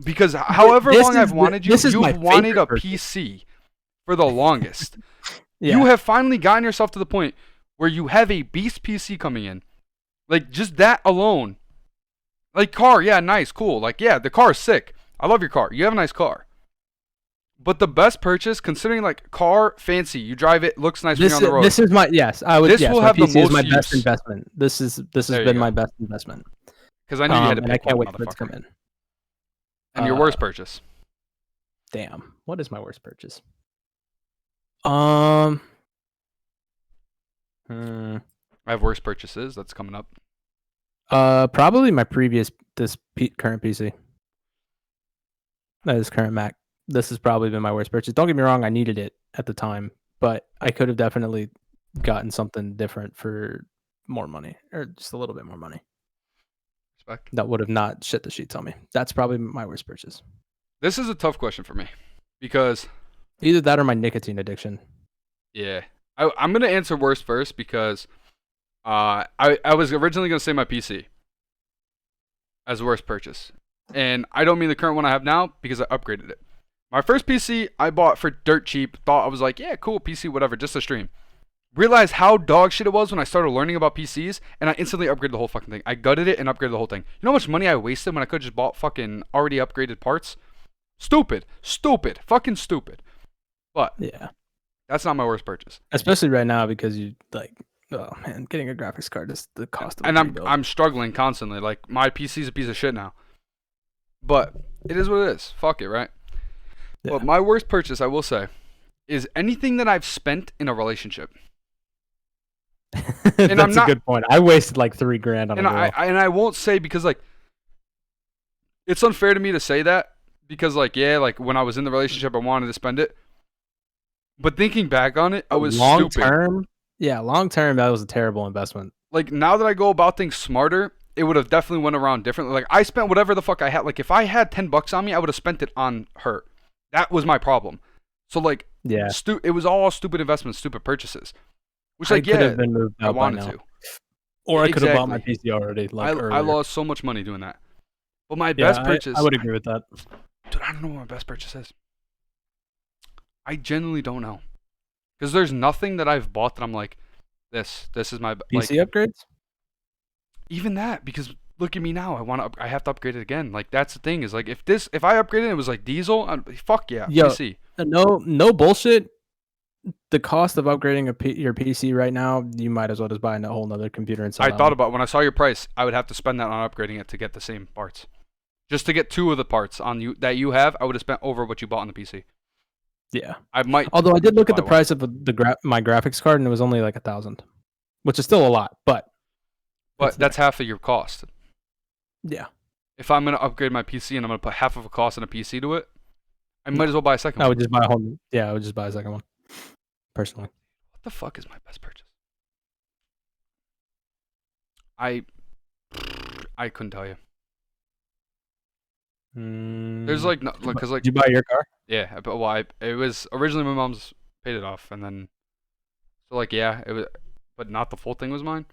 because however long I've wanted you, you've wanted a PC for the longest. Yeah. You have finally gotten yourself to the point where you have a beast PC coming in. Like, just that alone. Like, car, yeah, nice, cool. Like, yeah, the car is sick. I love your car. You have a nice car. But the best purchase, considering like car, fancy, you drive it, looks nice when you're on the road. This is my I would. This will have the most my use. Best investment. This has been my best investment. Because I knew you had to pick and I can't one, wait for it to come in. And your worst purchase. Damn, what is my worst purchase? I have worst purchases. That's coming up. Probably my current PC. That is current Mac. This has probably been my worst purchase. Don't get me wrong, I needed it at the time, but I could have definitely gotten something different for more money, or just a little bit more money. Respect. That would have not shit the sheets on me. That's probably my worst purchase. This is a tough question for me because either that or my nicotine addiction. Yeah, I'm gonna answer worst first because I was originally gonna say my PC as worst purchase, and I don't mean the current one I have now because I upgraded it. My first PC I bought for dirt cheap. Thought I was like, yeah, cool PC, whatever, just to stream. Realized how dog shit it was when I started learning about PCs, and I instantly upgraded the whole fucking thing. I gutted it and upgraded the whole thing. You know how much money I wasted when I could have just bought fucking already upgraded parts? Stupid, fucking stupid. But yeah, that's not my worst purchase. Especially right now because you like, oh man, getting a graphics card is the cost of. And I'm struggling constantly. Like my PC's a piece of shit now. But it is what it is. Fuck it, right? Yeah. But my worst purchase, I will say, is anything that I've spent in a relationship. And that's a good point. I wasted like $3,000 on a girl. And I won't say because like it's unfair to me to say that because like yeah, like when I was in the relationship I wanted to spend it. But thinking back on it, I was long stupid. Long term that was a terrible investment. Like now that I go about things smarter, it would have definitely went around differently. Like I spent whatever the fuck I had. Like if I had $10 on me, I would have spent it on her. That was my problem. So like yeah, it was all stupid investments, stupid purchases. Which like could have been moved out I wanted by now. to. Or I could have bought my PC already. Like I lost so much money doing that. But my best purchase, I would agree with that. Dude, I don't know what my best purchase is. I genuinely don't know. Because there's nothing that I've bought that I'm like, this is my PC upgrades. Even that, because look at me now. I have to upgrade it again. Like that's the thing is like if I upgraded it, it was like diesel. Fuck yeah, PC. No bullshit. The cost of upgrading your PC right now, you might as well just buy a whole nother computer and sell. I thought about when I saw your price, I would have to spend that on upgrading it to get the same parts. Just to get 2 of the parts that you have, I would have spent over what you bought on the PC. Yeah, I might. Although I did look at the price of my graphics card, and it was only like $1,000, which is still a lot. But that's half of your cost. Yeah. If I'm gonna upgrade my PC and I'm gonna put half of a cost on a PC to it, I might as well buy a second one. I would just buy I would just buy a second one. Personally. What the fuck is my best purchase? I couldn't tell you. There's like no, because like. Did you buy your car? Yeah, but it was originally my mom's paid it off, and then so like yeah, it was, but not the full thing was mine.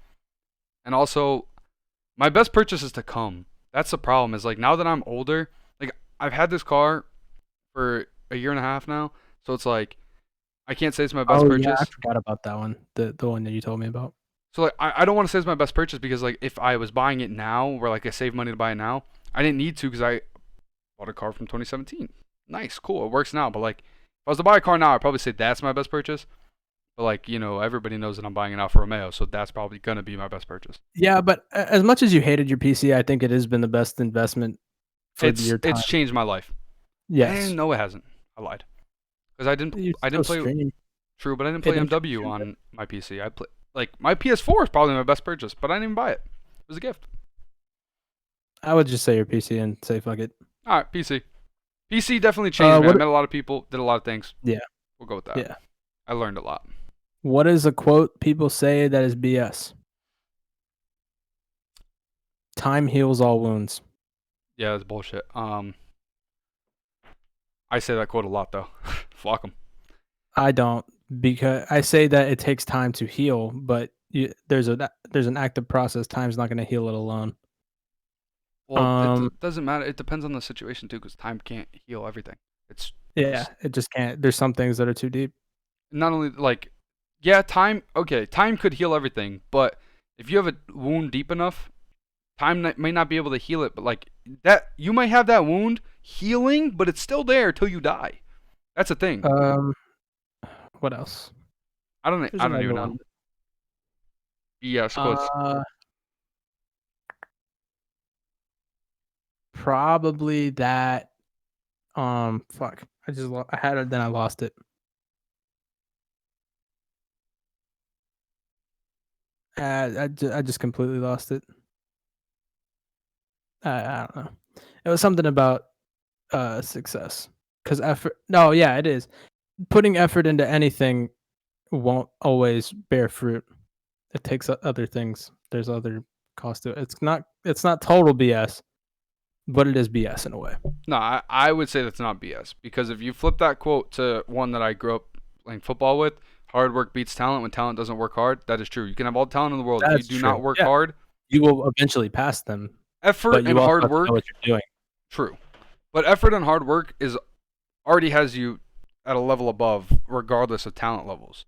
And also, my best purchase is to come. That's the problem. Is like now that I'm older, like I've had this car for a year and a half now. So it's like I can't say it's my best Oh purchase. yeah, I forgot about that one. The one that you told me about. So like I don't want to say it's my best purchase because like if I was buying it now, where like I save money to buy it now, I didn't need to because I bought a car from 2017. Nice, cool, it works now. But like if I was to buy a car now, I'd probably say that's my best purchase. But like everybody knows that I'm buying an Alfa Romeo, so that's probably gonna be my best purchase. Yeah, but as much as you hated your PC, I think it has been the best investment for your time. It's changed my life. Yes. And no, it hasn't. I lied because I didn't play. Stream. True, but I didn't play MW on my PC. I play like my PS4 is probably my best purchase, but I didn't even buy it. It was a gift. I would just say your PC and say fuck it. All right, PC. PC definitely changed me. I met a lot of people, did a lot of things. Yeah. We'll go with that. Yeah. I learned a lot. What is a quote people say that is BS? Time heals all wounds. Yeah, that's bullshit. I say that quote a lot though. Flock them. I don't, because I say that it takes time to heal, but there's an active process. Time's not going to heal it alone. Well, it doesn't matter. It depends on the situation too, because time can't heal everything. It just can't. There's some things that are too deep. Not only like, yeah, time. Okay, time could heal everything, but if you have a wound deep enough, time may not be able to heal it. But like that, you might have that wound healing, but it's still there till you die. That's a thing. What else? I don't even know. Yes, quotes. Probably that. Fuck. I had it, then I lost it. I just completely lost it. I don't know. It was something about success. Because effort. No, yeah, it is. Putting effort into anything won't always bear fruit. It takes other things. There's other cost to it. It's not total BS, but it is BS in a way. No, I would say that's not BS, because if you flip that quote to one that I grew up playing football with, hard work beats talent when talent doesn't work hard, that is true. You can have all the talent in the world. If you do not work hard, you will eventually pass them. Effort and hard work. Know what you're doing. True. But effort and hard work already has you at a level above, regardless of talent levels.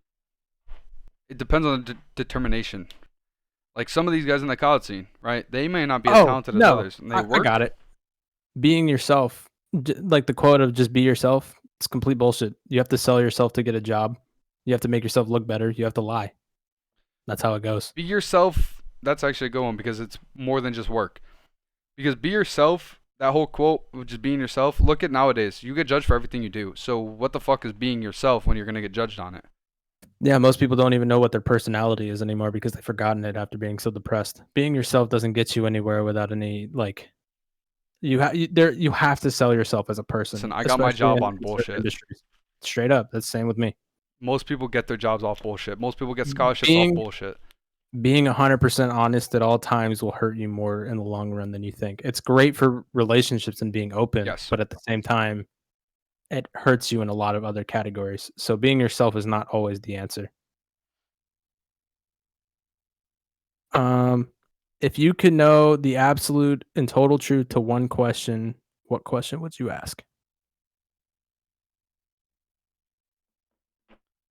It depends on the determination. Like some of these guys in the college scene, right? They may not be as talented as others. And I got it. Being yourself, like the quote of just be yourself, it's complete bullshit. You have to sell yourself to get a job. You have to make yourself look better. You have to lie. That's how it goes. Be yourself. That's actually a good one, because it's more than just work. Because be yourself, that whole quote of just being yourself, look at nowadays. You get judged for everything you do. So what the fuck is being yourself when you're going to get judged on it? Yeah, most people don't even know what their personality is anymore because they've forgotten it after being so depressed. Being yourself doesn't get you anywhere without any, like, you have to sell yourself as a person. Listen, I got my job on bullshit. Industries. Straight up, that's the same with me. Most people get their jobs off bullshit. Most people get scholarships off bullshit. Being 100% honest at all times will hurt you more in the long run than you think. It's great for relationships and being open, yes, but at the same time, it hurts you in a lot of other categories. So being yourself is not always the answer. If you could know the absolute and total truth to one question, what question would you ask?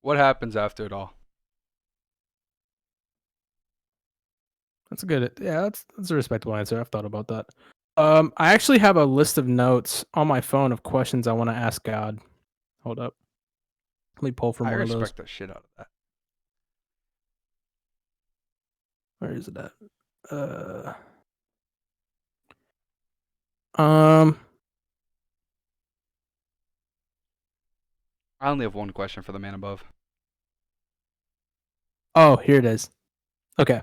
What happens after it all? That's a good. Yeah, that's a respectable answer. I've thought about that. I actually have a list of notes on my phone of questions I want to ask God. Hold up. Let me pull from one of those. I respect the shit out of that. Where is it at? I only have one question for the man above. Oh, here it is. Okay.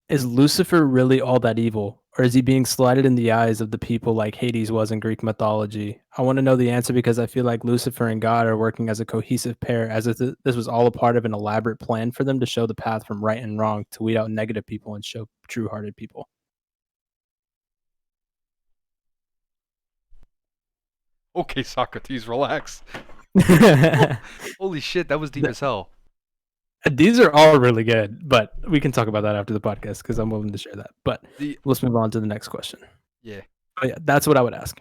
Is Lucifer really all that evil, or is he being slighted in the eyes of the people like Hades was in Greek mythology? I want to know the answer because I feel like Lucifer and God are working as a cohesive pair, as if this was all a part of an elaborate plan for them to show the path from right and wrong, to weed out negative people and show true-hearted people. Okay, Socrates, relax. Holy shit, that was deep as hell. These are all really good, but we can talk about that after the podcast because I'm willing to share that. But let's move on to the next question. Yeah. Oh, yeah, that's what I would ask.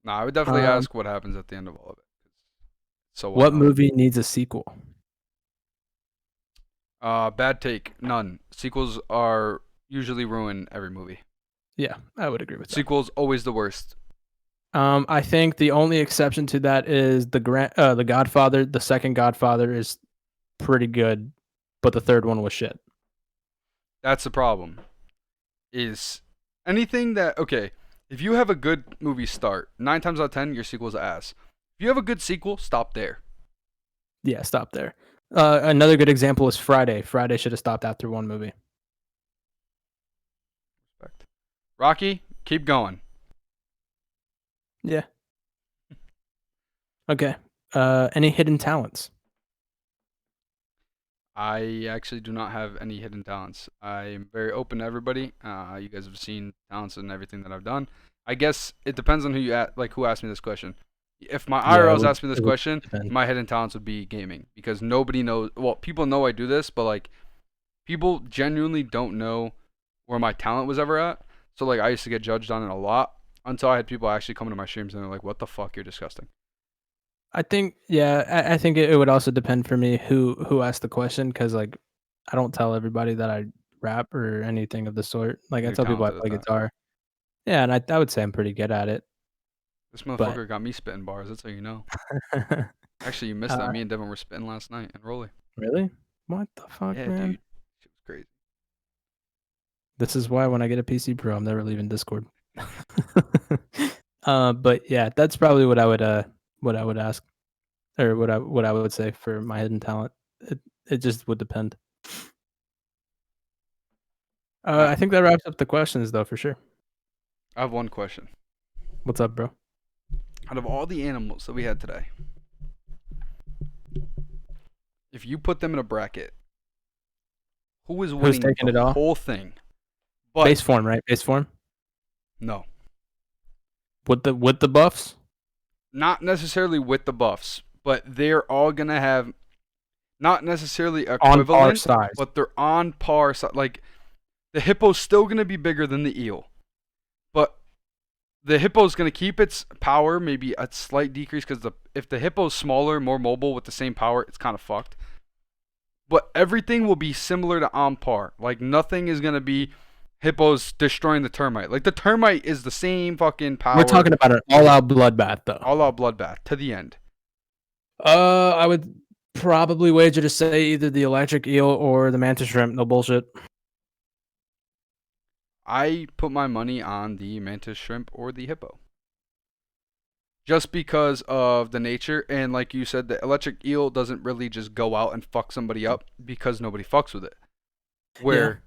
Nah, I would definitely ask what happens at the end of all of it. So what movie needs a sequel? Bad take. None. Sequels are usually ruin every movie. Yeah, I would agree with that. Sequels always the worst. I think the only exception to that is the Godfather. The second Godfather is pretty good, but the third one was shit. That's the problem. Is anything that okay? If you have a good movie start, 9 times out of 10, your sequel's ass. If you have a good sequel, stop there. Yeah, stop there. Another good example is Friday. Friday should have stopped after one movie. Respect. Rocky, keep going. Yeah. Okay. Any hidden talents? I actually do not have any hidden talents. I'm very open to everybody. You guys have seen talents in everything that I've done. I guess it depends on who asked me this question. If my IRLs asked me this question, my hidden talents would be gaming because nobody knows. Well, people know I do this, but like, people genuinely don't know where my talent was ever at. So like, I used to get judged on it a lot until I had people actually come to my streams and they're like, "What the fuck? You're disgusting." I think, yeah, I think it would also depend for me who asked the question, because like I don't tell everybody that I rap or anything of the sort. Like I tell people I play guitar. Yeah, and I would say I'm pretty good at it. This motherfucker got me spitting bars. That's how you know. Actually, you missed that. Me and Devin were spitting last night in Rolly. Really? What the fuck, yeah, man? Dude. Shit was crazy. This is why when I get a PC Pro, I'm never leaving Discord. But yeah, that's probably what I would ask, or what I would say for my hidden talent. It just would depend. I think that wraps up the questions, though, for sure. I have one question. What's up, bro? Out of all the animals that we had today, if you put them in a bracket, who is winning the whole thing? But base form, right? Base form? No. With the buffs? Not necessarily with the buffs, but they're all gonna have not necessarily equivalent, on par size, but they're on par size. Like the hippo's still gonna be bigger than the eel, but the hippo's gonna keep its power, maybe a slight decrease, because if the hippo's smaller, more mobile with the same power, it's kind of fucked. But everything will be similar to on par. Like nothing is gonna be hippos destroying the termite. Like the termite is the same fucking power. We're talking about an all-out bloodbath, though. All-out bloodbath to the end. I would probably wager to say either the electric eel or the mantis shrimp. No bullshit. I put my money on the mantis shrimp or the hippo. Just because of the nature, and like you said, the electric eel doesn't really just go out and fuck somebody up because nobody fucks with it. Where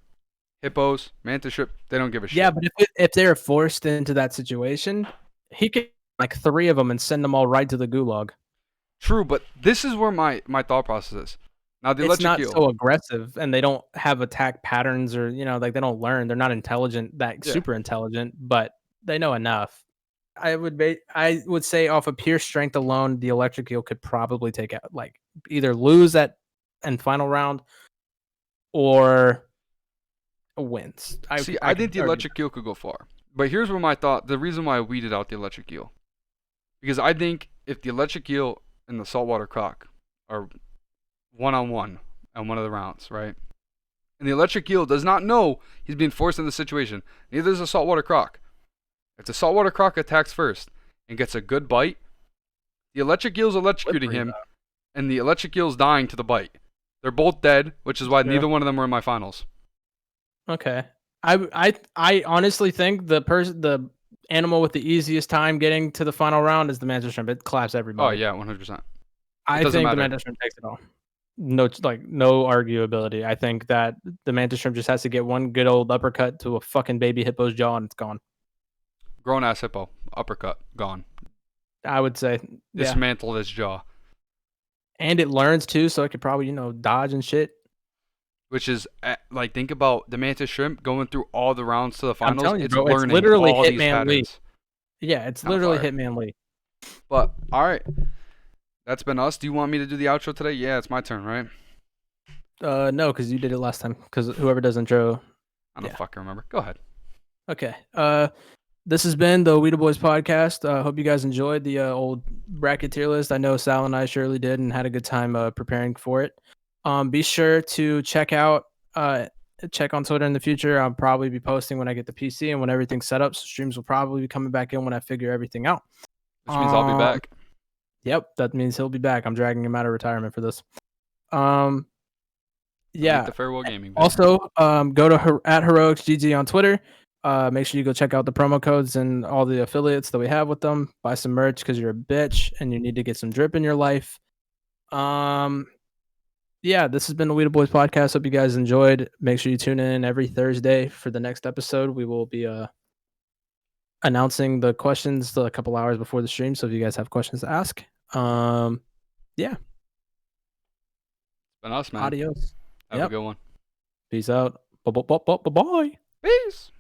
hippos, mantis shrimp, they don't give a shit. Yeah, but if they're forced into that situation, he could like 3 of them and send them all right to the gulag. True, but this is where my thought process is. Now the electric eel, it's not so aggressive, and they don't have attack patterns, or like they don't learn. They're not intelligent, super intelligent, but they know enough. I would say off of pure strength alone, the electric eel could probably take out, like, either lose that in final round or wins. I think the electric eel could go far. But here's where the reason why I weeded out the electric eel. Because I think if the electric eel and the saltwater croc are one-on-one on one of the rounds, right? And the electric eel does not know he's being forced in the situation. Neither does a saltwater croc. If the saltwater croc attacks first and gets a good bite, the electric eel's electrocuting him, and the electric eel's dying to the bite. They're both dead, which is why neither one of them were in my finals. Okay. I honestly think the animal with the easiest time getting to the final round is the mantis shrimp. It claps everybody. Oh yeah, 100%. I think the mantis shrimp takes it all. No arguability. I think that the mantis shrimp just has to get one good old uppercut to a fucking baby hippo's jaw and it's gone. Grown ass hippo, uppercut, gone. I would say dismantle his jaw. And it learns too, so it could probably dodge and shit. Which is like, think about the mantis shrimp going through all the rounds to the finals. I'm telling you, it's bro, learning it's literally all these Hitman patterns. Lee. Yeah, it's literally Hitman Lee. But all right, that's been us. Do you want me to do the outro today? Yeah, it's my turn, right? No, because you did it last time. Because whoever does intro, I don't fucking remember. Go ahead. Okay. This has been the We Da Boiz Podcast. Hope you guys enjoyed the old bracket tier list. I know Sal and I surely did and had a good time preparing for it. Be sure to check on Twitter in the future. I'll probably be posting when I get the PC and when everything's set up. So streams will probably be coming back in when I figure everything out. Which means I'll be back. Yep, that means he'll be back. I'm dragging him out of retirement for this. Yeah. The farewell gaming. Also, go to at HeroicsGG on Twitter. Make sure you go check out the promo codes and all the affiliates that we have with them. Buy some merch because you're a bitch and you need to get some drip in your life. Yeah, this has been the We Da Boiz Podcast. Hope you guys enjoyed. Make sure you tune in every Thursday for the next episode. We will be announcing the questions a couple hours before the stream. So if you guys have questions to ask, yeah. It's been us, man. Adios. Have a good one. Peace out. Bye. Peace.